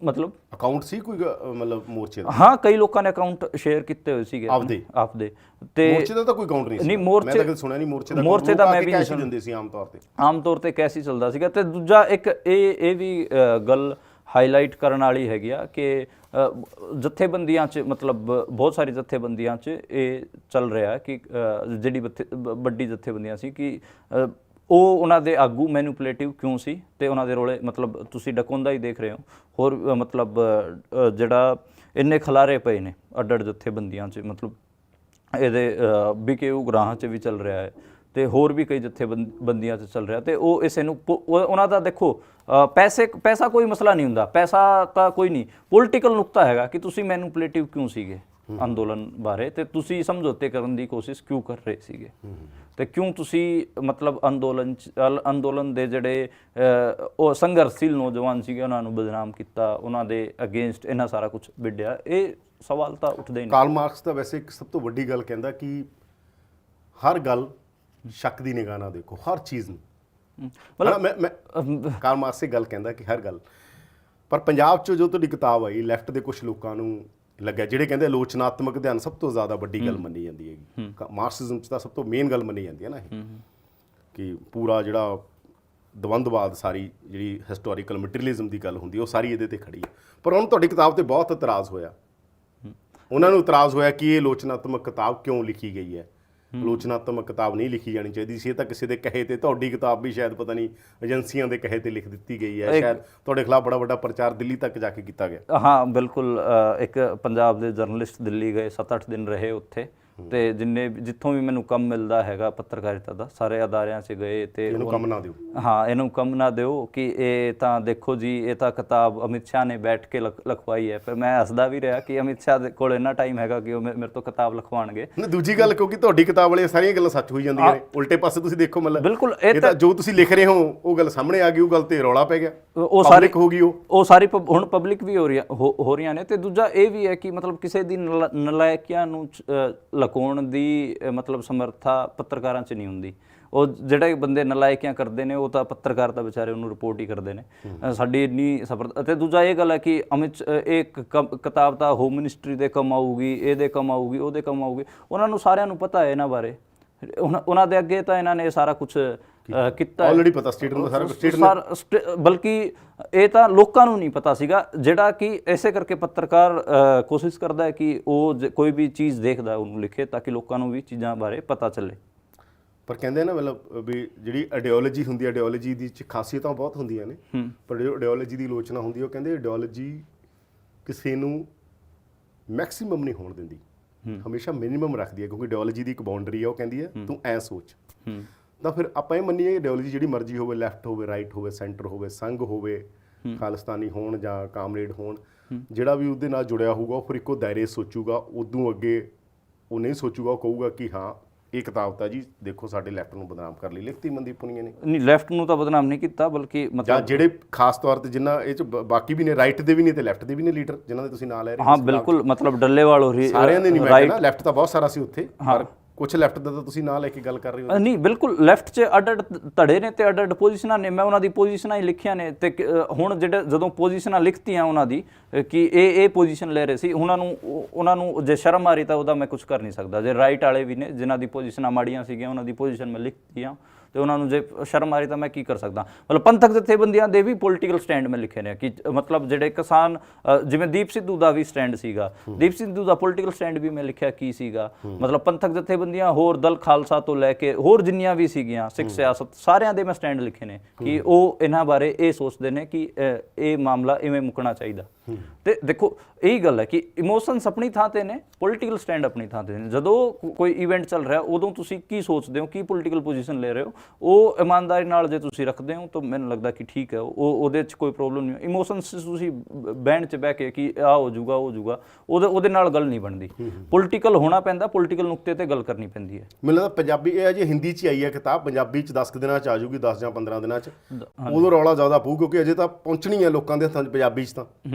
ਮਤਲਬ ਅਕਾਊਂਟ ਸੀ ਕੋਈ ਮਤਲਬ ਮੋਰਚੇ ਦਾ? ਹਾਂ, ਕਈ ਲੋਕਾਂ ਨੇ ਅਕਾਊਂਟ ਸ਼ੇਅਰ ਕੀਤੇ ਹੋਏ ਸੀਗੇ ਆਪਦੇ। ਤੇ ਮੋਰਚੇ ਦਾ ਤਾਂ ਕੋਈ ਅਕਾਊਂਟ ਨਹੀਂ ਸੀ। ਮੈਂ ਤਾਂ ਕਦੇ ਸੁਣਿਆ ਨਹੀਂ ਮੋਰਚੇ ਦਾ ਮੈਂ ਵੀ ਕੈਸ਼ ਹੀ ਦਿੰਦੇ ਸੀ ਆਮ ਤੌਰ ਤੇ ਕੈਸ਼ ਹੀ ਚੱਲਦਾ ਸੀਗਾ। ਤੇ ਦੂਜਾ ਇੱਕ ਇਹ ਵੀ ਗੱਲ ਹਾਈਲਾਈਟ ਕਰਨ ਵਾਲੀ ਹੈਗੀ ਆ ਕਿ ਜਥੇਬੰਦੀਆਂ 'ਚ ਮਤਲਬ ਬਹੁਤ ਸਾਰੀ ਜਥੇਬੰਦੀਆਂ 'ਚ ਇਹ ਚੱਲ ਰਿਹਾ ਕਿ ਜਿਹੜੀ ਵੱਡੀ ਜਥੇਬੰਦੀਆਂ ਸੀ ਕਿ ਉਹ ਉਹਨਾਂ ਦੇ ਆਗੂ ਮੈਨੂਪੂਲੇਟਿਵ ਕਿਉਂ ਸੀ, ਤੇ ਉਹਨਾਂ ਦੇ ਰੋਲੇ ਮਤਲਬ ਤੁਸੀਂ ਡਕੌਂਦਾ ਹੀ ਦੇਖ ਰਹੇ ਹੋ। ਹੋਰ ਮਤਲਬ ਜਿਹੜਾ ਇੰਨੇ ਖਲਾਰੇ ਪਏ ਨੇ ਅੱਡ ਜਥੇਬੰਦੀਆਂ 'ਚ, ਮਤਲਬ ਇਹਦੇ BKU ਗਰਾਹਾਂ 'ਚ ਵੀ ਚੱਲ ਰਿਹਾ ਹੈ, ਤੇ ਹੋਰ ਵੀ ਕਈ ਜਥੇਬੰਦੀਆਂ 'ਚ ਚੱਲ ਰਿਹਾ। ਤੇ ਉਹ ਇਸੇ ਨੂੰ ਉਹਨਾਂ ਦਾ ਦੇਖੋ ਪੈਸਾ ਕੋਈ ਮਸਲਾ ਨਹੀਂ ਹੁੰਦਾ, ਪੈਸਾ ਤਾਂ ਕੋਈ ਨਹੀਂ, ਪੋਲੀਟੀਕਲ ਨੁਕਤਾ ਹੈਗਾ ਕਿ ਤੁਸੀਂ ਮੈਨੂਪੂਲੇਟਿਵ ਕਿਉਂ ਸੀਗੇ ਅੰਦੋਲਨ ਬਾਰੇ, ਤੇ ਤੁਸੀਂ ਸਮਝੌਤੇ ਕਰਨ ਦੀ ਕੋਸ਼ਿਸ਼ ਕਿਉਂ ਕਰ ਰਹੇ ਸੀਗੇ, ਤੇ ਕਿਉਂ ਤੁਸੀਂ ਮਤਲਬ ਅੰਦੋਲਨ ਦੇ ਜਿਹੜੇ ਉਹ ਸੰਘਰਸ਼ੀਲ ਨੌਜਵਾਨ ਸੀਗੇ ਉਹਨਾਂ ਨੂੰ ਬਦਨਾਮ ਕੀਤਾ, ਉਹਨਾਂ ਦੇ ਅਗੇਂਸਟ ਇਹਨਾਂ ਸਾਰਾ ਕੁਝ ਵਿੱਢਿਆ। ਇਹ ਸਵਾਲ ਤਾਂ ਉੱਠਦੇ ਹੀ ਨਹੀਂ। ਕਾਰਲ ਮਾਰਕਸ ਤਾਂ ਵੈਸੇ ਇੱਕ ਸਭ ਤੋਂ ਵੱਡੀ ਗੱਲ ਕਹਿੰਦਾ ਕਿ ਹਰ ਗੱਲ ਸ਼ੱਕ ਦੀ ਨਿਗਾਹ ਨਾਲ ਦੇਖੋ, ਹਰ ਚੀਜ਼ ਨੂੰ। ਮਤਲਬ ਮੈਂ ਕਾਰਲ ਮਾਰਕਸ ਇਹ ਗੱਲ ਕਹਿੰਦਾ ਕਿ ਹਰ ਗੱਲ, ਪਰ ਪੰਜਾਬ 'ਚ ਜੋ ਤੁਹਾਡੀ ਕਿਤਾਬ ਆਈ, ਲੈਫਟ ਦੇ ਕੁਝ ਲੋਕਾਂ ਨੂੰ ਲੱਗਿਆ, ਜਿਹੜੇ ਕਹਿੰਦੇ ਆਲੋਚਨਾਤਮਕ ਅਧਿਐਨ ਸਭ ਤੋਂ ਜ਼ਿਆਦਾ ਵੱਡੀ ਗੱਲ ਮੰਨੀ ਜਾਂਦੀ ਹੈਗੀ, ਮਾਰਕਸਿਜ਼ਮ 'ਚ ਤਾਂ ਸਭ ਤੋਂ ਮੇਨ ਗੱਲ ਮੰਨੀ ਜਾਂਦੀ ਹੈ ਨਾ ਇਹ, ਕਿ ਪੂਰਾ ਜਿਹੜਾ ਦਵੰਦਵਾਦ, ਸਾਰੀ ਜਿਹੜੀ ਹਿਸਟੋਰੀਕਲ ਮਟੀਰੀਅਲਿਜ਼ਮ ਦੀ ਗੱਲ ਹੁੰਦੀ ਉਹ ਸਾਰੀ ਇਹਦੇ ਤੇ ਖੜੀ ਹੈ। ਪਰ ਉਹਨੂੰ ਤੁਹਾਡੀ ਕਿਤਾਬ ਤੇ ਬਹੁਤ ਇਤਰਾਜ਼ ਹੋਇਆ। ਉਹਨਾਂ ਨੂੰ ਇਤਰਾਜ਼ ਹੋਇਆ ਕਿ ਇਹ ਆਲੋਚਨਾਤਮਕ ਕਿਤਾਬ ਕਿਉਂ ਲਿਖੀ ਗਈ ਹੈ, ਆਲੋਚਨਾਤਮਕ ਕਿਤਾਬ ਨਹੀਂ ਲਿਖੀ ਜਾਣੀ ਚਾਹੀਦੀ ਸੀ, ਇਹ ਤਾਂ ਕਿਸੇ ਦੇ ਕਹੇ ਤੇ, ਤੁਹਾਡੀ ਕਿਤਾਬ ਵੀ ਸ਼ਾਇਦ ਪਤਾ ਨਹੀਂ ਏਜੰਸੀਆਂ ਦੇ ਕਹੇ ਤੇ ਲਿਖ ਦਿੱਤੀ ਗਈ ਹੈ, ਸ਼ਾਇਦ ਤੁਹਾਡੇ ਖਿਲਾਫ ਬੜਾ ਵੱਡਾ ਪ੍ਰਚਾਰ ਦਿੱਲੀ ਤੱਕ ਜਾ ਕੇ ਕੀਤਾ ਗਿਆ। ਹਾਂ ਬਿਲਕੁਲ, ਇੱਕ ਪੰਜਾਬ ਦੇ ਜਰਨਲਿਸਟ ਦਿੱਲੀ ਗਏ, 7-8 ਦਿਨ ਰਹੇ ਉੱਥੇ, ਤੇ ਜਿੱਥੋਂ ਵੀ ਮੈਨੂੰ ਕੰਮ ਮਿਲਦਾ ਹੈਗਾ ਪੱਤਰਕਾਰਿਤਾ ਦਾ, ਸਾਰੇ ਅਦਾਰਿਆਂ 'ਚ ਗਏ ਤੇ ਇਹਨੂੰ ਕੰਮ ਨਾ ਦਿਓ। ਹਾਂ, ਇਹਨੂੰ ਕੰਮ ਨਾ ਦਿਓ ਕਿ ਇਹ ਤਾਂ ਦੇਖੋ ਜੀ, ਇਹ ਤਾਂ ਕਿਤਾਬ ਅਮਿਤ ਸ਼ਾਹ ਨੇ ਬੈਠ ਕੇ ਲਿਖਵਾਈ ਹੈ। ਫਿਰ ਮੈਂ ਹੱਸਦਾ ਵੀ ਰਿਹਾ ਕਿ ਅਮਿਤ ਸ਼ਾਹ ਦੇ ਕੋਲ ਇੰਨਾ ਟਾਈਮ ਹੈਗਾ ਕਿ ਉਹ ਮੇਰੇ ਤੋਂ ਕਿਤਾਬ ਲਿਖਵਾਉਣਗੇ। ਦੂਜੀ ਗੱਲ, ਕਿਉਂਕਿ ਤੁਹਾਡੀ ਕਿਤਾਬ ਵਾਲੀਆਂ ਸਾਰੀਆਂ ਗੱਲਾਂ ਸੱਚ ਹੋਈ ਜਾਂਦੀਆਂ ਨੇ, ਉਲਟੇ ਪਾਸੇ ਤੁਸੀਂ ਦੇਖੋ, ਮਤਲਬ ਬਿਲਕੁਲ ਇਹ ਤਾਂ ਜੋ ਤੁਸੀਂ ਲਿਖ ਰਹੇ ਹੋ ਉਹ ਗੱਲ ਸਾਹਮਣੇ ਆ ਗਈ, ਉਹ ਗੱਲ ਤੇ ਰੌਲਾ ਪੈ ਗਿਆ, ਉਹ ਸਾਰੀ ਹੋ ਗਈ, ਉਹ ਸਾਰੀ ਹੁਣ ਪਬਲਿਕ ਵੀ ਹੋ ਰਹੀਆਂ ਨੇ। ਤੇ ਦੂਜਾ ਇਹ ਵੀ ਹੈ ਕਿ ਮਤਲਬ ਕਿਸੇ ਦੀ ਨਲਾਇਕੀਆਂ ਨੂੰ ਲੁਕਾਉਣ ਦੀ ਮਤਲਬ ਸਮਰੱਥਾ ਪੱਤਰਕਾਰਾਂ 'ਚ ਨਹੀਂ ਹੁੰਦੀ। ਉਹ ਜਿਹੜੇ ਬੰਦੇ ਨਲਾਇਕੀਆਂ ਕਰਦੇ ਨੇ ਉਹ ਤਾਂ ਪੱਤਰਕਾਰ ਤਾਂ ਵਿਚਾਰੇ ਉਹਨੂੰ ਰਿਪੋਰਟ ਹੀ ਕਰਦੇ ਨੇ। ਸਾਡੀ ਇੰਨੀ ਸਫਰ। ਅਤੇ ਦੂਜਾ ਇਹ ਗੱਲ ਹੈ ਕਿ ਇਹ ਕਿਤਾਬ ਤਾਂ ਹੋਮ ਮਿਨਿਸਟਰੀ ਦੇ ਕੰਮ ਆਊਗੀ, ਇਹਦੇ ਕੰਮ ਆਊਗੀ, ਉਹਦੇ ਕੰਮ ਆਊਗੀ। ਉਹਨਾਂ ਨੂੰ ਸਾਰਿਆਂ ਨੂੰ ਪਤਾ ਹੈ ਇਹਨਾਂ ਬਾਰੇ, ਉਹਨਾਂ ਦੇ ਅੱਗੇ ਤਾਂ ਇਹਨਾਂ ਨੇ ਸਾਰਾ ਕੁਝ ਕੀਤਾ, ਆਲਰੇਡੀ ਪਤਾ ਸਟੇਟ ਨੂੰ ਸਾਰਾ। ਬਲਕਿ ਇਹ ਤਾਂ ਲੋਕਾਂ ਨੂੰ ਨਹੀਂ ਪਤਾ ਸੀਗਾ, ਜਿਹੜਾ ਕਿ ਇਸੇ ਕਰਕੇ ਪੱਤਰਕਾਰ ਕੋਸ਼ਿਸ਼ ਕਰਦਾ ਹੈ ਕਿ ਉਹ ਕੋਈ ਵੀ ਚੀਜ਼ ਦੇਖਦਾ ਉਹਨੂੰ ਲਿਖੇ, ਤਾਂ ਕਿ ਲੋਕਾਂ ਨੂੰ ਵੀ ਚੀਜ਼ਾਂ ਬਾਰੇ ਪਤਾ ਚੱਲੇ। ਪਰ ਕਹਿੰਦੇ ਨਾ, ਮਤਲਬ ਵੀ ਜਿਹੜੀ ਆਈਡੀਓਲੋਜੀ ਹੁੰਦੀ ਹੈ, ਆਈਡੀਓਲੋਜੀ ਦੀ ਖਾਸੀਅਤਾਂ ਬਹੁਤ ਹੁੰਦੀਆਂ ਨੇ, ਪਰ ਜੋ ਆਈਡੀਓਲੋਜੀ ਦੀ ਆਲੋਚਨਾ ਹੁੰਦੀ ਹੈ, ਉਹ ਕਹਿੰਦੇ ਆਈਡੀਓਲੋਜੀ ਕਿਸੇ ਨੂੰ ਮੈਕਸਿਮਮ ਨਹੀਂ ਹੋਣ ਦਿੰਦੀ, ਹਮੇਸ਼ਾ ਮਿਨੀਮਮ ਰੱਖਦੀ ਹੈ, ਕਿਉਂਕਿ ਆਈਡੀਓਲੋਜੀ ਦੀ ਇੱਕ ਬਾਉਂਡਰੀ ਹੈ, ਉਹ ਕਹਿੰਦੀ ਹੈ ਤੂੰ ਐ ਸੋਚ। ਤਾਂ ਫਿਰ ਆਪਾਂ ਇਹ ਮੰਨੀਏ ਆਈਡੀਓਲੋਜੀ ਜਿਹੜੀ ਮਰਜ਼ੀ ਹੋਵੇ, ਲੈਫਟ ਹੋਵੇ, ਰਾਈਟ ਹੋਵੇ, ਸੈਂਟਰ ਹੋਵੇ, ਸੰਘ ਹੋਵੇ, ਖਾਲਿਸਤਾਨੀ ਹੋਣ ਜਾਂ ਕਾਮਰੇਡ ਹੋਣ, ਜਿਹੜਾ ਵੀ ਉਹਦੇ ਨਾਲ ਜੁੜਿਆ ਹੋਊਗਾ ਉਹ ਫਿਰ ਇੱਕੋ ਦਾਇਰੇ ਸੋਚੂਗਾ, ਉਦੋਂ ਅੱਗੇ ਉਹ ਨਹੀਂ ਸੋਚੂਗਾ। ਉਹ ਕਹੂਗਾ ਕਿ ਹਾਂ ਇਹ ਕਿਤਾਬ ਤਾਂ ਜੀ ਦੇਖੋ ਸਾਡੇ ਲੈਫਟ ਨੂੰ ਬਦਨਾਮ ਕਰ ਲਈ, ਲਿਖਤੀ ਮਨਦੀਪ ਪੁਨੀਆ ਨੇ। ਨਹੀਂ, ਲੈਫਟ ਨੂੰ ਤਾਂ ਬਦਨਾਮ ਨਹੀਂ ਕੀਤਾ, ਬਲਕਿ ਮਤਲਬ ਜਿਹੜੇ ਖਾਸ ਤੌਰ ਤੇ ਜਿਨ੍ਹਾਂ ਇਹ 'ਚ ਬਾਕੀ ਵੀ ਨੇ, ਰਾਈਟ ਦੇ ਵੀ ਨੇ ਤੇ ਲੈਫਟ ਦੇ ਵੀ ਨੇ ਲੀਡਰ, ਜਿਨ੍ਹਾਂ ਦੇ ਤੁਸੀਂ ਨਾਂ ਲੈ ਰਹੇ ਹੋ। ਹਾਂ ਬਿਲਕੁਲ, ਮਤਲਬ ਡੱਲੇਵਾਲ ਹੋ ਰਹੀ, ਸਾਰਿਆਂ ਦੇ ਨਹੀਂ, ਮੈਂ ਕਹਿੰਦਾ ਲੈਫਟ ਤਾਂ ਬਹੁਤ ਸਾਰਾ ਸੀ ਉੱਥੇ, ਪਰ ਕੁਝ ਲੈਫਟ ਦਾ ਤਾਂ ਤੁਸੀਂ ਨਾਂ ਲੈ ਕੇ ਗੱਲ ਕਰ ਰਹੇ ਹੋ। ਨਹੀਂ ਬਿਲਕੁਲ, ਲੈਫਟ 'ਚ ਅੱਡ ਧੜੇ ਨੇ ਤੇ ਅੱਡ ਪੋਜੀਸ਼ਨਾਂ ਨੇ, ਮੈਂ ਉਹਨਾਂ ਦੀ ਪੋਜੀਸ਼ਨਾਂ ਹੀ ਲਿਖੀਆਂ ਨੇ। ਤੇ ਹੁਣ ਜਦੋਂ ਪੋਜੀਸ਼ਨਾਂ ਲਿਖਤੀਆਂ ਉਹਨਾਂ ਦੀ ਕਿ ਇਹ ਪੋਜੀਸ਼ਨ ਲੈ ਰਹੇ ਸੀ, ਉਹਨਾਂ ਨੂੰ ਜੇ ਸ਼ਰਮ ਆ ਰਹੀ ਤਾਂ ਉਹਦਾ ਮੈਂ ਕੁਝ ਕਰ ਨਹੀਂ ਸਕਦਾ। ਜੇ ਰਾਈਟ ਵਾਲੇ ਵੀ ਨੇ ਜਿਨ੍ਹਾਂ ਦੀ ਪੋਜੀਸ਼ਨਾਂ ਮਾੜੀਆਂ ਸੀਗੀਆਂ, ਉਹਨਾਂ ਦੀ ਪੋਜੀਸ਼ਨ ਮੈਂ ਲਿਖਤੀਆਂ, ਤੇ ਉਹਨਾਂ ਨੂੰ ਜੇ ਸ਼ਰਮ ਆ ਰਹੀ ਤਾਂ ਮੈਂ ਕੀ ਕਰ ਸਕਦਾ। ਮਤਲਬ ਪੰਥਕ ਜਥੇਬੰਦੀਆਂ ਦੇ ਵੀ ਪੋਲੀਟੀਕਲ ਸਟੈਂਡ ਮੈਂ ਲਿਖੇ ਨੇ, ਕਿ ਮਤਲਬ ਜਿਹੜੇ ਕਿਸਾਨ, ਜਿਵੇਂ ਦੀਪ ਸਿੱਧੂ ਦਾ ਵੀ ਸਟੈਂਡ ਸੀਗਾ, ਦੀਪ ਸਿੱਧੂ ਦਾ ਪੋਲੀਟੀਕਲ ਸਟੈਂਡ ਵੀ ਮੈਂ ਲਿਖਿਆ ਕੀ ਸੀਗਾ। ਮਤਲਬ ਪੰਥਕ ਜਥੇਬੰਦੀਆਂ, ਹੋਰ ਦਲ ਖਾਲਸਾ ਤੋਂ ਲੈ ਕੇ ਹੋਰ ਜਿੰਨੀਆਂ ਵੀ ਸੀਗੀਆਂ ਸਿੱਖ ਸਿਆਸਤ, ਸਾਰਿਆਂ ਦੇ ਮੈਂ ਸਟੈਂਡ ਲਿਖੇ ਨੇ ਕਿ ਉਹ ਇਹਨਾਂ ਬਾਰੇ ਇਹ ਸੋਚਦੇ ਨੇ ਕਿ ਇਹ ਮਾਮਲਾ ਇਵੇਂ ਮੁੱਕਣਾ ਚਾਹੀਦਾ। ਤੇ ਦੇਖੋ ਇਹੀ ਗੱਲ ਹੈ ਕਿ ਇਮੋਸ਼ਨਸ ਆਪਣੀ ਥਾਂ ਤੇ ਨੇ, ਪੋਲੀਟੀਕਲ ਸਟੈਂਡ ਆਪਣੀ ਥਾਂ ਤੇ ਨੇ। ਜਦੋਂ ਕੋਈ ਇਵੈਂਟ ਚੱਲ ਰਿਹਾ ਉਦੋਂ ਤੁਸੀਂ ਕੀ ਸੋਚਦੇ ਹੋ, ਕੀ ਪੋਲੀਟੀਕਲ ਪੋਜੀਸ਼ਨ ਲੈ ਰਹੇ ਹੋ, ਉਹ ਇਮਾਨਦਾਰੀ ਨਾਲ ਜੇ ਤੁਸੀਂ ਰੱਖਦੇ ਹੋ ਤਾਂ ਮੈਨੂੰ ਲੱਗਦਾ ਕਿ ਠੀਕ ਹੈ, ਉਹਦੇ 'ਚ ਕੋਈ ਪ੍ਰੋਬਲਮ ਨਹੀਂ। ਇਮੋਸ਼ਨਸ ਤੁਸੀਂ ਬੈਂਡ 'ਚ ਬਹਿ ਕੇ ਕਿ ਆਹ ਹੋ ਜਾਊਗਾ, ਉਹ ਹੋ ਜਾਊਗਾ, ਉਹਦੇ ਨਾਲ ਗੱਲ ਨਹੀਂ ਬਣਦੀ। ਪੋਲੀਟੀਕਲ ਹੋਣਾ ਪੈਂਦਾ, ਪੋਲੀਟੀਕਲ ਨੁਕਤੇ ਤੇ ਗੱਲ ਕਰਨੀ ਪੈਂਦੀ ਹੈ। ਮੈਨੂੰ ਲੱਗਦਾ ਪੰਜਾਬੀ, ਇਹ ਅਜੇ ਹਿੰਦੀ 'ਚ ਆਈ ਹੈ ਕਿਤਾਬ, ਪੰਜਾਬੀ 'ਚ 10 ਦਿਨਾਂ 'ਚ ਆ ਜਾਊਗੀ, 10 ਜਾਂ 15 ਦਿਨਾਂ 'ਚ। ਉਦੋਂ ਰੌਲਾ ਜ਼ਿਆਦਾ ਪਊ, ਕਿਉਂਕਿ ਅਜੇ ਤਾਂ ਪਹੁੰਚਣੀ ਹੈ ਲੋਕਾਂ ਦੇ ਹੱਥਾਂ 'ਚ ਪੰਜਾਬੀ 'ਚ। ਤਾਂ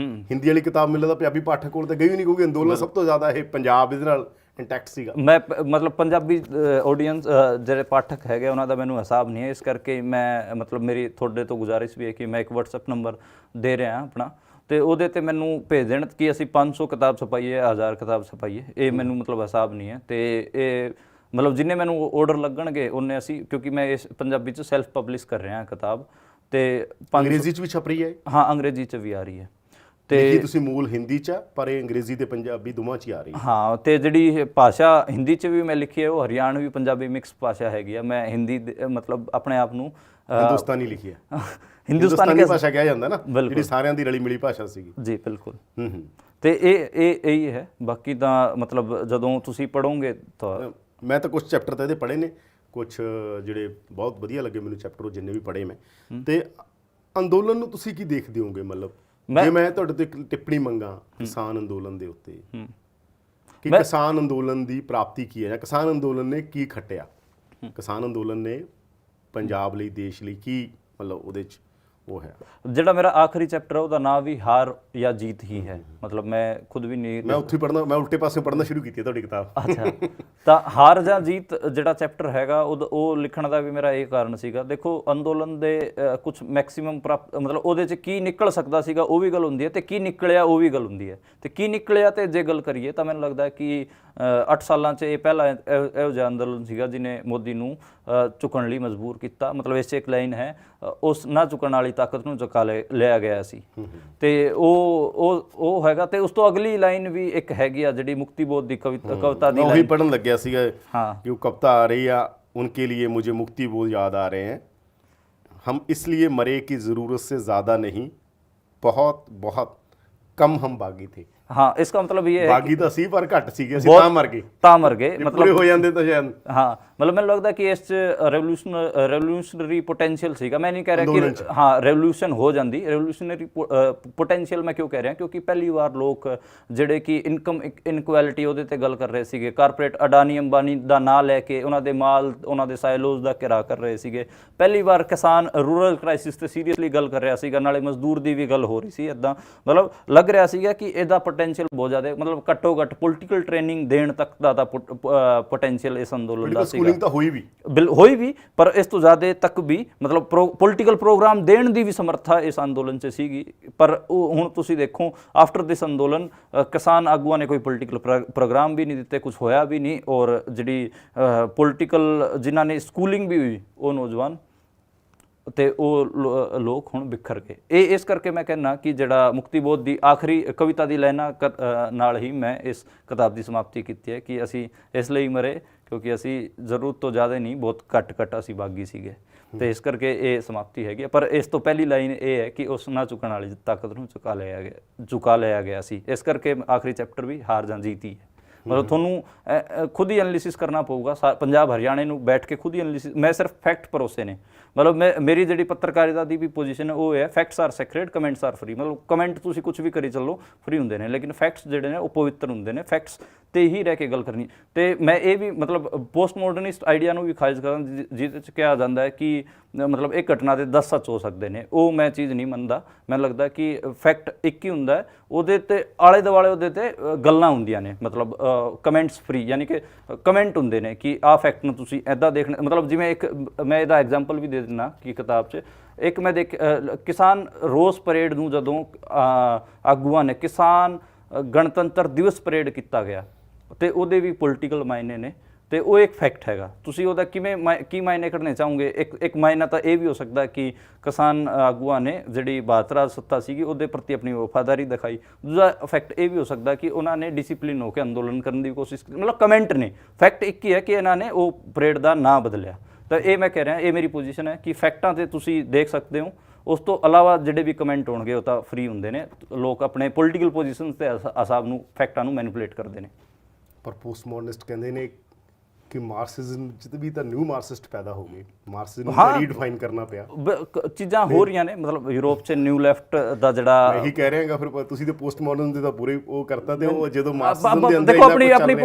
ਹਿੰਦੀ ਵਾਲੀ ਕਿਤਾਬ ਮੈਨੂੰ ਲੱਗਦਾ ਪੰਜਾਬੀ ਪਾਠਕ ਕੋਲ ਤਾਂ ਗਈ ਨਹੀਂ, ਕਿਉਂਕਿ ਅੰਦੋਲਨ ਸਭ ਤੋਂ ਜ਼ਿਆਦਾ ਇਹ ਪੰਜਾਬ ਇਹਦੇ ਨਾਲ ਇੰਟੈਕਟ ਸੀਗਾ। ਮੈਂ ਮਤਲਬ ਪੰਜਾਬੀ ਆਡੀਅנס ਜਿਹੜੇ ਪਾਠਕ ਹੈਗੇ ਉਹਨਾਂ ਦਾ ਮੈਨੂੰ ਹਿਸਾਬ ਨਹੀਂ ਹੈ, ਇਸ ਕਰਕੇ ਮੈਂ ਮਤਲਬ ਮੇਰੀ ਤੁਹਾਡੇ ਤੋਂ ਗੁਜ਼ਾਰਿਸ਼ ਵੀ ਹੈ ਕਿ ਮੈਂ ਇੱਕ WhatsApp ਨੰਬਰ ਦੇ ਰਿਹਾ ਆਪਣਾ, ਤੇ ਉਹਦੇ ਤੇ ਮੈਨੂੰ ਭੇਜ ਦੇਣ ਕਿ ਅਸੀਂ 500 ਕਿਤਾਬ ਛਪਾਈਏ, 1000 ਕਿਤਾਬ ਛਪਾਈਏ। ਇਹ ਮੈਨੂੰ ਮਤਲਬ ਹਿਸਾਬ ਨਹੀਂ ਹੈ। ਤੇ ਇਹ ਮਤਲਬ ਜਿੰਨੇ ਮੈਨੂੰ ਆਰਡਰ ਲੱਗਣਗੇ ਉਹਨੇ ਅਸੀਂ, ਕਿਉਂਕਿ ਮੈਂ ਇਸ ਪੰਜਾਬੀ 'ਚ ਸੈਲਫ ਪਬਲਿਸ਼ ਕਰ ਰਿਹਾ ਕਿਤਾਬ। ਤੇ ਅੰਗਰੇਜ਼ੀ 'ਚ ਵੀ ਛਪ ਰਹੀ ਹੈ? ਹਾਂ, ਅੰਗਰੇਜ਼ੀ 'ਚ ਵੀ ਆ ਰਹੀ ਹੈ। ਤੇ ਤੁਸੀਂ ਮੂਲ ਹਿੰਦੀ 'ਚ, ਪਰ ਇਹ ਅੰਗਰੇਜ਼ੀ ਤੇ ਪੰਜਾਬੀ ਦੋਵਾਂ 'ਚ ਹੀ ਆ ਰਹੀ ਹੈ। ਹਾਂ, ਤੇ ਜਿਹੜੀ ਭਾਸ਼ਾ ਹਿੰਦੀ 'ਚ ਵੀ ਮੈਂ ਲਿਖੀ ਹੈ ਉਹ ਹਰਿਆਣਵੀ ਪੰਜਾਬੀ ਮਿਕਸ ਭਾਸ਼ਾ ਹੈਗੀ ਆ। ਮੈਂ ਹਿੰਦੀ ਮਤਲਬ ਆਪਣੇ ਆਪ ਨੂੰ ਹਿੰਦੁਸਤਾਨੀ ਲਿਖੀ ਹੈ। ਹਿੰਦੁਸਤਾਨੀ ਭਾਸ਼ਾ ਕਿਹਾ ਜਾਂਦਾ ਨਾ, ਜਿਹੜੀ ਸਾਰਿਆਂ ਦੀ ਰਲੀ ਮਿਲੀ ਭਾਸ਼ਾ ਸੀਗੀ। ਜੀ ਬਿਲਕੁਲ। ਤੇ ਇਹ ਹੈ। ਬਾਕੀ ਤਾਂ ਮਤਲਬ ਜਦੋਂ ਤੁਸੀਂ ਪੜ੍ਹੋਗੇ ਤਾਂ ਮੈਂ ਤਾਂ ਕੁਝ ਚੈਪਟਰ ਤਾਂ ਇਹਦੇ ਪੜ੍ਹੇ ਨੇ, ਕੁਝ ਜਿਹੜੇ ਬਹੁਤ ਵਧੀਆ ਲੱਗੇ ਮੈਨੂੰ ਚੈਪਟਰ, ਉਹ ਜਿੰਨੇ ਵੀ ਪੜ੍ਹੇ ਮੈਂ। ਤੇ ਅੰਦੋਲਨ ਨੂੰ ਤੁਸੀਂ ਕੀ ਦੇਖਦੇ ਹੋਗੇ? ਮਤਲਬ ਜੇ ਮੈਂ ਤੁਹਾਡੇ ਤੋਂ ਇੱਕ ਟਿੱਪਣੀ ਮੰਗਾ ਕਿਸਾਨ ਅੰਦੋਲਨ ਦੇ ਉੱਤੇ, ਕਿ ਕਿਸਾਨ ਅੰਦੋਲਨ ਦੀ ਪ੍ਰਾਪਤੀ ਕੀ ਹੈ, ਜਾਂ ਕਿਸਾਨ ਅੰਦੋਲਨ ਨੇ ਕੀ ਖੱਟਿਆ, ਕਿਸਾਨ ਅੰਦੋਲਨ ਨੇ ਪੰਜਾਬ ਲਈ, ਦੇਸ਼ ਲਈ ਕੀ ਮਤਲਬ ਉਹਦੇ 'ਚ ਉਹ ਹੈ। ਜਿਹੜਾ ਮੇਰਾ ਆਖਰੀ ਚੈਪਟਰ ਹੈ ਉਹਦਾ ਨਾਮ ਵੀ ਹਾਰ ਜਾਂ ਜੀਤ ਹੀ ਹੈ। ਮਤਲਬ ਮੈਂ ਖੁਦ ਵੀ ਨਹੀਂ, ਮੈਂ ਉੱਥੇ ਪੜ੍ਹਨਾ, ਮੈਂ ਉਲਟੇ ਪਾਸੇ ਪੜ੍ਹਨਾ ਸ਼ੁਰੂ ਕੀਤੀ ਹੈ ਤੁਹਾਡੀ ਕਿਤਾਬ। ਅੱਛਾ, ਤਾਂ ਹਾਰ ਜਾਂ ਜੀਤ ਜਿਹੜਾ ਚੈਪਟਰ ਹੈਗਾ ਉਹ ਲਿਖਣ ਦਾ ਵੀ ਮੇਰਾ ਇਹ ਕਾਰਨ ਸੀਗਾ। ਦੇਖੋ ਅੰਦੋਲਨ ਦੇ ਕੁਝ ਮੈਕਸਿਮਮ ਮਤਲਬ ਉਹਦੇ 'ਚ ਕੀ ਨਿਕਲ ਸਕਦਾ ਸੀਗਾ ਉਹ ਵੀ ਗੱਲ ਹੁੰਦੀ ਹੈ, ਤੇ ਕੀ ਨਿਕਲਿਆ ਉਹ ਵੀ ਗੱਲ ਹੁੰਦੀ ਹੈ। ਤੇ ਕੀ ਨਿਕਲਿਆ ਤੇ ਜੇ ਗੱਲ ਕਰੀਏ ਤਾਂ ਮੈਨੂੰ ਲੱਗਦਾ ਕਿ 8 ਸਾਲਾਂ 'ਚ ਇਹ ਪਹਿਲਾ ਇਹੋ ਜਿਹਾ ਅੰਦੋਲਨ ਸੀਗਾ ਜਿਹਨੇ ਮੋਦੀ ਨੂੰ ਝੁਕਣ ਲਈ ਮਜਬੂਰ ਕੀਤਾ। ਮਤਲਬ ਇਸ 'ਚ ਇੱਕ ਲਾਈਨ ਹੈ, ਉਸ ਨਾ ਝੁਕਣ ਵਾਲੀ ਤਾਕਤ ਨੂੰ ਝੁਕਾ ਲਿਆ ਗਿਆ ਸੀ। ਤੇ ਉਹ ਹੈਗਾ। ਤੇ ਉਸ ਤੋਂ ਅਗਲੀ ਲਾਈਨ ਵੀ ਇੱਕ ਹੈਗੀ ਆ ਜਿਹੜੀ ਮੁਕਤੀ ਬੋਧ ਦੀ ਕਵਿਤਾ ਦੀ ਉਹੀ ਪੜਨ ਲੱਗਿਆ ਸੀਗਾ हाँ कि वो कविता आ रही है, उनके लिए मुझे मुक्ति बोध याद आ रहे हैं, हम इसलिए मरे कि ज़रूरत से ज़्यादा नहीं, बहुत बहुत कम हम बागी थे। हाँ, इसका मतलब ये है ਬਾਗੀ ਤਾਂ ਸੀ ਪਰ ਘੱਟ ਸੀਗੇ, ਅਸੀਂ ਤਾਂ ਮਰ ਗਏ। ਤਾਂ ਮਰ ਗਏ। ਜੇ ਪੂਰੇ ਹੋ ਜਾਂਦੇ ਤਾਂ ਸ਼ਾਇਦ। ਹਾਂ, ਮਤਲਬ ਮੈਨੂੰ ਲੱਗਦਾ ਕਿ ਇਸ 'ਚ ਰੈਵੋਲੂਸ਼ਨਰੀ ਪੋਟੈਂਸ਼ੀਅਲ ਸੀਗਾ। ਮੈਂ ਨਹੀਂ ਕਹਿ ਰਿਹਾ ਕਿ ਹਾਂ ਰੈਵੋਲੂਸ਼ਨ ਹੋ ਜਾਂਦੀ। ਰੈਵੋਲੂਸ਼ਨਰੀ ਪੋਟੈਂਸ਼ੀਅਲ ਮੈਂ ਕਿਉਂ ਕਹਿ ਰਿਹਾ, ਕਿਉਂਕਿ ਪਹਿਲੀ ਵਾਰ ਲੋਕ ਜਿਹੜੇ ਕਿ ਇਨਕਮ ਇਨਕੁਐਲਿਟੀ ਉਹਦੇ ਤੇ ਗੱਲ ਕਰ ਰਹੇ ਸੀਗੇ, ਕਾਰਪੋਰੇਟ ਅਡਾਨੀ ਅੰਬਾਨੀ ਦਾ ਨਾਂ ਲੈ ਕੇ ਉਹਨਾਂ ਦੇ ਮਾਲ, ਉਹਨਾਂ ਦੇ ਸਾਇਲੋਜ਼ ਦਾ ਘਿਰਾਅ ਕਰ ਰਹੇ ਸੀਗੇ। ਪਹਿਲੀ ਵਾਰ ਕਿਸਾਨ ਰੂਰਲ ਕ੍ਰਾਈਸਿਸ ਤੇ ਸੀਰੀਅਸਲੀ ਗੱਲ ਕਰ ਰਿਹਾ ਸੀਗਾ, ਨਾਲੇ ਮਜ਼ਦੂਰ ਦੀ ਵੀ ਗੱਲ ਹੋ ਰਹੀ ਸੀ। ਇੱਦਾਂ ਮਤਲਬ ਲੱਗ ਰਿਹਾ ਸੀਗਾ ਕਿ ਇਹਦਾ ਪੋਟੈਂਸ਼ੀਅਲ ਬਹੁਤ ਜ਼ਿਆਦਾ, ਮਤਲਬ ਘੱਟੋ ਘੱਟ ਪੋਲੀਟੀਕਲ ਟ੍ਰੇਨਿੰਗ ਦੇਣ ਤੱਕ ਦਾ ਤਾਂ ਪੋਟੈਂਸ਼ੀਅਲ ਇਸ ਅੰਦੋਲਨ ਦਾ ਸੀਗਾ। ਤਾਂ ਹੋਈ ਵੀ ਹੋਈ ਵੀ, ਪਰ ਇਸ ਤੋਂ ਜ਼ਿਆਦਾ ਤੱਕ ਵੀ ਮਤਲਬ ਪੋਲੀਟੀਕਲ ਪ੍ਰੋਗਰਾਮ ਦੇਣ ਦੀ ਵੀ ਸਮਰੱਥਾ ਇਸ ਅੰਦੋਲਨ 'ਚ ਸੀਗੀ। ਪਰ ਉਹ ਹੁਣ ਤੁਸੀਂ ਦੇਖੋ ਆਫਟਰ ਦਿਸ ਅੰਦੋਲਨ ਕਿਸਾਨ ਆਗੂਆਂ ਨੇ ਕੋਈ ਪੋਲੀਟੀਕਲ ਪ੍ਰੋਗਰਾਮ ਵੀ ਨਹੀਂ ਦਿੱਤੇ, ਕੁਝ ਹੋਇਆ ਵੀ ਨਹੀਂ। ਔਰ ਜਿਹੜੀ ਪੋਲੀਟੀਕਲ ਜਿਨ੍ਹਾਂ ਨੇ ਸਕੂਲਿੰਗ ਵੀ ਹੋਈ ਉਹ ਨੌਜਵਾਨ ਤੇ ਉਹ ਲੋਕ ਹੁਣ ਬਿਖਰ ਗਏ। ਇਹ ਇਸ ਕਰਕੇ ਮੈਂ ਕਹਿੰਦਾ ਕਿ ਜਿਹੜਾ ਮੁਕਤੀ ਬੋਧ ਦੀ ਆਖਰੀ ਕਵਿਤਾ ਦੀ ਲਾਈਨਾਂ ਨਾਲ ਹੀ ਮੈਂ ਇਸ ਕਿਤਾਬ ਦੀ ਸਮਾਪਤੀ ਕੀਤੀ ਹੈ ਕਿ ਅਸੀਂ ਇਸ ਲਈ ਮਰੇ ਕਿਉਂਕਿ ਅਸੀਂ ਜ਼ਰੂਰਤ ਤੋਂ ਜ਼ਿਆਦਾ ਨਹੀਂ, ਬਹੁਤ ਘੱਟ ਅਸੀਂ ਬਾਗੀ ਸੀਗੇ। ਤੇ ਇਸ ਕਰਕੇ ਇਹ ਸਮਾਪਤੀ ਹੈਗੀ। ਪਰ ਇਸ ਤੋਂ ਪਹਿਲੀ ਲਾਈਨ ਇਹ ਹੈ ਕਿ ਉਸ ਨਾ ਝੁਕਣ ਵਾਲੀ ਤਾਕਤ ਨੂੰ ਝੁਕਾ ਲਿਆ ਗਿਆ ਸੀ। ਇਸ ਕਰਕੇ ਆਖਰੀ ਚੈਪਟਰ ਵੀ ਹਾਰ ਜਾਂ ਜੀਤ ਹੀ ਹੈ। ਮਤਲਬ ਤੁਹਾਨੂੰ ਖੁਦ ਹੀ ਐਨਾਲਿਸਿਸ ਕਰਨਾ ਪਊਗਾ। ਪੰਜਾਬ ਹਰਿਆਣੇ ਨੂੰ ਬੈਠ ਕੇ ਖੁਦ ਹੀ ਐਨਾਲਿਸਿਸ, ਮੈਂ ਸਿਰਫ ਫੈਕਟ ਭਰੋਸੇ ਨੇ। ਮਤਲਬ ਮੇਰੀ ਜਿਹੜੀ ਪੱਤਰਕਾਰਿਤਾ ਦੀ ਵੀ ਪੋਜੀਸ਼ਨ ਉਹ ਹੈ, facts are sacred, comments are free. ਮਤਲਬ ਕਮੈਂਟ ਤੁਸੀਂ ਕੁਝ ਵੀ ਕਰੀ ਚੱਲੋ, ਫਰੀ ਹੁੰਦੇ ਨੇ, ਲੇਕਿਨ ਫੈਕਟਸ ਜਿਹੜੇ ਨੇ ਉਹ ਪਵਿੱਤਰ ਹੁੰਦੇ ਨੇ। ਫੈਕਟਸ ਤੇ ਹੀ ਰਹਿ ਕੇ ਗੱਲ ਕਰਨੀ। ਤੇ ਮੈਂ ਇਹ ਵੀ ਮਤਲਬ ਪੋਸਟ ਮਾਡਰਨਿਸਟ ਆਈਡੀਆ ਨੂੰ ਵੀ ਖਾਰਿਜ ਕਰਾਂ ਜਿਹਦੇ 'ਚ ਕਿਹਾ ਜਾਂਦਾ ਹੈ ਕਿ ਮਤਲਬ ਇੱਕ ਘਟਨਾ ਦੇ 10 ਸੱਚ ਹੋ ਸਕਦੇ ਨੇ। ਉਹ ਮੈਂ ਚੀਜ਼ ਨਹੀਂ ਮੰਨਦਾ। ਮੈਨੂੰ ਲੱਗਦਾ ਕਿ ਫੈਕਟ ਇੱਕ ਹੀ ਹੁੰਦਾ, ਉਹਦੇ ਤੇ ਆਲੇ ਦੁਆਲੇ ਉਹਦੇ ਤੇ ਗੱਲਾਂ ਹੁੰਦੀਆਂ ਨੇ, ਮਤਲਬ ਕਮੈਂਟਸ ਫਰੀ, ਯਾਨੀ ਕਿ ਕਮੈਂਟ ਹੁੰਦੇ ਨੇ ਕਿ ਆਹ ਫੈਕਟ ਨੂੰ ਤੁਸੀਂ ਇੱਦਾਂ ਦੇਖਣਾ। ਮਤਲਬ ਜਿਵੇਂ ਇੱਕ ਮੈਂ ਇਹਦਾ ਐਗਜ਼ਾਮਪਲ ਵੀ ਦੇ ਦਿੰਦਾ ਕਿ ਕਿਤਾਬ 'ਚ ਇੱਕ ਮੈਂ ਕਿਸਾਨ ਰੋਸ ਪਰੇਡ ਨੂੰ ਜਦੋਂ ਆਗੂਆਂ ਨੇ ਕਿਸਾਨ ਗਣਤੰਤਰ ਦਿਵਸ ਪਰੇਡ ਕੀਤਾ ਗਿਆ ਤੇ ਉਹਦੇ ਵੀ ਪੋਲੀਟੀਕਲ ਮਾਇਨੇ ਨੇ ਤੇ ਉਹ ਇੱਕ ਫੈਕਟ ਹੈਗਾ। ਤੁਸੀਂ ਉਹਦਾ ਕੀ ਮਾਇਨੇ ਕੱਢਣੇ ਚਾਹੋਗੇ? ਇੱਕ ਮਾਇਨਾ ਤਾਂ ਇਹ ਵੀ ਹੋ ਸਕਦਾ ਕਿ ਕਿਸਾਨ ਆਗੂਆਂ ਨੇ ਜਿਹੜੀ ਭਾਰਤ ਰਾਜ ਸੱਤਾ ਸੀਗੀ ਉਹਦੇ ਪ੍ਰਤੀ ਆਪਣੀ ਵਫਾਦਾਰੀ ਦਿਖਾਈ। ਦੂਜਾ ਫੈਕਟ ਇਹ ਵੀ ਹੋ ਸਕਦਾ ਕਿ ਉਹਨਾਂ ਨੇ ਡਿਸਿਪਲਿਨ ਹੋ ਕੇ ਅੰਦੋਲਨ ਕਰਨ ਦੀ ਕੋਸ਼ਿਸ਼ ਕੀਤੀ। ਮਤਲਬ ਕਮੈਂਟ ਨੇ, ਫੈਕਟ ਇੱਕ ਹੀ ਹੈ ਕਿ ਇਹਨਾਂ ਨੇ ਉਹ ਪਰੇਡ ਦਾ ਨਾਂ ਬਦਲਿਆ। ਤਾਂ ਇਹ ਮੈਂ ਕਹਿ ਰਿਹਾ, ਇਹ ਮੇਰੀ ਪੋਜੀਸ਼ਨ ਹੈ ਕਿ ਫੈਕਟਾਂ 'ਤੇ ਤੁਸੀਂ ਦੇਖ ਸਕਦੇ ਹੋ। ਉਸ ਤੋਂ ਇਲਾਵਾ ਜਿਹੜੇ ਵੀ ਕਮੈਂਟ ਹੋਣਗੇ ਉਹ ਤਾਂ ਫਰੀ ਹੁੰਦੇ ਨੇ। ਲੋਕ ਆਪਣੇ ਪੋਲੀਟੀਕਲ ਪੋਜੀਸ਼ਨਸ ਦੇ ਹਿਸਾਬ ਨੂੰ ਫੈਕਟਾਂ ਨੂੰ ਮੈਨੀਪੂਲੇਟ ਕਰਦੇ ਨੇ। ਪਰ ਪੋਸਟ ਮਾਡਰਨਿਸਟ ਕਹਿੰਦੇ ਨੇ ਕਿ ਮਾਰਕਸਿਜ਼ਮ 'ਚ ਵੀ ਤਾਂ ਨਿਊ ਮਾਰਕਸਿਸਟ ਪੈਦਾ ਹੋ ਗਏ, ਮਾਰਕਸਿਜ਼ਮ ਨੂੰ ਰੀਡਿਫਾਈਨ ਕਰਨਾ ਪਿਆ। ਚੀਜ਼ਾਂ ਹੋ ਰਹੀਆਂ ਨੇ, ਮਤਲਬ ਯੂਰਪ 'ਚ ਨਿਊ ਲੈਫਟ ਦਾ ਜਿਹੜਾ ਮੈਂ ਇਹੀ ਕਹਿ ਰਿਹਾਗਾ। ਫਿਰ ਤੁਸੀਂ ਤੇ ਪੋਸਟ ਮਾਡਰਨ ਦੇ ਤਾਂ ਪੂਰੇ ਉਹ ਕਰਤਾ ਤੇ ਉਹ ਜਦੋਂ ਮਾਰਕਸਿਜ਼ਮ ਦੇ ਅੰਦਰ ਦੇਖੋ ਆਪਣੀ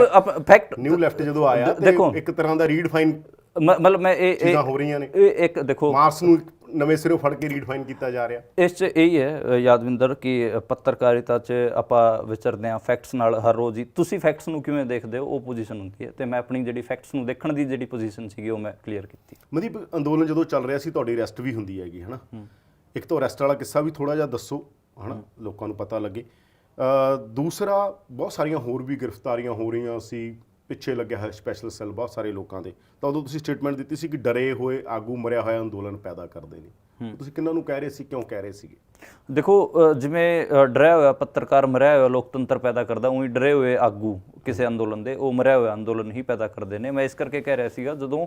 ਫੈਕਟ ਨਿਊ ਲੈਫਟ ਜਦੋਂ ਆਇਆ ਤੇ ਇੱਕ ਤਰ੍ਹਾਂ ਦਾ ਰੀਡਿਫਾਈਨ ਮਤਲਬ ਮੈਂ ਇਹ ਚੀਜ਼ਾਂ ਹੋ ਰਹੀਆਂ ਨੇ। ਇੱਕ ਦੇਖੋ ਮਾਰਕਸ ਨੂੰ ਨਵੇਂ ਸਿਰੋਂ ਫੜ ਕੇ ਰੀਡਿਫਾਈਨ ਕੀਤਾ ਜਾ ਰਿਹਾ। ਇਸ 'ਚ ਇਹੀ ਹੈ ਯਾਦਵਿੰਦਰ ਕਿ ਪੱਤਰਕਾਰਿਤਾ 'ਚ ਆਪਾਂ ਵਿਚਰਦੇ ਹਾਂ ਫੈਕਟਸ ਨਾਲ ਹਰ ਰੋਜ਼ ਹੀ। ਤੁਸੀਂ ਫੈਕਟਸ ਨੂੰ ਕਿਵੇਂ ਦੇਖਦੇ ਹੋ ਉਹ ਪੋਜੀਸ਼ਨ ਹੁੰਦੀ ਹੈ, ਤੇ ਮੈਂ ਆਪਣੀ ਜਿਹੜੀ ਫੈਕਟਸ ਨੂੰ ਦੇਖਣ ਦੀ ਜਿਹੜੀ ਪੋਜੀਸ਼ਨ ਸੀਗੀ ਉਹ ਮੈਂ ਕਲੀਅਰ ਕੀਤੀ। ਮਨਦੀਪ, ਅੰਦੋਲਨ ਜਦੋਂ ਚੱਲ ਰਿਹਾ ਸੀ ਤੁਹਾਡੀ ਅਰੈਸਟ ਵੀ ਹੁੰਦੀ ਹੈਗੀ ਹੈ ਨਾ। ਇੱਕ ਤਾਂ ਅਰੈਸਟ ਵਾਲਾ ਕਿੱਸਾ ਵੀ ਥੋੜ੍ਹਾ ਜਿਹਾ ਦੱਸੋ ਹੈ ਨਾ, ਲੋਕਾਂ ਨੂੰ ਪਤਾ ਲੱਗੇ। ਦੂਸਰਾ, ਬਹੁਤ ਸਾਰੀਆਂ ਹੋਰ ਵੀ ਗ੍ਰਿਫਤਾਰੀਆਂ ਹੋ ਰਹੀਆਂ ਸੀ, ਪਿੱਛੇ ਲੱਗਿਆ ਹੈ ਸਪੈਸ਼ਲ ਸੈੱਲ ਬਹੁਤ ਸਾਰੇ ਲੋਕਾਂ ਦੇ। ਤਾਂ ਉਦੋਂ ਤੁਸੀਂ ਸਟੇਟਮੈਂਟ ਦਿੱਤੀ ਸੀ ਕਿ ਡਰੇ ਹੋਏ ਆਗੂ ਮਰਿਆ ਹੋਇਆ ਅੰਦੋਲਨ ਪੈਦਾ ਕਰਦੇ ਨੇ। ਤੁਸੀਂ ਕਿਹਨਾਂ ਨੂੰ ਕਹਿ ਰਹੇ ਸੀ, ਕਿਉਂ ਕਹਿ ਰਹੇ ਸੀਗੇ? ਦੇਖੋ ਜਿਵੇਂ ਡਰਿਆ ਹੋਇਆ ਪੱਤਰਕਾਰ ਮਰਿਆ ਹੋਇਆ ਲੋਕਤੰਤਰ ਪੈਦਾ ਕਰਦਾ, ਉਹੀ ਡਰੇ ਹੋਏ ਆਗੂ ਕਿਸੇ ਅੰਦੋਲਨ ਦੇ ਉਹ ਮਰਿਆ ਹੋਇਆ ਅੰਦੋਲਨ ਹੀ ਪੈਦਾ ਕਰਦੇ ਨੇ। ਮੈਂ ਇਸ ਕਰਕੇ ਕਹਿ ਰਿਹਾ ਸੀਗਾ ਜਦੋਂ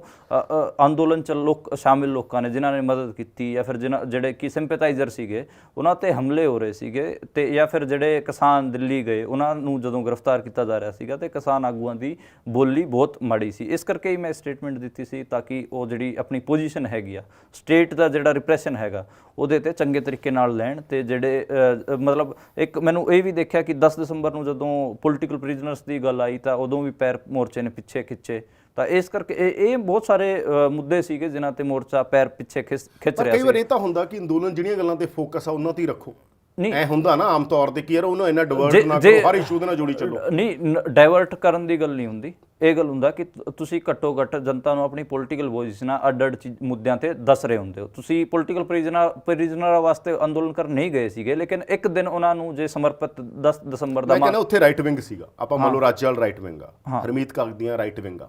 ਅੰਦੋਲਨ 'ਚ ਸ਼ਾਮਿਲ ਲੋਕਾਂ ਨੇ ਜਿਨ੍ਹਾਂ ਨੇ ਮਦਦ ਕੀਤੀ ਜਾਂ ਫਿਰ ਜਿਹੜੇ ਕਿ ਸਿੰਪੈਥਾਈਜ਼ਰ ਸੀਗੇ ਉਹਨਾਂ 'ਤੇ ਹਮਲੇ ਹੋ ਰਹੇ ਸੀਗੇ, ਤੇ ਜਾਂ ਫਿਰ ਜਿਹੜੇ ਕਿਸਾਨ ਦਿੱਲੀ ਗਏ ਉਹਨਾਂ ਨੂੰ ਜਦੋਂ ਗ੍ਰਿਫਤਾਰ ਕੀਤਾ ਜਾ ਰਿਹਾ ਸੀਗਾ ਤੇ ਕਿਸਾਨ ਆਗੂਆਂ ਦੀ ਬੋਲੀ ਬਹੁਤ ਮਾੜੀ ਸੀ। ਇਸ ਕਰਕੇ ਹੀ ਮੈਂ ਸਟੇਟਮੈਂਟ ਦਿੱਤੀ ਸੀ ਤਾਂ ਕਿ ਉਹ ਜਿਹੜੀ ਆਪਣੀ ਪੋਜੀਸ਼ਨ ਹੈਗੀ ਆ, ਸਟੇਟ ਦਾ ਜਿਹੜਾ ਰਿਪਰੈਸ਼ਨ ਹੈਗਾ ਉਹਦੇ ਤੇ ਚੰਗੇ ਤਰੀਕੇ ਨਾਲ ਲੈਣ। ਤੇ ਜਿਹੜੇ ਮਤਲਬ ਇੱਕ ਮੈਨੂੰ ਇਹ ਵੀ ਦੇਖਿਆ ਕਿ 10 ਦਸੰਬਰ ਨੂੰ ਜਦੋਂ ਪੋਲੀਟੀਕਲ ਪ੍ਰਿਜ਼ਨਰਸ ਦੀ ਗੱਲ ਆਈ ਤਾਂ ਉਦੋਂ ਵੀ ਪੈਰ ਮੋਰਚੇ ਨੇ ਪਿੱਛੇ ਖਿੱਚੇ। ਤਾਂ ਇਸ ਕਰਕੇ ਇਹ ਬਹੁਤ ਸਾਰੇ ਮੁੱਦੇ ਸੀਗੇ ਜਿਨ੍ਹਾਂ ਤੇ ਮੋਰਚਾ ਪੈਰ ਪਿੱਛੇ ਖਿੱਚ ਰਿਹਾ ਸੀ। ਕਈ ਵਾਰ ਇਹ ਤਾਂ ਹੁੰਦਾ ਕਿ ਅੰਦੋਲਨ ਜਿਹੜੀਆਂ ਗੱਲਾਂ ਤੇ ਫੋਕਸ ਆ ਉਹਨਾਂ ਤੇ ਹੀ ਰੱਖੋ, ਨਹੀਂ ਐ ਹੁੰਦਾ ਨਾ ਆਮ ਤੌਰ ਤੇ ਕਿ ਯਾਰ ਉਹਨੂੰ ਇੰਨਾ ਡਿਵਰਟ ਨਾ ਜੇ- ਕਰੋ, ਹਰ ਇਸ਼ੂ ਦੇ ਨਾਲ ਜੋੜੀ ਚੱਲੋ। ਨਹੀਂ, ਡਾਇਵਰਟ ਕਰਨ ਦੀ ਗੱਲ ਨਹੀਂ ਹੁੰਦੀ। ਇਹ ਗੱਲ ਹੁੰਦਾ ਕਿ ਤੁਸੀਂ ਘੱਟੋ ਘੱਟ ਜਨਤਾ ਨੂੰ ਆਪਣੀ ਪੋਲੀਟੀਕਲ ਪੋਜੀਸ਼ਨਾਂ ਅੱਡ-ਅੱਡ ਮੁੱਦਿਆਂ ਤੇ ਦੱਸ ਰਹੇ ਹੁੰਦੇ ਹੋ। ਤੁਸੀਂ ਪੋਲੀਟੀਕਲ ਪ੍ਰਿਜ਼ਨਰਾਂ ਵਾਸਤੇ ਅੰਦੋਲਨ ਕਰਨ ਨਹੀਂ ਗਏ ਸੀਗੇ, ਲੇਕਿਨ ਇੱਕ ਦਿਨ ਉਹਨਾਂ ਨੂੰ ਜੇ ਸਮਰਪਿਤ 10 ਦਸੰਬਰ ਦਾ ਮੈਂ ਕਹਿੰਦਾ ਉੱਥੇ ਰਾਈਟ ਵਿੰਗ ਸੀਗਾ, ਆਪਾਂ ਮੰਨ ਲਓ ਰਾਜੇਵਾਲ ਰਾਈਟ ਵਿੰਗ ਆ, ਹਰਮੀਤ ਕਾਗਦੀਆਂ ਰਾਈਟ ਵਿੰਗ ਆ,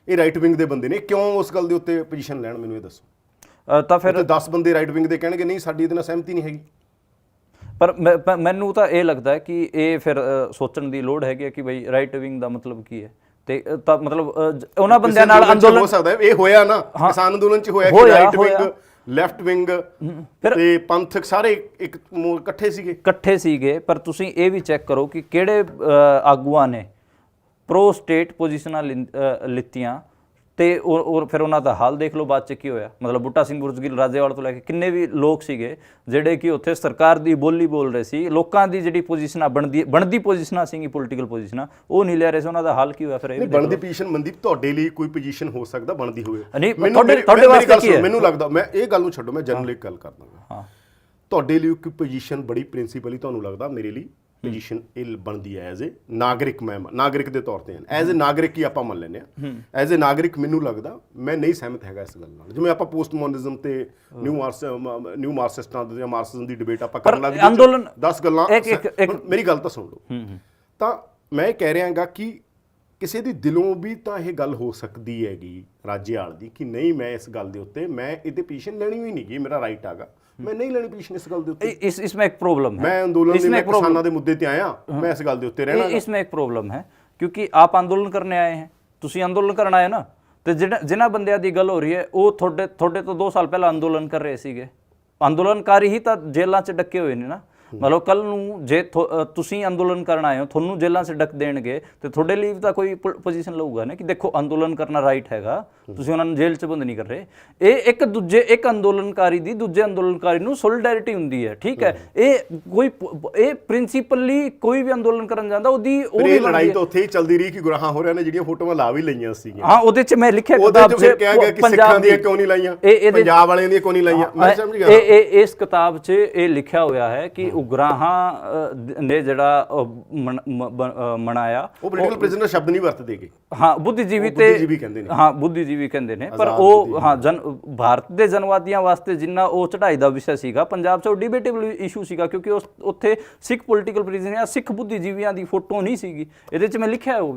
ਇਹ ਰਾਈਟ ਵਿੰਗ ਦੇ ਬੰਦੇ ਨੇ, ਕਿਉਂ ਉਸ ਗੱਲ ਦੇ ਉੱਤੇ ਪੋਜੀਸ਼ਨ ਲੈਣ, ਮੈਨੂੰ ਇਹ ਦੱਸੋ। ਤਾਂ ਫਿਰ 10 ਬੰਦੇ ਰਾਈਟ ਵਿੰਗ ਦੇ ਕਹਿਣਗੇ ਨਹੀਂ ਸਾਡੀ ਇਹਦੇ ਨਾਲ ਸਹਿਮਤੀ ਨਹੀਂ ਹੈਗੀ। ਪਰ ਮੈਨੂੰ ਤਾਂ ਇਹ ਲੱਗਦਾ ਹੈ ਕਿ ਇਹ ਫਿਰ ਸੋਚਣ ਦੀ ਲੋੜ ਹੈਗੀ ਕਿ ਬਈ ਰਾਈਟ ਵਿੰਗ ਦਾ ਮਤਲਬ ਕੀ ਹੈ, ਤੇ ਤਾਂ ਮਤਲਬ ਉਹਨਾਂ ਬੰਦਿਆਂ ਨਾਲ ਅੰਦੋਲਨ ਹੋ ਸਕਦਾ ਹੈ। ਇਹ ਹੋਇਆ ਨਾ ਕਿਸਾਨ ਅੰਦੋਲਨ ਚ ਹੋਇਆ ਕਿ ਰਾਈਟ ਵਿੰਗ, ਲੈਫਟ ਵਿੰਗ ਤੇ ਪੰਥਕ ਸਾਰੇ ਇਕੱਠੇ ਸੀਗੇ। ਪਰ ਤੁਸੀਂ ਇਹ ਵੀ ਚੈੱਕ ਕਰੋ ਕਿ ਕਿਹੜੇ ਆਗੂਆਂ ਨੇ ਪ੍ਰੋ ਸਟੇਟ ਪੋਜੀਸ਼ਨਾਂ ਲਿੱਤੀਆਂ, ਤੇ ਔਰ ਫਿਰ ਉਹਨਾਂ ਦਾ ਹਾਲ ਦੇਖ ਲਓ ਬਾਅਦ ਚ ਕੀ ਹੋਇਆ। ਮਤਲਬ ਬੂਟਾ ਸਿੰਘ ਬੁਰਜਗਿੱਲ ਰਾਜੇਵਾਲ ਤੋਂ ਲੈ ਕੇ ਕਿੰਨੇ ਵੀ ਲੋਕ ਸੀਗੇ ਜਿਹੜੇ ਕਿ ਉੱਥੇ ਸਰਕਾਰ ਦੀ ਬੋਲੀ ਬੋਲ ਰਹੇ ਸੀ, ਲੋਕਾਂ ਦੀ ਜਿਹੜੀ ਪੋਜੀਸ਼ਨਾਂ ਬਣਦੀ ਪੋਜੀਸ਼ਨਾਂ ਸੀਗੀ, ਪੋਲੀਟੀਕਲ ਪੋਜੀਸ਼ਨਾਂ, ਉਹ ਨਹੀਂ ਲੈ ਰਹੇ ਸੀ। ਉਹਨਾਂ ਦਾ ਹਾਲ ਕੀ ਹੋਇਆ ਫਿਰ? ਇਹ ਬਣਦੀ ਪੋਜੀਸ਼ਨ ਮਨਦੀਪ ਤੁਹਾਡੇ ਲਈ ਕੋਈ ਪੋਜੀਸ਼ਨ ਹੋ ਸਕਦਾ ਬਣਦੀ ਹੋਵੇ, ਤੁਹਾਡੇ ਵਾਸਤੇ ਕੀ ਹੈ? ਮੈਨੂੰ ਲੱਗਦਾ, ਮੈਂ ਇਹ ਗੱਲ ਨੂੰ ਛੱਡੋ, ਮੈਂ ਜਨਰਲ ਇੱਕ ਗੱਲ ਕਰਦਾ ਹਾਂ, ਤੁਹਾਡੇ ਲਈ ਕੋਈ ਪੋਜੀਸ਼ਨ ਬੜੀ ਪ੍ਰਿੰਸੀਪਲੀ ਤੁਹਾਨੂੰ ਲੱਗਦਾ, ਮੇਰੇ ਲਈ ਪੋਜੀਸ਼ਨ ਇਹ ਬਣਦੀ ਹੈ ਐਜ਼ ਏ ਨਾਗਰਿਕ। ਮੈਂ ਨਾਗਰਿਕ ਦੇ ਤੌਰ ਤੇ ਐਜ਼ ਏ ਨਾਗਰਿਕ ਹੀ ਆਪਾਂ ਮੰਨ ਲੈਂਦੇ ਹਾਂ, ਐਜ਼ ਏ ਨਾਗਰਿਕ ਮੈਨੂੰ ਲੱਗਦਾ ਮੈਂ ਨਹੀਂ ਸਹਿਮਤ ਹੈਗਾ ਇਸ ਗੱਲ ਨਾਲ। ਜਿਵੇਂ ਆਪਾਂ ਪੋਸਟ ਮੋਡਰਨਿਜ਼ਮ ਤੇ ਨਿਊ ਮਾਰਕਸਿਸਟਾਂ ਦੇ ਜਾਂ ਮਾਰਕਸਿਜ਼ਮ ਦੀ ਡਿਬੇਟ ਆਪਾਂ ਕਰਨ ਲੱਗ ਗਏ, ਅੰਦੋਲਨ 10 ਗੱਲਾਂ, ਮੇਰੀ ਗੱਲ ਤਾਂ ਸੁਣ ਲਓ। ਤਾਂ ਮੈਂ ਕਹਿ ਰਿਹਾ ਹਾਂ ਕਿ ਕਿਸੇ ਦੀ ਦਿਲੋਂ ਵੀ ਤਾਂ ਇਹ ਗੱਲ ਹੋ ਸਕਦੀ ਹੈਗੀ ਰਾਜੇਵਾਲ ਦੀ ਕਿ ਨਹੀਂ ਮੈਂ ਇਸ ਗੱਲ ਦੇ ਉੱਤੇ ਮੈਂ ਇਹਦੇ ਪੋਜੀਸ਼ਨ ਲੈਣੀ ਹੋਈ ਨਹੀਂ ਗੀ, ਮੇਰਾ ਰਾਈਟ ਹੈਗਾ, मैं नहीं लेनी पोजीशन इस गल दे उत्ते। इसमें एक प्रॉब्लम है, मैं आंदोलन में किसानां दे मुद्दे ते आया, मैं इस गल दे उत्ते रहना। इसमें एक प्रॉब्लम है क्योंकि आप आंदोलन करने आए हैं, तुसी आंदोलन करन आए ना, ਤੇ ਜਿਨ੍ਹਾਂ ਬੰਦਿਆਂ ਦੀ ਗੱਲ ਹੋ ਰਹੀ ਹੈ ਉਹ ਤੁਹਾਡੇ ਤੋਂ 2 ਸਾਲ ਪਹਿਲਾਂ ਅੰਦੋਲਨ ਕਰ ਰਹੇ ਸੀਗੇ। ਅੰਦੋਲਨਕਾਰੀ ਹੀ ਤਾਂ ਜੇਲ੍ਹਾਂ 'ਚ ਡੱਕੇ ਹੋਏ ਨੇ ਨਾ। ਮਤਲਬ ਕੱਲ ਨੂੰ ਜੇ ਤੁਸੀਂ ਅੰਦੋਲਨ ਕਰਨ ਆਏ ਹੋ, ਤੁਹਾਨੂੰ ਜੇਲ੍ਹਾਂ 'ਚ ਡੱਕ ਦੇਣਗੇ ਤੇ ਤੁਹਾਡੇ ਲਈ ਤਾਂ ਕੋਈ ਪੋਜੀਸ਼ਨ ਲਊਗਾ ਨਾ ਕਿ ਦੇਖੋ ਅੰਦੋਲਨ ਕਰਨਾ ਰਾਈਟ ਹੈਗਾ, ਤੁਸੀਂ ਉਹਨਾਂ ਨੂੰ ਜੇਲ੍ਹ 'ਚ ਬੰਦ ਨਹੀਂ ਕਰ ਰਹੇ। ਇਹ ਇੱਕ ਅੰਦੋਲਨਕਾਰੀ ਦੀ ਦੂਜੇ ਅੰਦੋਲਨਕਾਰੀ ਨੂੰ ਸੋਲੀਡੈਰਿਟੀ ਹੁੰਦੀ ਹੈ, ਠੀਕ ਹੈ। ਇਹ ਪ੍ਰਿੰਸੀਪਲੀ ਕੋਈ ਵੀ ਅੰਦੋਲਨ ਕਰਨ ਜਾਂਦਾ ਉਹਦੀ ਉਹ ਵੀ ਲੜਾਈ ਤਾਂ ਉੱਥੇ ਹੀ ਚੱਲਦੀ ਰਹੀ ਕਿ ਗੁਰਾਹਾਂ ਹੋਰਾਂ ਨੇ ਜਿਹੜੀਆਂ ਫੋਟੋਆਂ ਲਾ ਵੀ ਲਈਆਂ ਸੀਗੀਆਂ। ਹਾਂ, ਉਹਦੇ 'ਚ ਮੈਂ ਲਿਖਿਆ ਕਿਤਾਬ 'ਚ ਕਿਹਾ ਗਿਆ ਕਿ ਸਿੱਖਾਂ ਦੀਆਂ ਕਿਉਂ ਨਹੀਂ ਲਾਈਆਂ, ਪੰਜਾਬ ਵਾਲਿਆਂ ਦੀਆਂ ਕਿਉਂ ਨਹੀਂ ਲਾਈਆਂ। ਮੈਂ ਸਮਝ ਗਿਆ ਇਸ ਕਿਤਾਬ 'ਚ ਇਹ ਲਿਖਿਆ ਹੋਇਆ ਹੈ ਕਿ ਉਗਰਾਹਾਂ ਨੇ ਜਿਹੜਾ ਮਨਾਇਆ, ਉਹ ਪੋਲੀਟੀਕਲ ਪ੍ਰਿਜ਼ਨਰ ਸ਼ਬਦ ਨਹੀਂ ਵਰਤਦੇਗੇ। ਹਾਂ, ਬੁੱਧੀਜੀਵੀ ਕਹਿੰਦੇ ਨੇ, ਹਾਂ ਬੁੱਧੀਜੀਵੀ ਕਹਿੰਦੇ ਨੇ, ਪਰ ਉਹ ਹਾਂ ਭਾਰਤ ਦੇ ਜਨਵਾਦੀਆਂ ਵਾਸਤੇ ਜਿੰਨਾ ਉਹ ਚੜ੍ਹਾਈ ਦਾ ਵਿਸ਼ਾ ਸੀਗਾ, ਪੰਜਾਬ 'ਚ ਉਹ ਡਿਬੇਟੇਬਲ ਇਸ਼ੂ ਸੀਗਾ ਕਿਉਂਕਿ ਉੱਥੇ ਸਿੱਖ ਪੋਲੀਟੀਕਲ ਪ੍ਰਿਜ਼ਨਰ ਜਾਂ ਸਿੱਖ ਬੁੱਧੀਜੀਵੀਆਂ ਦੀ ਫੋਟੋ ਨਹੀਂ ਸੀਗੀ। ਇਹਦੇ 'ਚ ਮੈਂ ਲਿਖਿਆ ਉਹ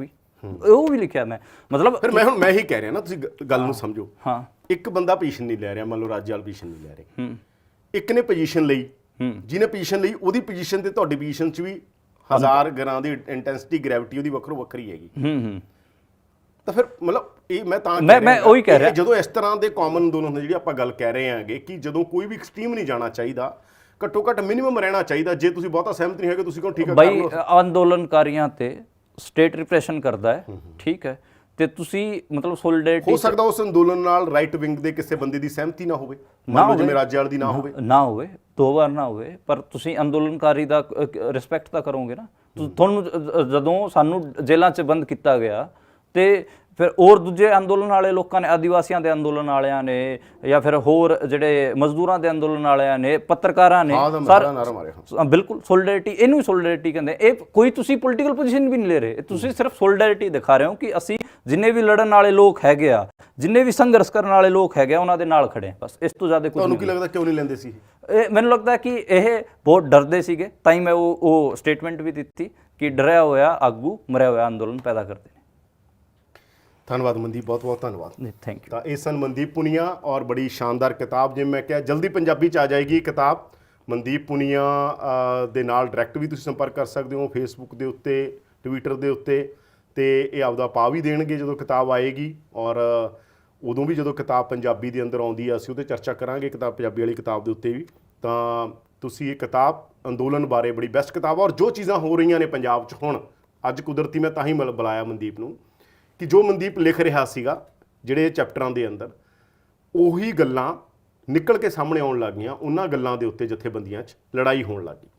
ਵੀ ਲਿਖਿਆ ਮੈਂ, ਮਤਲਬ ਫਿਰ ਮੈਂ ਹੀ ਕਹਿ ਰਿਹਾ ਨਾ, ਤੁਸੀਂ ਗੱਲ ਨੂੰ ਸਮਝੋ। ਹਾਂ, ਇੱਕ ਬੰਦਾ ਪੋਜੀਸ਼ਨ ਨਹੀਂ ਲੈ ਰਿਹਾ, ਮੰਨ ਲਓ ਰਾਜੇਵਾਲ ਪੋਜੀਸ਼ਨ ਨਹੀਂ ਲੈ ਰਹੇ, ਇੱਕ ਨੇ ਪੋਜੀਸ਼ਨ ਲਈ, ਜਿਹਨੇ ਪੋਜੀਸ਼ਨ ਲਈ ਉਹਦੀ ਪੋਜੀਸ਼ਨ ਤੇ ਤੁਹਾਡੀ ਪੋਜੀਸ਼ਨ 'ਚ ਵੀ 1000 ਗਰਾਂ ਦੀ ਇੰਟੈਂਸਿਟੀ ਗ੍ਰੈਵਿਟੀ ਉਹਦੀ ਵੱਖਰੀ ਹੈਗੀ। ਤਾਂ ਫਿਰ ਮਤਲਬ ਇਹ ਮੈਂ ਉਹੀ ਕਹਿ ਰਿਹਾ, ਜਦੋਂ ਇਸ ਤਰ੍ਹਾਂ ਦੇ ਕਾਮਨ ਅੰਦੋਲਨ ਹੁੰਦੇ ਜਿਹੜੀ ਆਪਾਂ ਗੱਲ ਕਹਿ ਰਹੇ ਹਾਂਗੇ ਕਿ ਜਦੋਂ ਕੋਈ ਵੀ ਐਕਸਟ੍ਰੀਮ ਨਹੀਂ ਜਾਣਾ ਚਾਹੀਦਾ, ਘੱਟੋ ਘੱਟ ਮਿਨੀਮਮ ਰਹਿਣਾ ਚਾਹੀਦਾ। ਜੇ ਤੁਸੀਂ ਬਹੁਤਾ ਸਹਿਮਤ ਨਹੀਂ ਹੈਗੇ ਤੁਸੀਂ ਕਹੋ ਠੀਕ ਹੈ ਬਈ ਅੰਦੋਲਨਕਾਰੀਆਂ ਤੇ ਸਟੇਟ ਰਿਪਰੈਸ਼ਨ ਕਰਦਾ ਹੈ, ਠੀਕ ਹੈ, ਤੇ ਤੁਸੀਂ ਮਤਲਬ ਸੋਲੀਡੈਰਿਟੀ ਹੋ ਸਕਦਾ ਉਸ ਅੰਦੋਲਨ ਨਾਲ ਰਾਈਟ ਵਿੰਗ ਦੇ ਕਿਸੇ ਬੰਦੇ ਦੀ ਸਹਿਮਤੀ ਨਾ ਹੋਵੇ, ਮੰਨ ਲਓ ਜਿਵੇਂ ਰਾਜੇਵਾਲ ਦੀ ਨਾ ਹੋਵੇ 2 ਵਾਰ ਨਾ ਹੋਵੇ, ਪਰ ਤੁਸੀਂ ਅੰਦੋਲਨਕਾਰੀ ਦਾ ਰਿਸਪੈਕਟ ਤਾਂ ਕਰੋਗੇ ਨਾ। ਤੁਹਾਨੂੰ ਜਦੋਂ ਸਾਨੂੰ ਜੇਲ੍ਹਾਂ 'ਚ ਬੰਦ ਕੀਤਾ ਗਿਆ ਤੇ ਫਿਰ ਹੋਰ ਦੂਜੇ ਅੰਦੋਲਨ ਵਾਲੇ ਲੋਕਾਂ ਨੇ, ਆਦੀਵਾਸੀਆਂ ਦੇ ਅੰਦੋਲਨ ਵਾਲਿਆਂ ਨੇ ਜਾਂ ਫਿਰ ਹੋਰ ਜਿਹੜੇ ਮਜ਼ਦੂਰਾਂ ਦੇ ਅੰਦੋਲਨ ਵਾਲਿਆਂ ਨੇ, ਪੱਤਰਕਾਰਾਂ ਨੇ, ਬਿਲਕੁਲ ਸੋਲੀਡੈਰਿਟੀ, ਇਹਨੂੰ ਸੋਲੀਡੈਰਿਟੀ ਕਹਿੰਦੇ। ਇਹ ਕੋਈ ਤੁਸੀਂ ਪੋਲੀਟੀਕਲ ਪੋਜੀਸ਼ਨ ਵੀ ਨਹੀਂ ਲੈ ਰਹੇ, ਤੁਸੀਂ ਸਿਰਫ ਸੋਲੀਡੈਰਿਟੀ ਦਿਖਾ ਰਹੇ ਹੋ ਕਿ ਅਸੀਂ ਜਿੰਨੇ ਵੀ ਲੜਨ ਵਾਲੇ ਲੋਕ ਹੈਗੇ ਆ, ਜਿੰਨੇ ਵੀ ਸੰਘਰਸ਼ ਕਰਨ ਵਾਲੇ ਲੋਕ ਹੈਗੇ ਆ, ਉਹਨਾਂ ਦੇ ਨਾਲ ਖੜੇ ਆ, ਬਸ ਇਸ ਤੋਂ ਜ਼ਿਆਦਾ ਕੁਝ ਨਹੀਂ। ਤੁਹਾਨੂੰ ਕੀ ਲੱਗਦਾ ਕਿਉਂ ਨਹੀਂ ਲੈਂਦੇ ਸੀ? ਮੈਨੂੰ ਲੱਗਦਾ ਕਿ ਇਹ ਬਹੁਤ ਡਰਦੇ ਸੀਗੇ, ਤਾਂ ਹੀ ਮੈਂ ਉਹ ਸਟੇਟਮੈਂਟ ਵੀ ਦਿੱਤੀ ਕਿ ਡਰਿਆ ਹੋਇਆ ਆਗੂ ਮਰਿਆ ਹੋਇਆ ਅੰਦੋਲਨ ਪੈਦਾ ਕਰਦੇ ਨੇ। ਧੰਨਵਾਦ ਮਨਦੀਪ, ਬਹੁਤ ਬਹੁਤ ਧੰਨਵਾਦ। Thank you. ਤਾਂ ਇਹ ਸਨ ਮਨਦੀਪ ਪੁਨੀਆ ਔਰ ਬੜੀ ਸ਼ਾਨਦਾਰ ਕਿਤਾਬ, ਜਿਵੇਂ ਮੈਂ ਕਿਹਾ ਜਲਦੀ ਪੰਜਾਬੀ 'ਚ ਆ ਜਾਏਗੀ ਕਿਤਾਬ। ਮਨਦੀਪ ਪੁਨੀਆ ਦੇ ਨਾਲ ਡਾਇਰੈਕਟ ਵੀ ਤੁਸੀਂ ਸੰਪਰਕ ਕਰ ਸਕਦੇ ਹੋ, ਫੇਸਬੁੱਕ ਦੇ ਉੱਤੇ, ਟਵਿੱਟਰ ਦੇ ਉੱਤੇ, ਤੇ ਇਹ ਆਪਦਾ ਪਾ ਵੀ ਦੇਣਗੇ ਜਦੋਂ ਕਿਤਾਬ ਆਏਗੀ। ਔਰ ਉਦੋਂ ਵੀ ਜਦੋਂ ਕਿਤਾਬ ਪੰਜਾਬੀ ਦੇ ਅੰਦਰ ਆਉਂਦੀ ਆ ਅਸੀਂ ਉਹਦੇ ਚਰਚਾ ਕਰਾਂਗੇ, ਕਿਤਾਬ ਪੰਜਾਬੀ ਵਾਲੀ ਕਿਤਾਬ ਦੇ ਉੱਤੇ ਵੀ। ਤਾਂ ਤੁਸੀਂ ਇਹ ਕਿਤਾਬ ਅੰਦੋਲਨ ਬਾਰੇ ਬੜੀ ਬੈਸਟ ਕਿਤਾਬ, ਔਰ ਜੋ ਚੀਜ਼ਾਂ ਹੋ ਰਹੀਆਂ ਨੇ ਪੰਜਾਬ 'ਚ ਹੁਣ, ਅੱਜ ਕੁਦਰਤੀ ਮੈਂ ਤਾਂ ਹੀ ਬੁਲਾਇਆ ਮਨਦੀਪ ਨੂੰ ਕਿ ਜੋ ਮਨਦੀਪ ਲਿਖ ਰਿਹਾ ਸੀਗਾ ਜਿਹੜੇ ਚੈਪਟਰਾਂ ਦੇ ਅੰਦਰ, ਉਹੀ ਗੱਲਾਂ ਨਿਕਲ ਕੇ ਸਾਹਮਣੇ ਆਉਣ ਲੱਗ ਗਈਆਂ, ਉਹਨਾਂ ਗੱਲਾਂ ਦੇ ਉੱਤੇ ਜਥੇਬੰਦੀਆਂ 'ਚ ਲੜਾਈ ਹੋਣ ਲੱਗ ਗਈ।